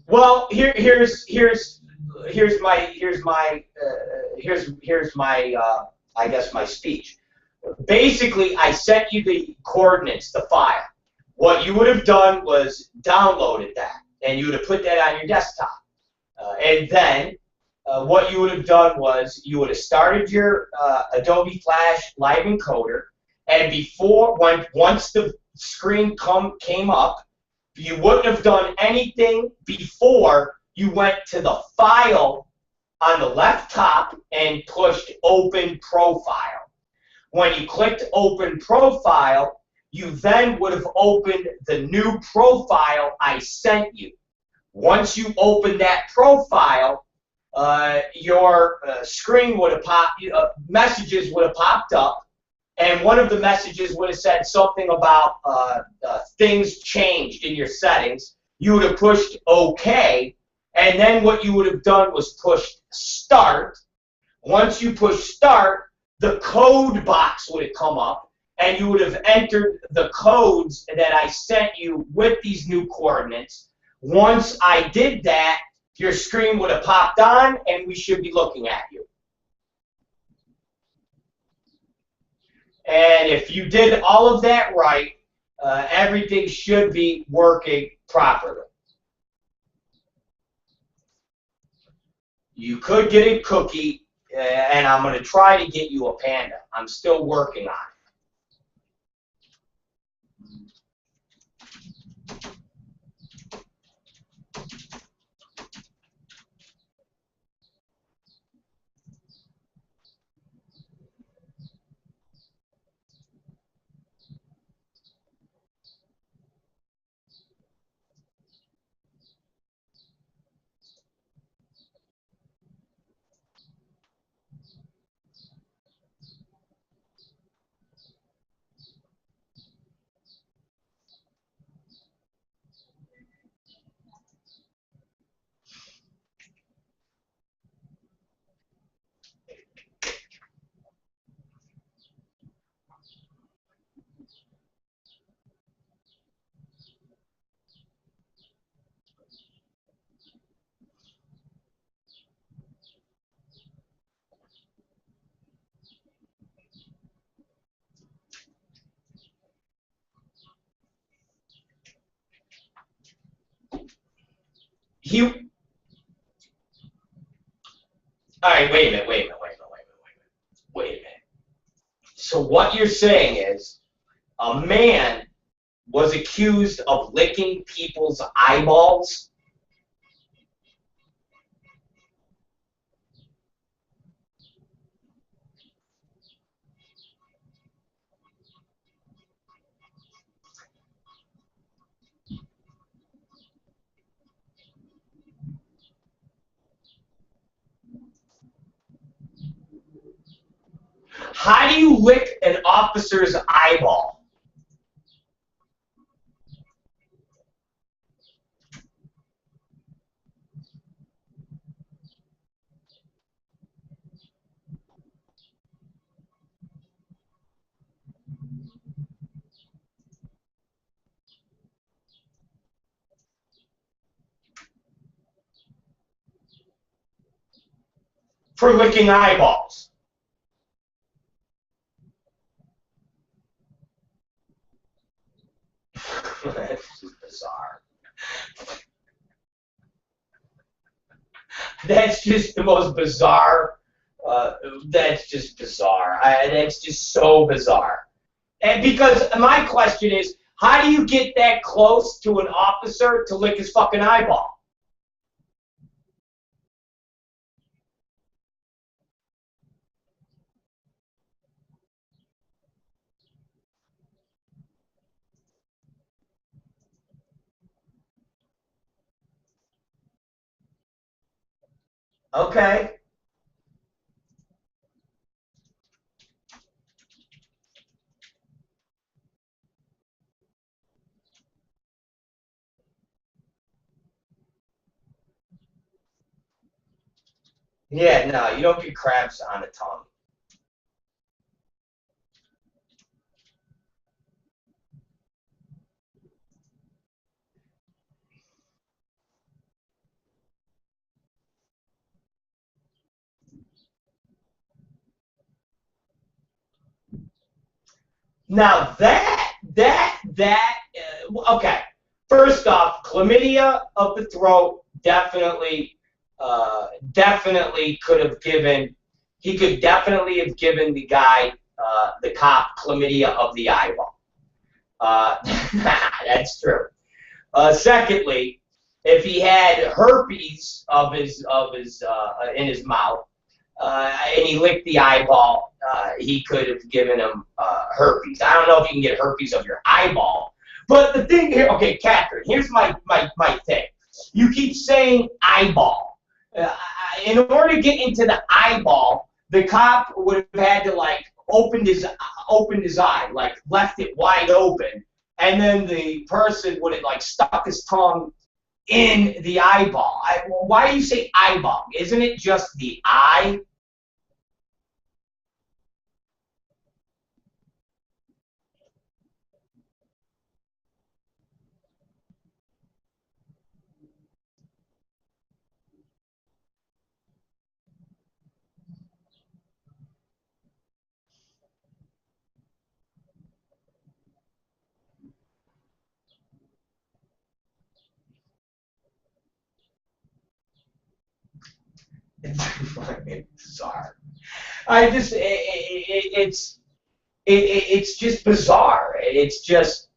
Well, here's my I guess my speech. Basically, I sent you the coordinates, the file. What you would have done was downloaded that, and you would have put that on your desktop. And then what you would have done was you would have started your Adobe Flash Live Encoder, and once the screen came up, you wouldn't have done anything before you went to the file on the left top and pushed Open Profile. When you clicked Open Profile, you then would have opened the new profile I sent you. Once you opened that profile, your screen would have popped, messages would have popped up, and one of the messages would have said something about things changed in your settings. You would have pushed OK, and then what you would have done was push Start. Once you push Start, the code box would have come up, and you would have entered the codes that I sent you with these new coordinates. Once I did that, your screen would have popped on, and we should be looking at you. And if you did all of that right, everything should be working properly. You could get a cookie, and I'm going to try to get you a panda. I'm still working on it. All right, wait a minute. So what you're saying is a man was accused of licking people's eyeballs? How do you lick an officer's eyeball? For licking eyeballs. That's just bizarre. That's just the most bizarre. That's just bizarre. That's just so bizarre. And because my question is, how do you get that close to an officer to lick his fucking eyeball? Okay. Yeah, no, you don't get cramps on the tongue. Now okay. First off, chlamydia of the throat definitely could have given. He could definitely have given the guy, the cop, chlamydia of the eyeball. That's true. Secondly, if he had herpes in his mouth, and he licked the eyeball, he could have given him herpes. I don't know if you can get herpes of your eyeball, but the thing here, okay, Catherine, here's my thing. You keep saying eyeball. In order to get into the eyeball, the cop would have had to like opened his eye, like left it wide open, and then the person would have like stuck his tongue in the eyeball. Why do you say eyeball? Isn't it just the eye? It's fucking bizarre. It's just bizarre. It's just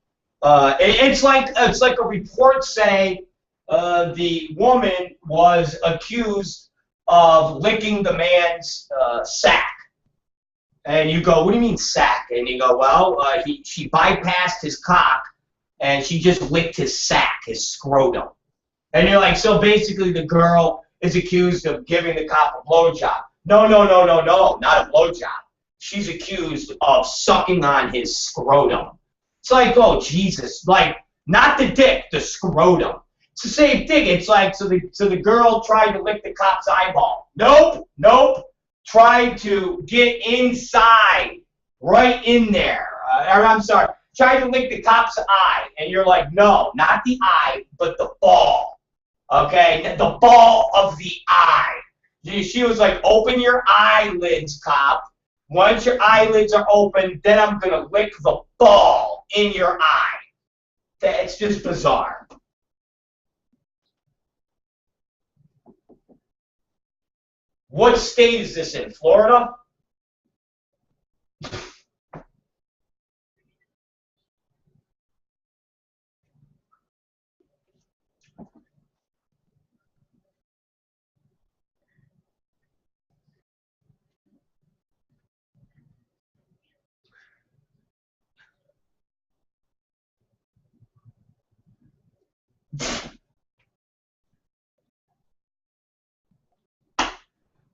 it's like a report saying the woman was accused of licking the man's sack, and you go, what do you mean sack? And you go, well, she bypassed his cock and she just licked his sack, his scrotum, and you're like, so basically the girl is accused of giving the cop a blowjob. No, not a blowjob. She's accused of sucking on his scrotum. It's like, oh, Jesus. Like, not the dick, the scrotum. It's the same thing. It's like, so the girl tried to lick the cop's eyeball. Nope. Tried to get inside, right in there. I'm sorry. Tried to lick the cop's eye. And you're like, no, not the eye, but the ball. Okay, the ball of the eye. She was like, open your eyelids, cop. Once your eyelids are open, then I'm going to lick the ball in your eye. It's just bizarre. What state is this in? Florida?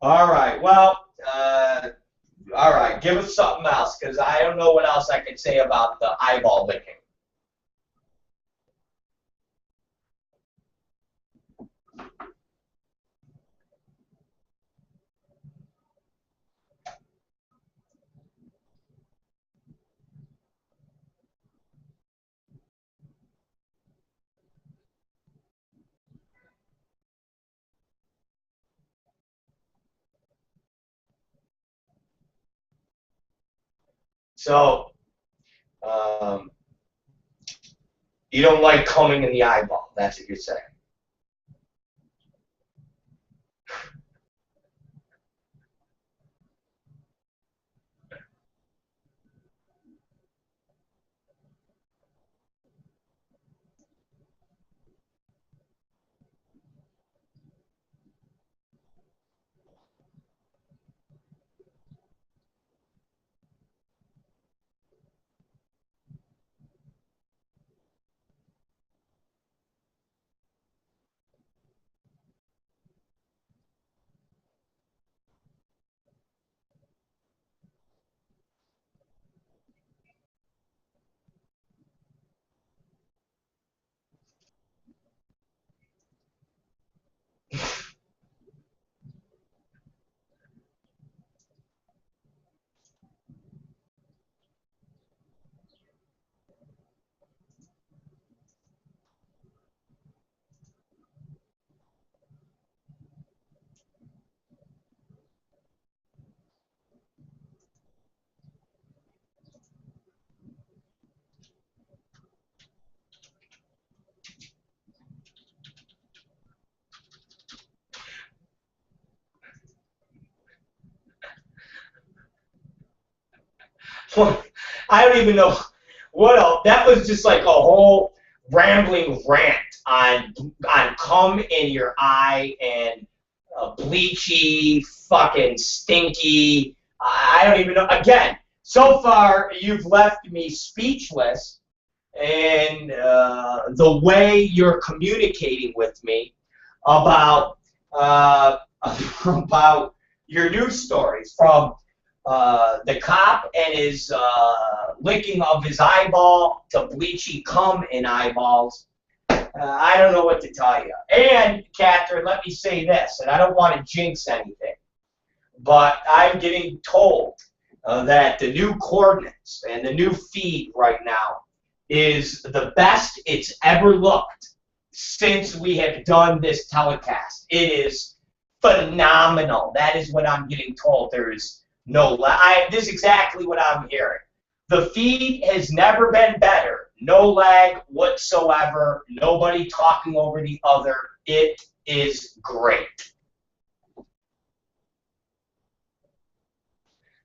All right. Well, all right. Give us something else, because I don't know what else I can say about the eyeball licking. So, you don't like coming in the eyeball. That's what you're saying. I don't even know what else. That was just like a whole rambling rant on cum in your eye and bleachy, fucking stinky. I don't even know. Again, so far you've left me speechless, and the way you're communicating with me about about your news stories, from the cop and his licking of his eyeball to bleachy cum in eyeballs. I don't know what to tell you. And, Catherine, let me say this, and I don't want to jinx anything, but I'm getting told that the new coordinates and the new feed right now is the best it's ever looked since we have done this telecast. It is phenomenal. That is what I'm getting told. There is no lag. This is exactly what I'm hearing. The feed has never been better. No lag whatsoever. Nobody talking over the other. It is great.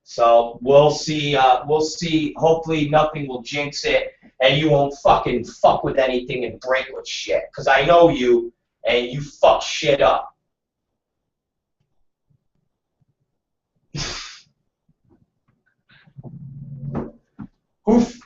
So we'll see. We'll see. Hopefully nothing will jinx it, and you won't fucking fuck with anything and break with shit. Because I know you, and you fuck shit up. Oof.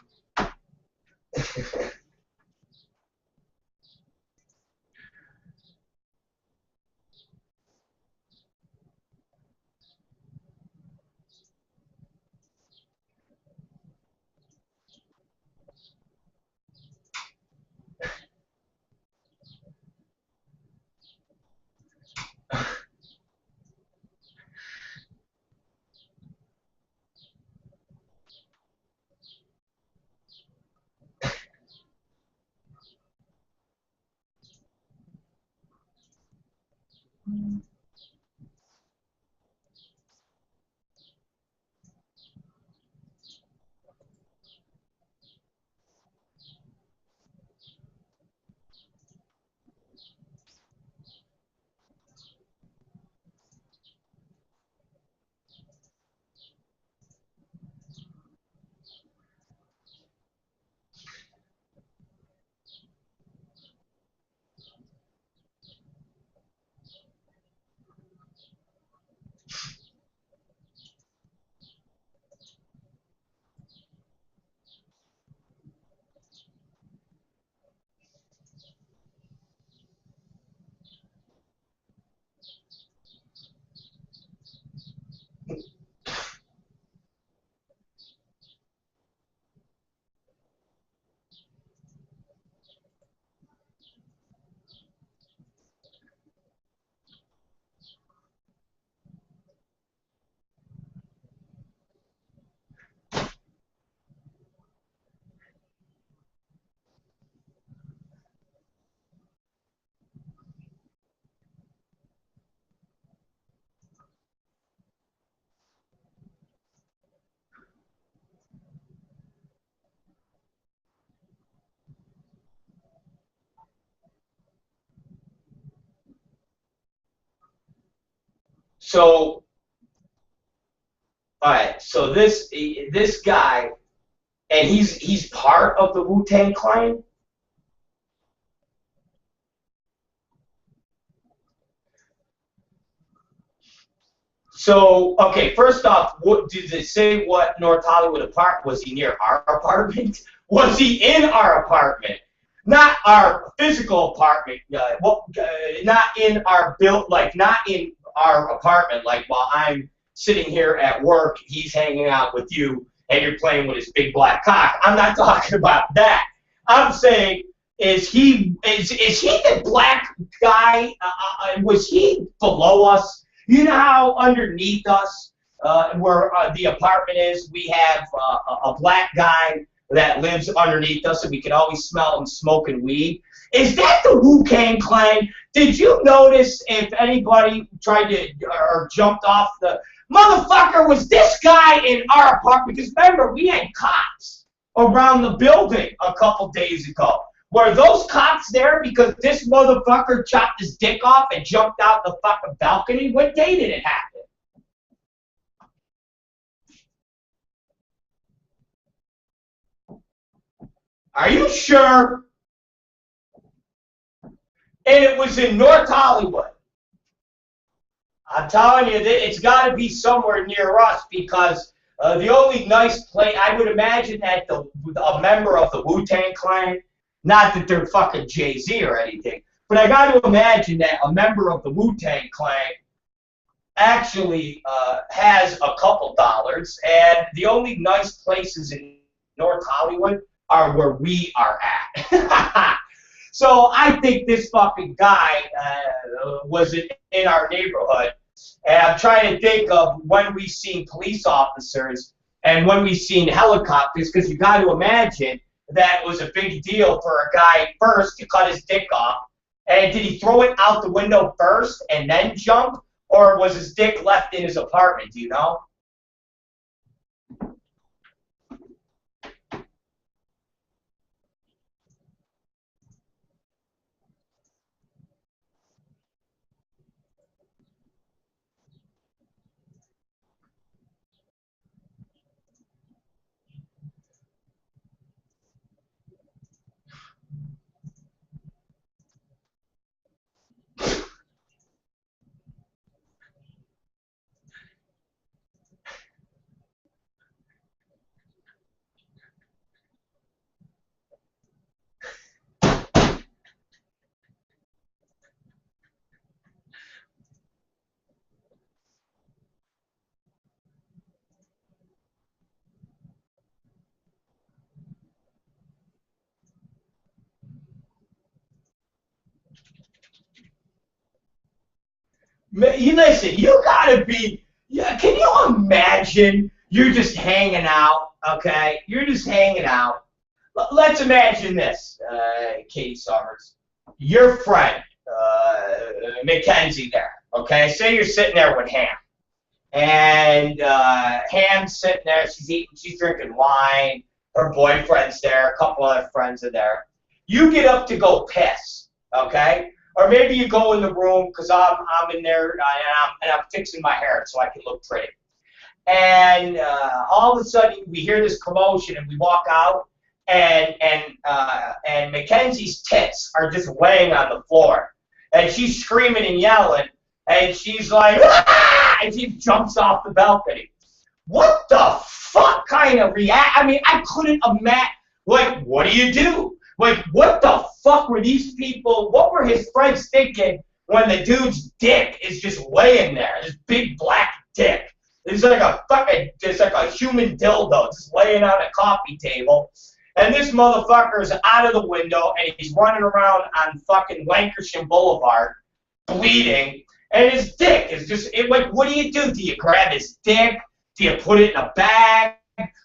So, all right. So this guy, and he's part of the Wu-Tang Clan. So, okay, first off, what did they say? What North Hollywood apartment? Was he near our apartment? Was he in our apartment? Not our physical apartment. Not in our not in our apartment. Like while I'm sitting here at work, he's hanging out with you, and you're playing with his big black cock. I'm not talking about that. I'm saying, is he the black guy? Was he below us? You know how underneath us, where the apartment is, we have a black guy that lives underneath us, and we can always smell him smoking weed. Is that the Wu-Tang Clan? Did you notice if anybody tried to or jumped off the motherfucker? Was this guy in our apartment? Because remember, we had cops around the building a couple days ago. Were those cops there because this motherfucker chopped his dick off and jumped out the fucking balcony? What day did it happen? Are you sure? And it was in North Hollywood. I'm telling you, it's got to be somewhere near us because the only nice place, I would imagine that a member of the Wu-Tang Clan, not that they're fucking Jay-Z or anything, but I got to imagine that a member of the Wu-Tang Clan actually has a couple dollars, and the only nice places in North Hollywood are where we are at. So I think this fucking guy was in our neighborhood, and I'm trying to think of when we've seen police officers and when we've seen helicopters, because you got to imagine that was a big deal for a guy first to cut his dick off. And did he throw it out the window first and then jump, or was his dick left in his apartment? Do you know? You listen, you gotta be. Yeah, can you imagine? You're just hanging out, okay? You're just hanging out. Let's imagine this, Katie Summers. Your friend, Mackenzie, there, okay? Say you're sitting there with Ham, and Ham's sitting there. She's drinking wine. Her boyfriend's there. A couple other friends are there. You get up to go piss, okay? Or maybe you go in the room because I'm in there and I'm fixing my hair so I can look pretty. And all of a sudden we hear this commotion and we walk out and Mackenzie's tits are just laying on the floor and she's screaming and yelling and she's like, ah! And she jumps off the balcony. What the fuck kind of react? I mean, I couldn't imagine. Like, what do you do? Like, what the fuck were these people, what were his friends thinking when the dude's dick is just laying there, this big black dick? It's like a human dildo just laying on a coffee table. And this motherfucker is out of the window and he's running around on fucking Lancashire Boulevard bleeding. And his dick is just, like, what do you do? Do you grab his dick? Do you put it in a bag?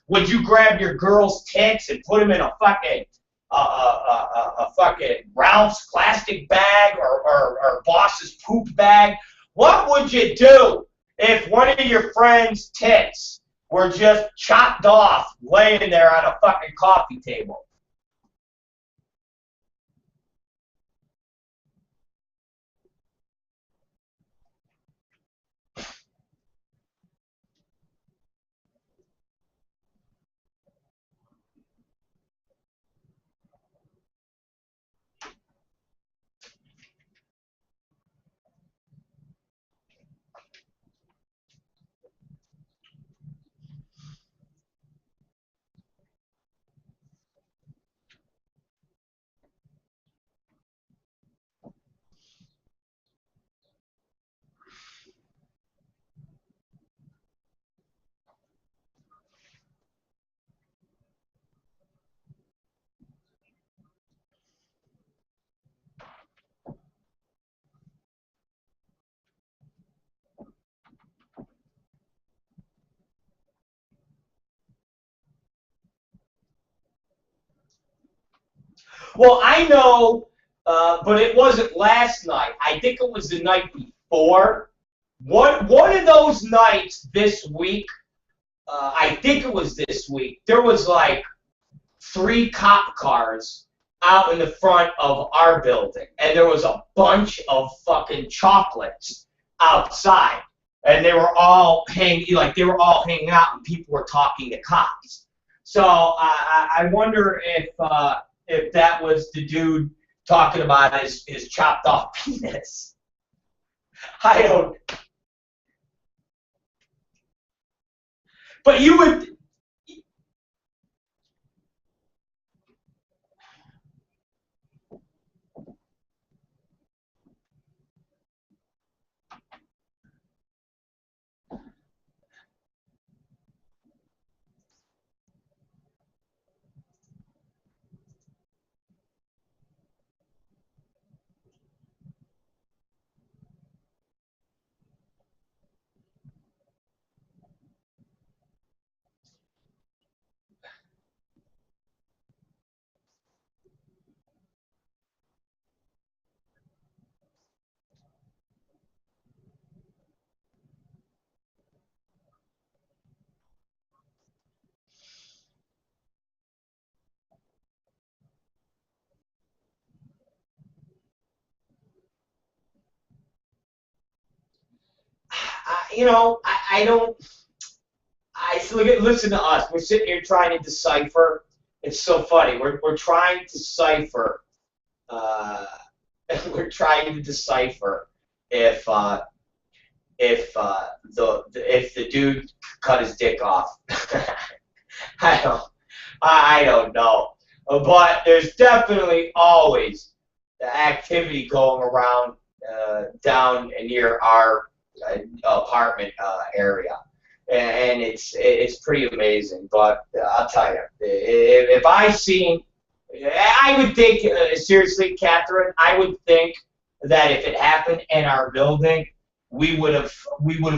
Would you grab your girl's tits and put them in a fucking Ralph's plastic bag or Boss's poop bag? What would you do if one of your friend's tits were just chopped off laying there on a fucking coffee table? Well, I know, but it wasn't last night. I think it was the night before. One of those nights this week, I think it was this week, there was like 3 cop cars out in the front of our building, and there was a bunch of fucking chocolates outside, and they were all hanging out, and people were talking to cops. So I wonder if that was the dude talking about his chopped off penis. I don't. But you would. I don't. Listen to us. We're sitting here trying to decipher. It's so funny. We're trying to decipher. We're trying to decipher if the dude cut his dick off. I don't know. But there's definitely always the activity going around down near our apartment area, and it's pretty amazing. But I'll tell you, if I seen, I would think seriously, Catherine, I would think that if it happened in our building, we would have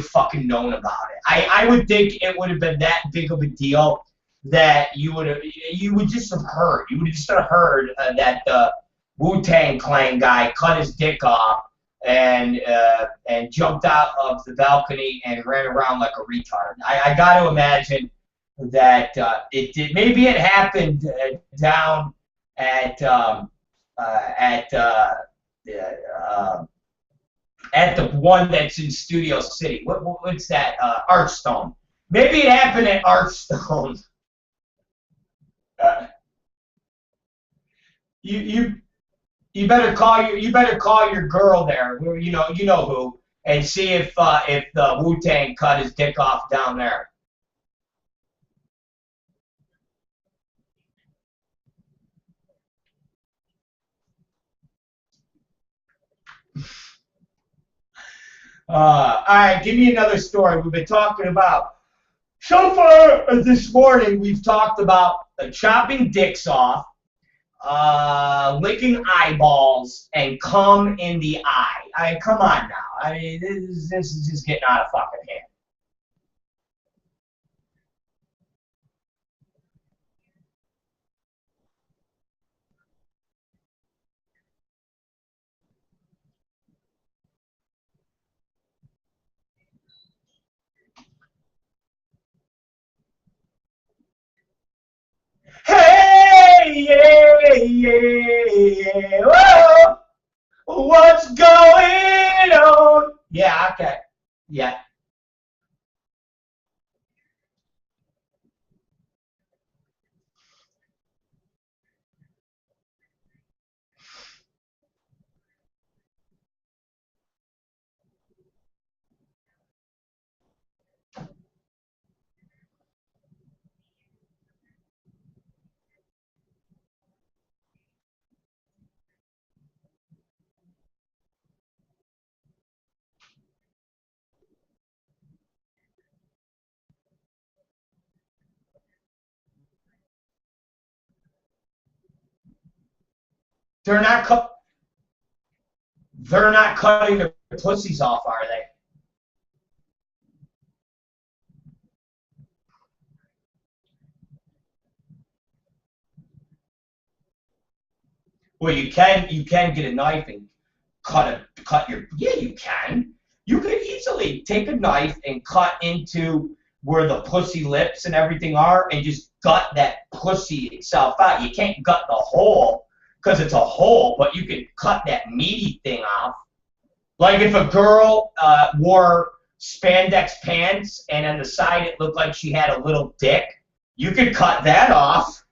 fucking known about it. I would think it would have been that big of a deal that you would just have heard. You would just have heard that the Wu-Tang Clan guy cut his dick off and jumped out of the balcony and ran around like a retard. I got to imagine that it did. Maybe it happened down at the one that's in Studio City. What's that? Archstone. Maybe it happened at Archstone. You better call your girl there. You know who, and see if the Wu-Tang cut his dick off down there. All right, give me another story. We've been talking about, so far this morning, we've talked about chopping dicks off, licking eyeballs, and cum in the eye. Come on now. This is just getting out of fucking hand. Hey, yeah, whoa, what's going on? Yeah, okay, yeah. They're not cutting their pussies off, are they? Well, you can get a knife and cut your. Yeah, you can. You could easily take a knife and cut into where the pussy lips and everything are, and just gut that pussy itself out. You can't gut the hole because it's a hole, but you can cut that meaty thing off. Like if a girl wore spandex pants and on the side it looked like she had a little dick, you could cut that off.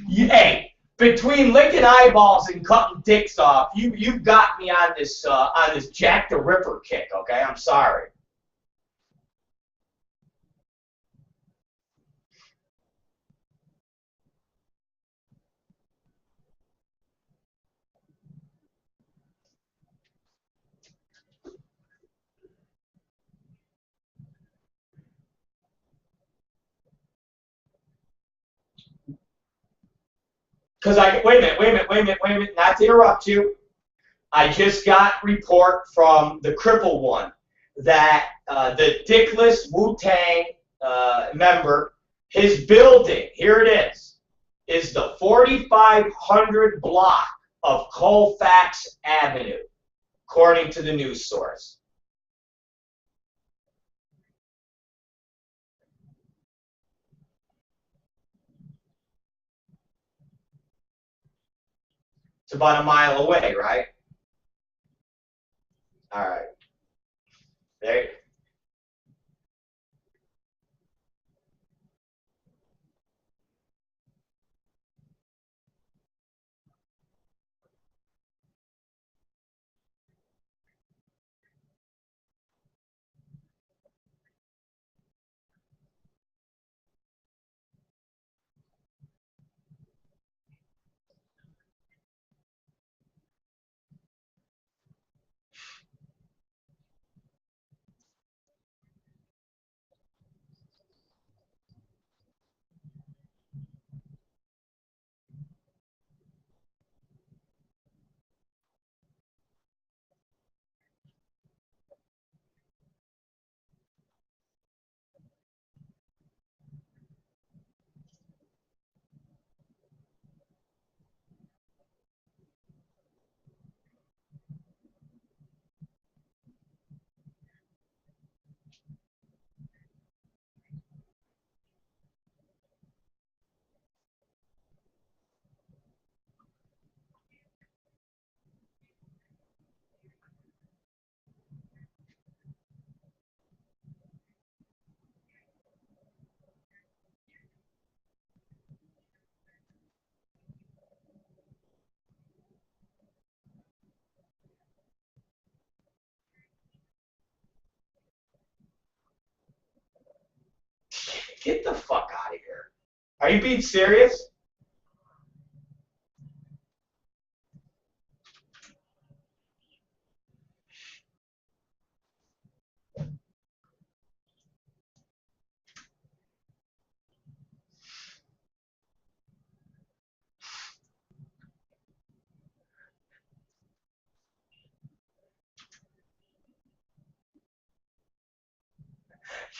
Hey, between licking eyeballs and cutting dicks off, you've got me on this Jack the Ripper kick. Okay, I'm sorry. Because wait a minute, not to interrupt you. I just got report from the cripple one that the dickless Wu-Tang member, his building, here it is the 4500 block of Colfax Avenue, according to the news source. It's about a mile away, right? All right. There. Get the fuck out of here. Are you being serious?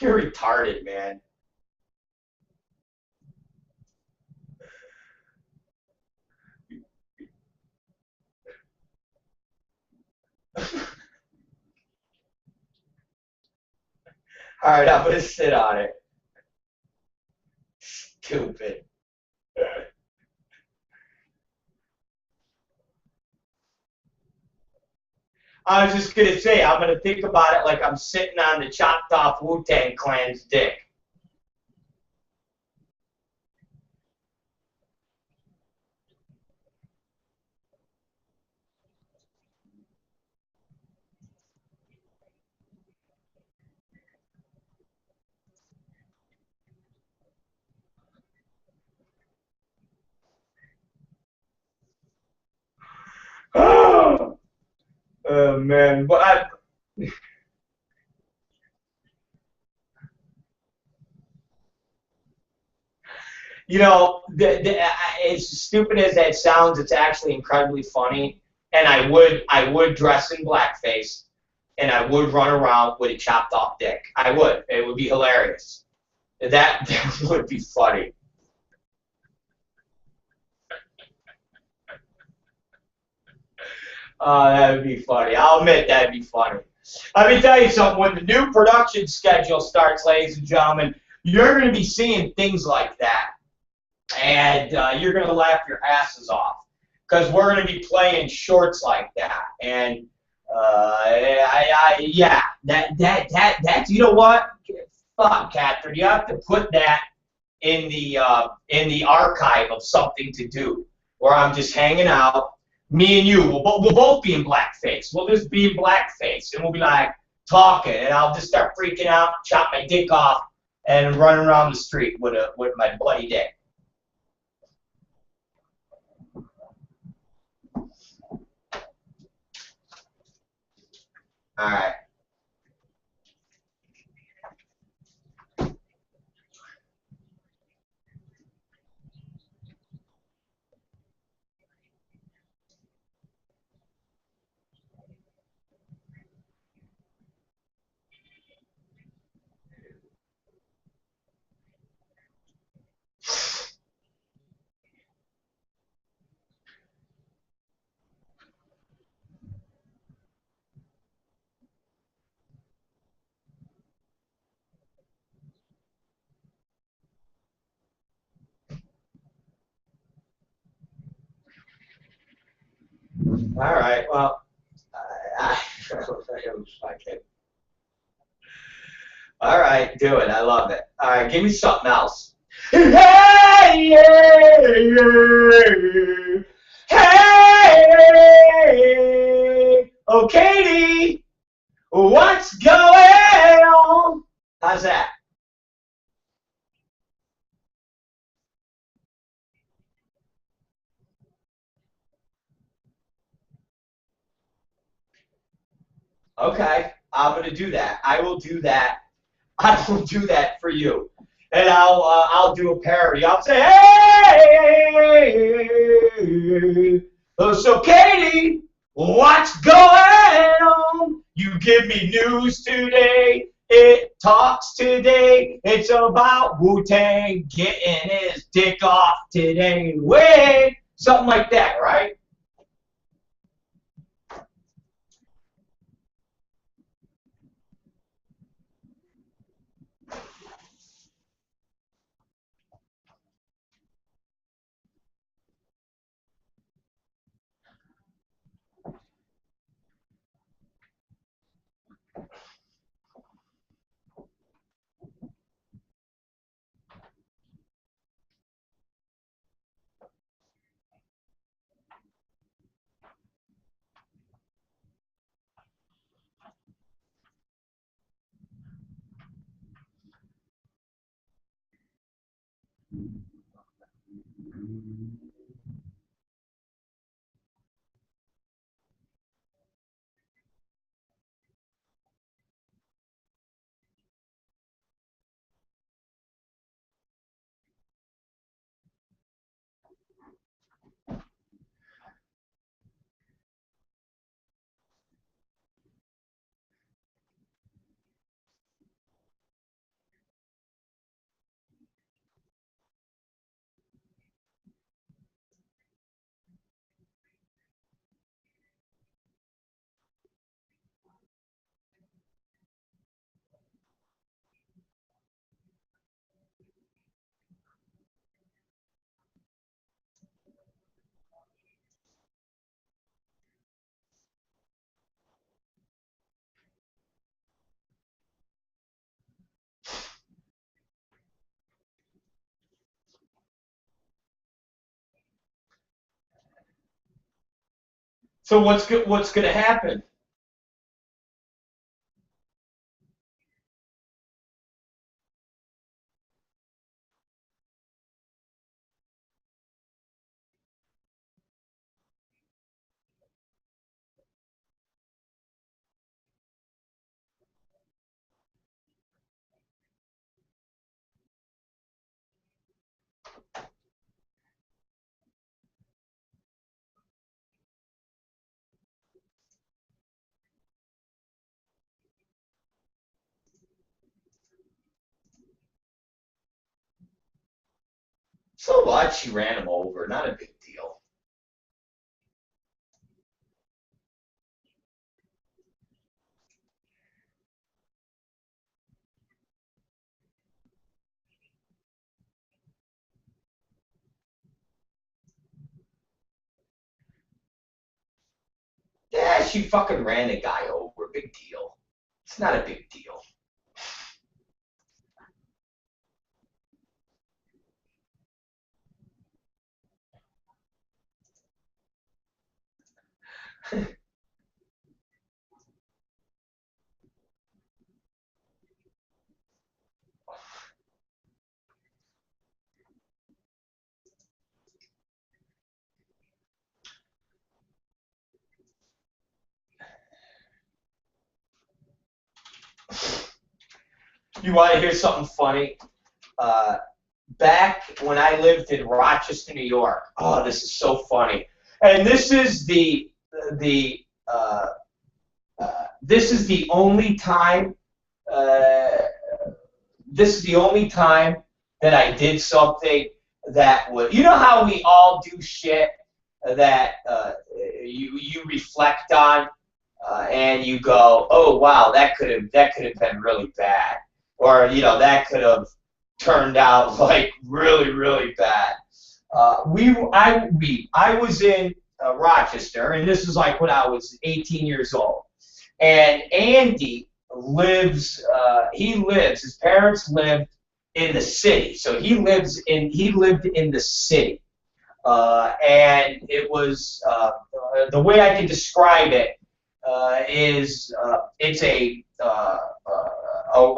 You're retarded, man. All right, I'm going to sit on it. Stupid. I was just going to say, I'm going to think about it like I'm sitting on the chopped off Wu-Tang Clan's dick. Oh man, but you know, as stupid as that sounds, it's actually incredibly funny, and I would dress in blackface and I would run around with a chopped off dick. I would. It would be hilarious. That would be funny. That would be funny. I'll admit that'd be funny. Let me tell you something. When the new production schedule starts, ladies and gentlemen, you're going to be seeing things like that. And you're going to laugh your asses off. Because we're going to be playing shorts like that. And, yeah, that's, you know what? Fuck, Catherine, you have to put that in the archive of something to do. Where I'm just hanging out. Me and you, we'll both be in blackface. We'll just be in blackface, and we'll be like talking, and I'll just start freaking out, chop my dick off, and run around the street with my bloody dick. All right. All right. Well, all right, do it. I love it. All right, give me something else. Hey, hey, oh, Katie, what's going on? How's that? Okay, I'm gonna do that. I will do that. I will do that for you, and I'll do a parody. I'll say, hey, oh, so Katie, what's going on? You give me news today. It talks today. It's about Wu-Tang getting his dick off today. Wait, something like that, right? So what's gonna happen? So what? She ran him over. Not a big deal. Yeah, she fucking ran the guy over. Big deal. It's not a big deal. You want to hear something funny? Back when I lived in Rochester, New York. Oh, this is so funny. And this is the only time. This is the only time that I did something that would. You know how we all do shit that you reflect on and you go, oh wow, that could have been really bad, or you know that could have turned out like really, really bad. I was in Rochester, and this is like when I was 18 years old. And Andy lives. His parents lived in the city, so he lived in the city. And it was the way I can describe it is it's a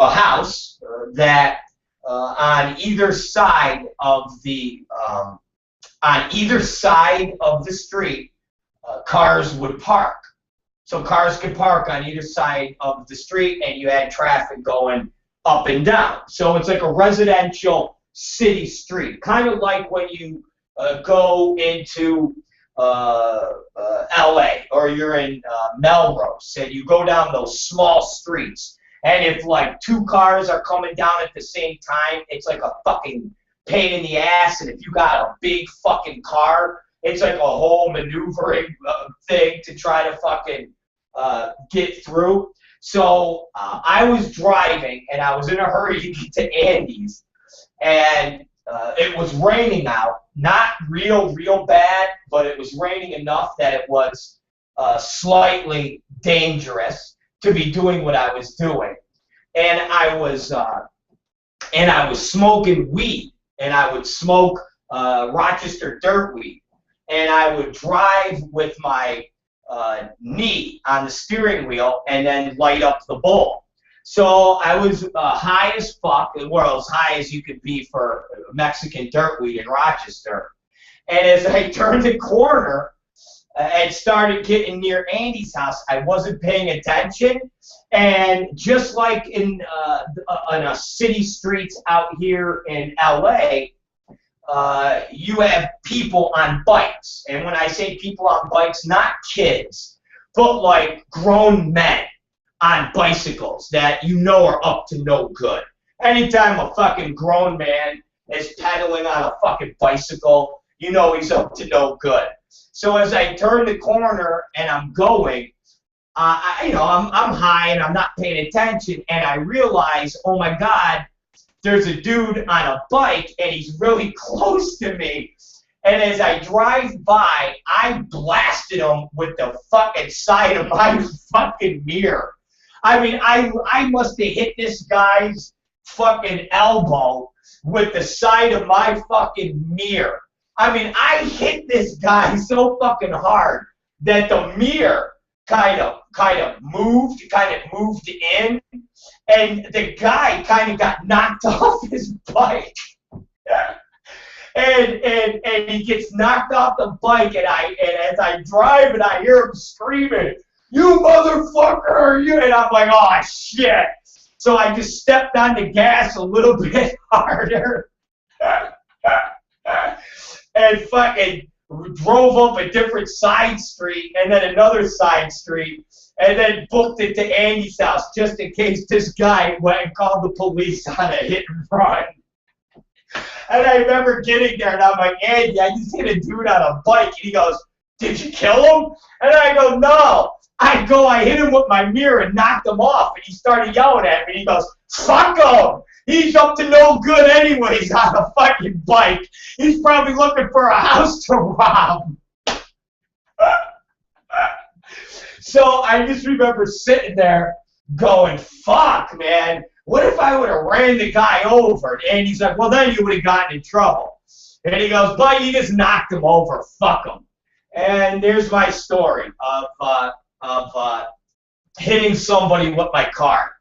house that. On either side of the street, cars would park. So cars could park on either side of the street, and you had traffic going up and down. So it's like a residential city street, kind of like when you go into LA or you're in Melrose, and you go down those small streets. And if like two cars are coming down at the same time, it's like a fucking pain in the ass. And if you got a big fucking car, it's like a whole maneuvering thing to try to fucking get through. So I was driving, and I was in a hurry to get to Andy's, and it was raining out. Not real bad, but it was raining enough that it was slightly dangerous to be doing what I was doing. And I was smoking weed, and I would smoke Rochester dirt weed, and I would drive with my knee on the steering wheel and then light up the bowl. So I was high as fuck, well, as high as you could be for Mexican dirt weed in Rochester. And as I turned the corner and started getting near Andy's house, I wasn't paying attention. And just like in a city streets out here in LA, you have people on bikes. And when I say people on bikes, not kids, but like grown men on bicycles that you know are up to no good. Anytime a fucking grown man is pedaling on a fucking bicycle, you know he's up to no good. So as I turn the corner and I'm going, I'm high and I'm not paying attention, and I realize, oh my God, there's a dude on a bike and he's really close to me. And as I drive by, I blasted him with the fucking side of my fucking mirror. I mean, I must have hit this guy's fucking elbow with the side of my fucking mirror. I mean, I hit this guy so fucking hard that the mirror kind of moved in, and the guy kind of got knocked off his bike. and he gets knocked off the bike, and as I drive, and I hear him screaming, "You motherfucker!" And I'm like, oh shit. So I just stepped on the gas a little bit harder. And fucking drove up a different side street and then another side street, and then booked it to Andy's house just in case this guy went and called the police on a hit and run. And I remember getting there, and I'm like, Andy, I just hit a dude on a bike. And he goes, did you kill him? And I go, no. I hit him with my mirror and knocked him off. And he started yelling at me. And he goes, fuck him. He's up to no good anyways on a fucking bike. He's probably looking for a house to rob. So I just remember sitting there going, fuck, man. What if I would have ran the guy over? And he's like, well, then you would have gotten in trouble. And he goes, but you just knocked him over. Fuck him. And there's my story of hitting somebody with my car.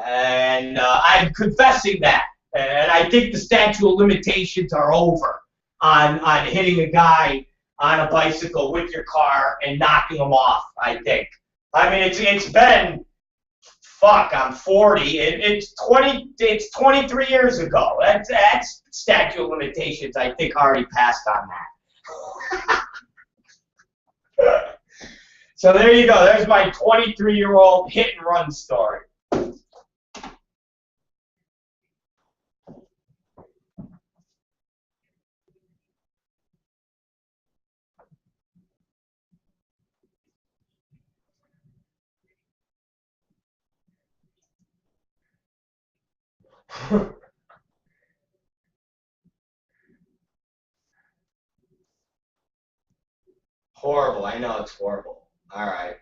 And I'm confessing that. And I think the statute of limitations are over on hitting a guy on a bicycle with your car and knocking him off, I think. I mean, it's been, fuck, I'm 40. It's 23 years ago. That's statute of limitations, I think, already passed on that. So there you go. There's my 23-year-old hit and run story. Horrible. I know it's horrible. All right.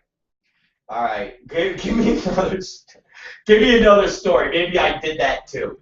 All right. Give me another story. Maybe I did that too.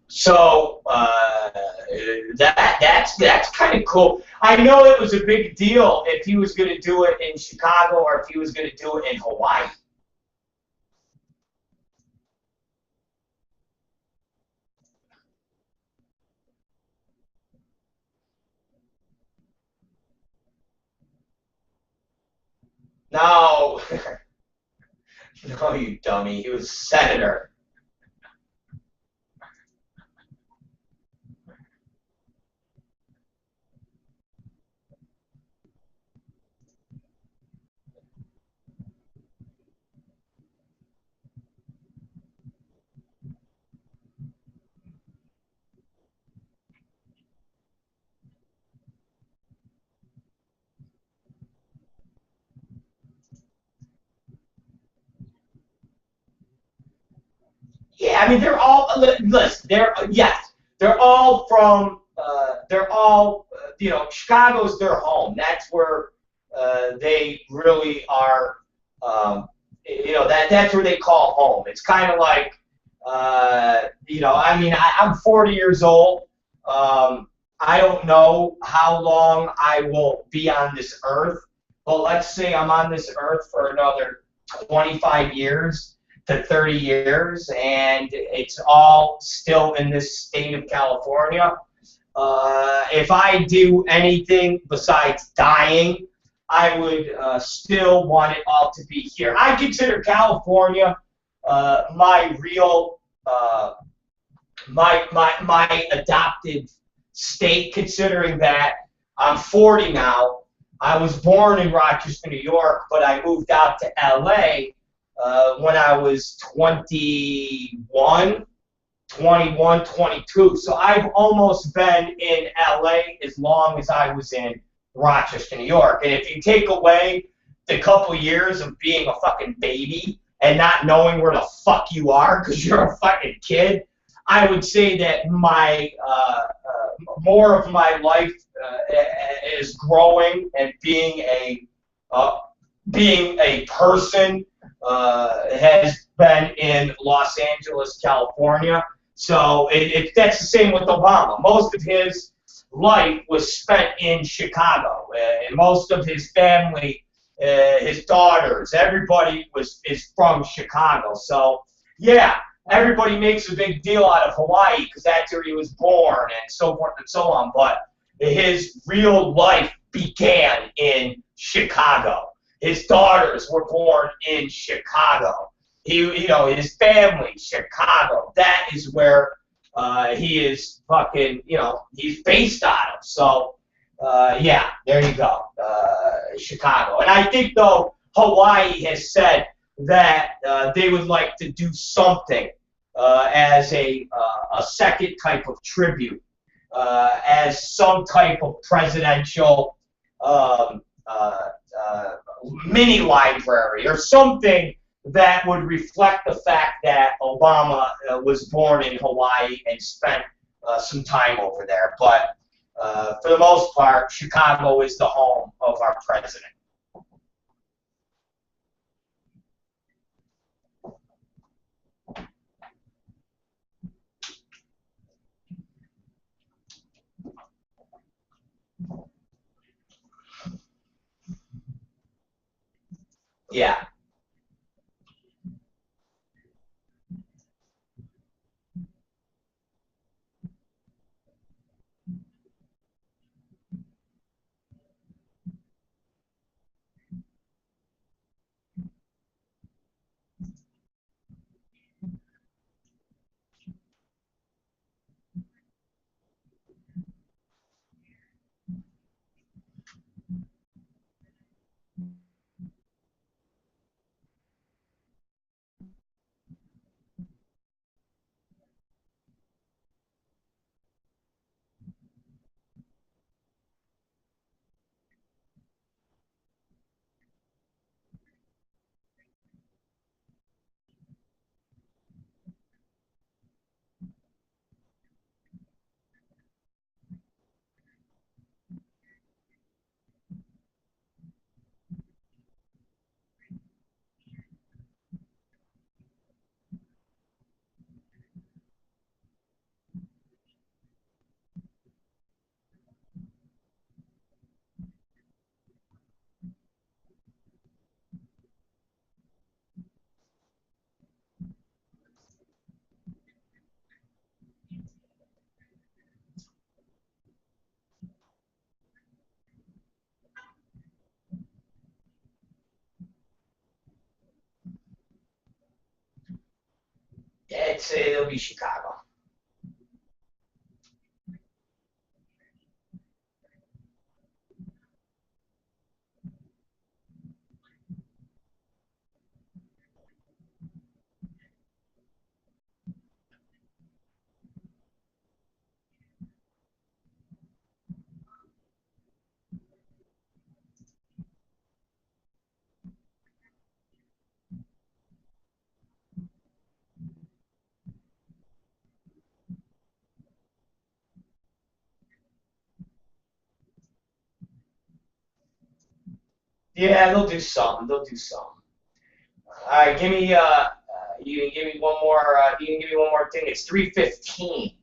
So that's kind of cool. I know it was a big deal if he was going to do it in Chicago or if he was going to do it in Hawaii. No, no, you dummy. He was senator. Yeah, I mean, they're all, listen, yes, they're all from, you know, Chicago's their home. That's where they really are, you know, that's where they call home. It's kind of like, you know, I mean, I'm 40 years old. I don't know how long I will be on this earth, but let's say I'm on this earth for another 25 years to 30 years, and it's all still in this state of California. If I do anything besides dying, I would still want it all to be here. I consider California my real, my adopted state, considering that I'm 40 now. I was born in Rochester, New York, but I moved out to LA when I was 21, 22. So I've almost been in LA as long as I was in Rochester, New York. And if you take away the couple years of being a fucking baby and not knowing where the fuck you are because you're a fucking kid, I would say that my more of my life is growing and being a person has been in Los Angeles, California. So that's the same with Obama. Most of his life was spent in Chicago, and most of his family, his daughters, everybody is from Chicago. So yeah, everybody makes a big deal out of Hawaii because that's where he was born and so forth and so on. But his real life began in Chicago. His daughters were born in Chicago. You know, his family, Chicago. That is where he is fucking, you know, he's based out of. So, yeah, there you go, Chicago. And I think, though, Hawaii has said that they would like to do something as a second type of tribute, as some type of presidential mini library or something that would reflect the fact that Obama was born in Hawaii and spent some time over there. But for the most part, Chicago is the home of our president. Yeah. It'll be Chicago. Yeah, they'll do something. They'll do something. All right, give me you can give me one more. You can give me one more thing. It's 3:15.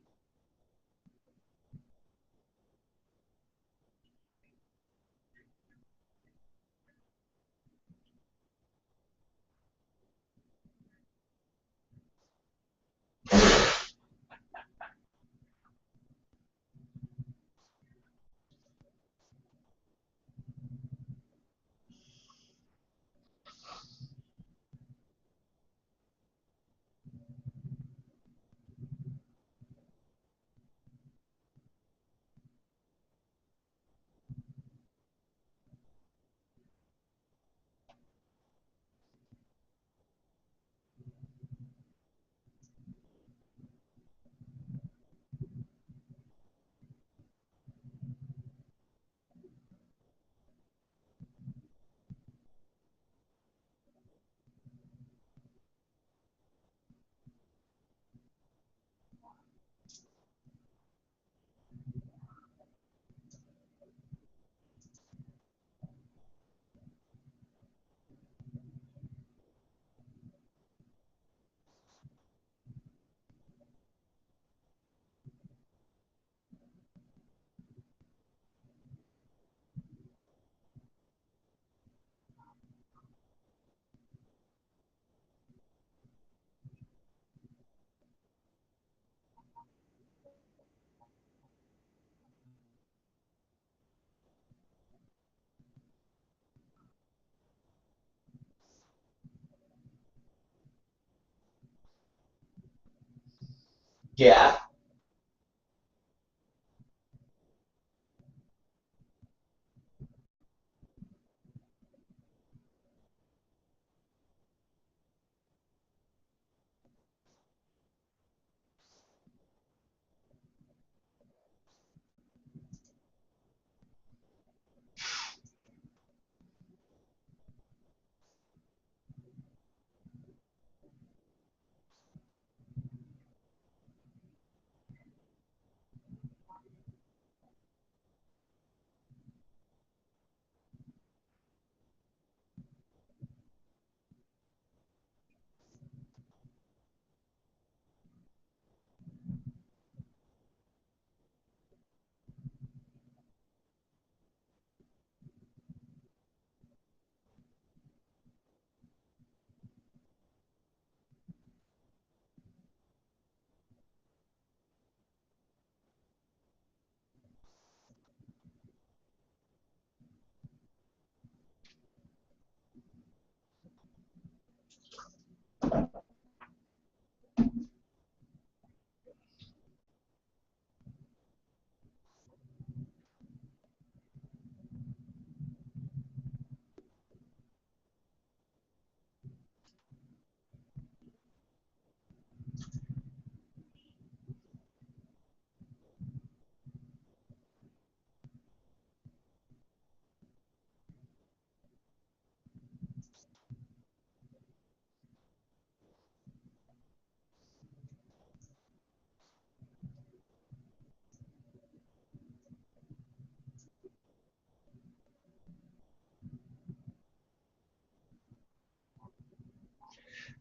Yeah.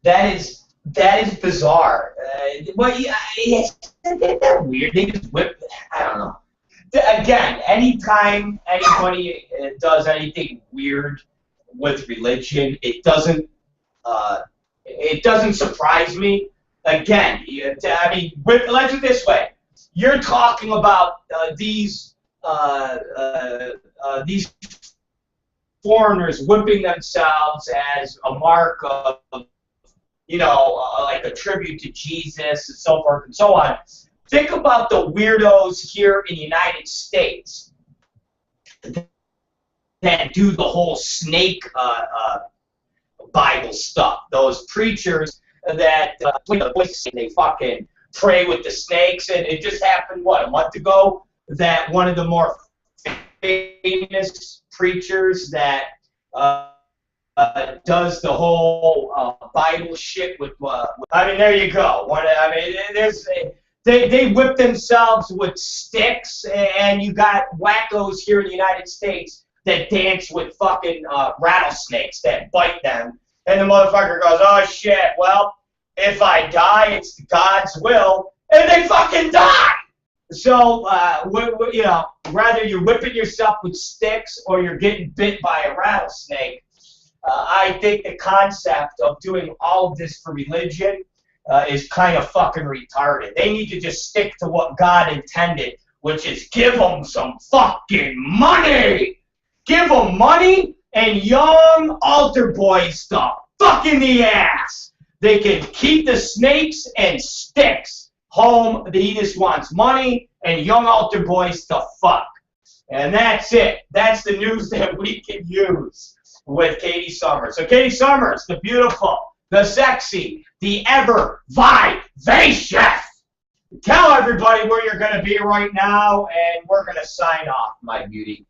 That is bizarre. Well, yeah, isn't that weird? They just whip. I don't know. Again, anytime anybody does anything weird with religion, it doesn't surprise me. Again, I mean, let's put it this way: you're talking about these foreigners whipping themselves as a mark of, like a tribute to Jesus and so forth and so on. Think about the weirdos here in the United States that do the whole snake Bible stuff. Those preachers that they fucking pray with the snakes. And it just happened, what, a month ago, that one of the more famous preachers that does the whole Bible shit with. I mean, there you go. They whip themselves with sticks, and you got wackos here in the United States that dance with fucking rattlesnakes that bite them. And the motherfucker goes, oh shit, well, if I die, it's God's will. And they fucking die! So, you know, whether you're whipping yourself with sticks or you're getting bit by a rattlesnake, I think the concept of doing all of this for religion is kind of fucking retarded. They need to just stick to what God intended, which is give them some fucking money! Give them money and young altar boys to fuck in the ass. They can keep the snakes and sticks home. He just wants money and young altar boys to fuck. And that's it. That's the news that we can use with Katie Summers. So Katie Summers, the beautiful, the sexy, the ever vivacious. Tell everybody where you're going to be right now, and we're going to sign off, my beauty.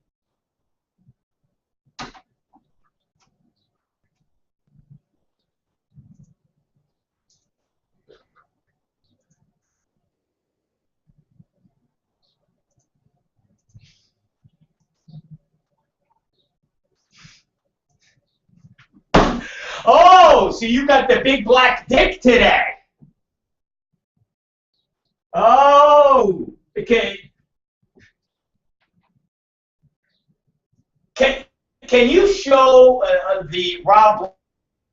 Oh, so you got the big black dick today. Oh, okay. Can you show the Rob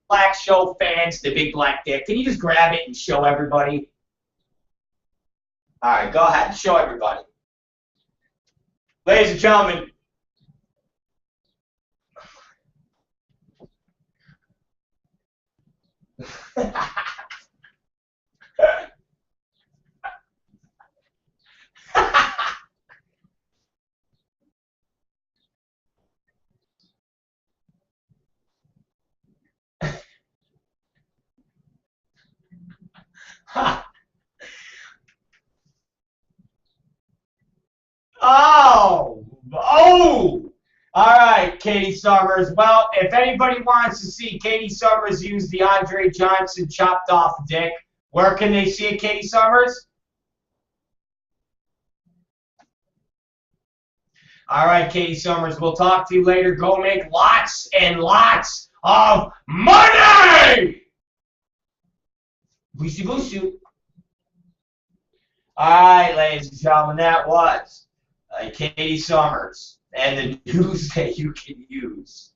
Black Show fans the big black dick? Can you just grab it and show everybody? All right, go ahead. Show everybody. Ladies and gentlemen. Oh! All right, Katie Summers. Well, if anybody wants to see Katie Summers use the Andre Johnson chopped off dick, where can they see it, Katie Summers? All right, Katie Summers, we'll talk to you later. Go make lots and lots of money! Boosty boosty. All right, ladies and gentlemen, that was Katie Summers and the news that you can use.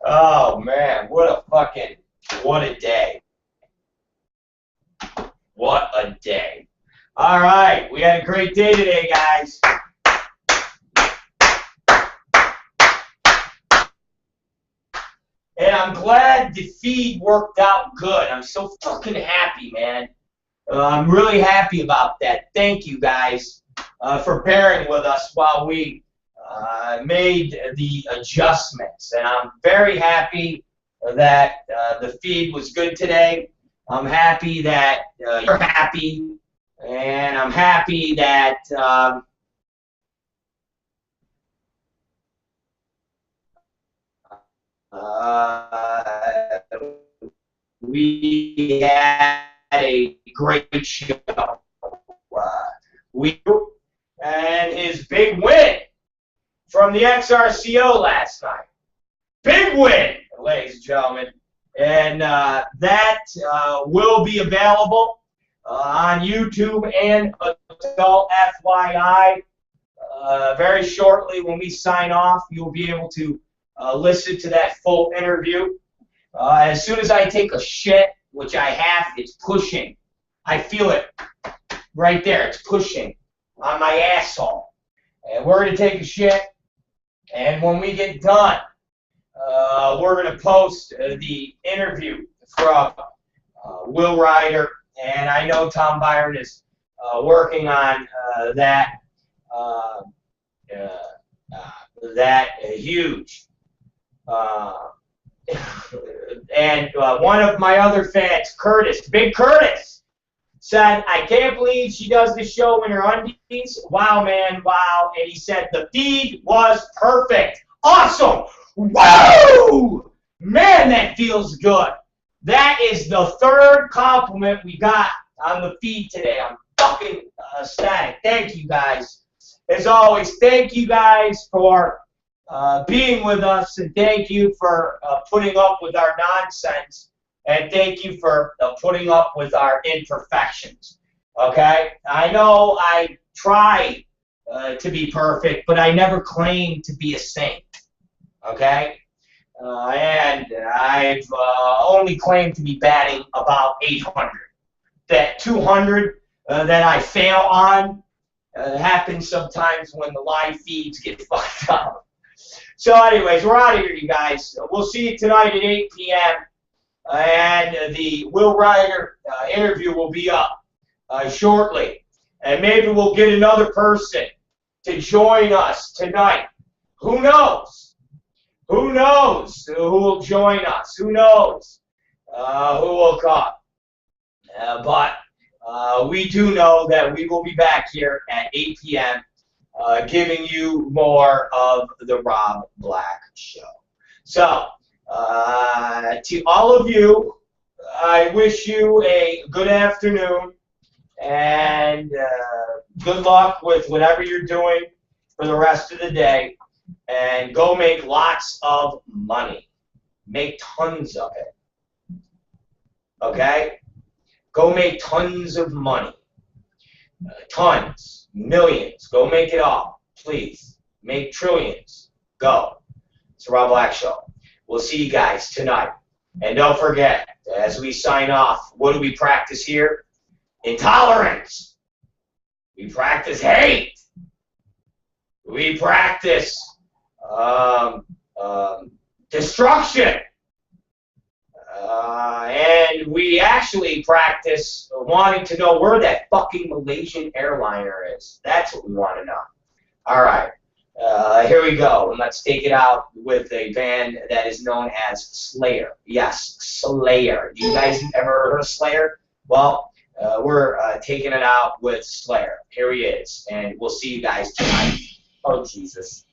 Oh, man, what a day. What a day. All right, we had a great day today, guys. And I'm glad the feed worked out good. I'm so fucking happy, man. I'm really happy about that. Thank you, guys, for bearing with us while we made the adjustments. And I'm very happy that the feed was good today. I'm happy that you're happy. And I'm happy that we had a great show. And his big win from the XRCO last night. Big win, ladies and gentlemen. And that will be available on YouTube and Adult FYI. Very shortly when we sign off, you'll be able to listen to that full interview. As soon as I take a shit, which I have, it's pushing. I feel it right there. It's pushing on my asshole. And we're going to take a shit. And when we get done, we're going to post the interview from Will Ryder. And I know Tom Byron is working on that huge. And one of my other fans, Curtis, Big Curtis, said, I can't believe she does this show in her undies. Wow, man, wow. And he said, the feed was perfect. Awesome. Woo! Man, that feels good. That is the third compliment we got on the feed today. I'm fucking ecstatic. Thank you, guys. as always, thank you guys for being with us, and thank you for putting up with our nonsense, and thank you for putting up with our imperfections. Okay? I know I try to be perfect, but I never claim to be a saint. Okay? And I've only claimed to be batting about 800. That 200 that I fail on happens sometimes when the live feeds get fucked up. So anyways, we're out of here, you guys. We'll see you tonight at 8 p.m. And the Will Ryder interview will be up shortly. And maybe we'll get another person to join us tonight. Who knows? Who knows who will join us? Who knows who will come? But we do know that we will be back here at 8 p.m. Giving you more of the Rob Black Show. So, to all of you, I wish you a good afternoon and good luck with whatever you're doing for the rest of the day. And go make lots of money. Make tons of it. Okay? Go make tons of money. Tons. Millions. Go make it all. Please. Make trillions. Go. It's the Rob Black Show. We'll see you guys tonight. And don't forget, as we sign off, what do we practice here? Intolerance. We practice hate. We practice destruction. And we actually practice wanting to know where that fucking Malaysian airliner is. That's what we want to know. All right. Here we go. And let's take it out with a band that is known as Slayer. Yes, Slayer. You guys ever heard of Slayer? Well, we're taking it out with Slayer. Here he is. And we'll see you guys tonight. Oh, Jesus.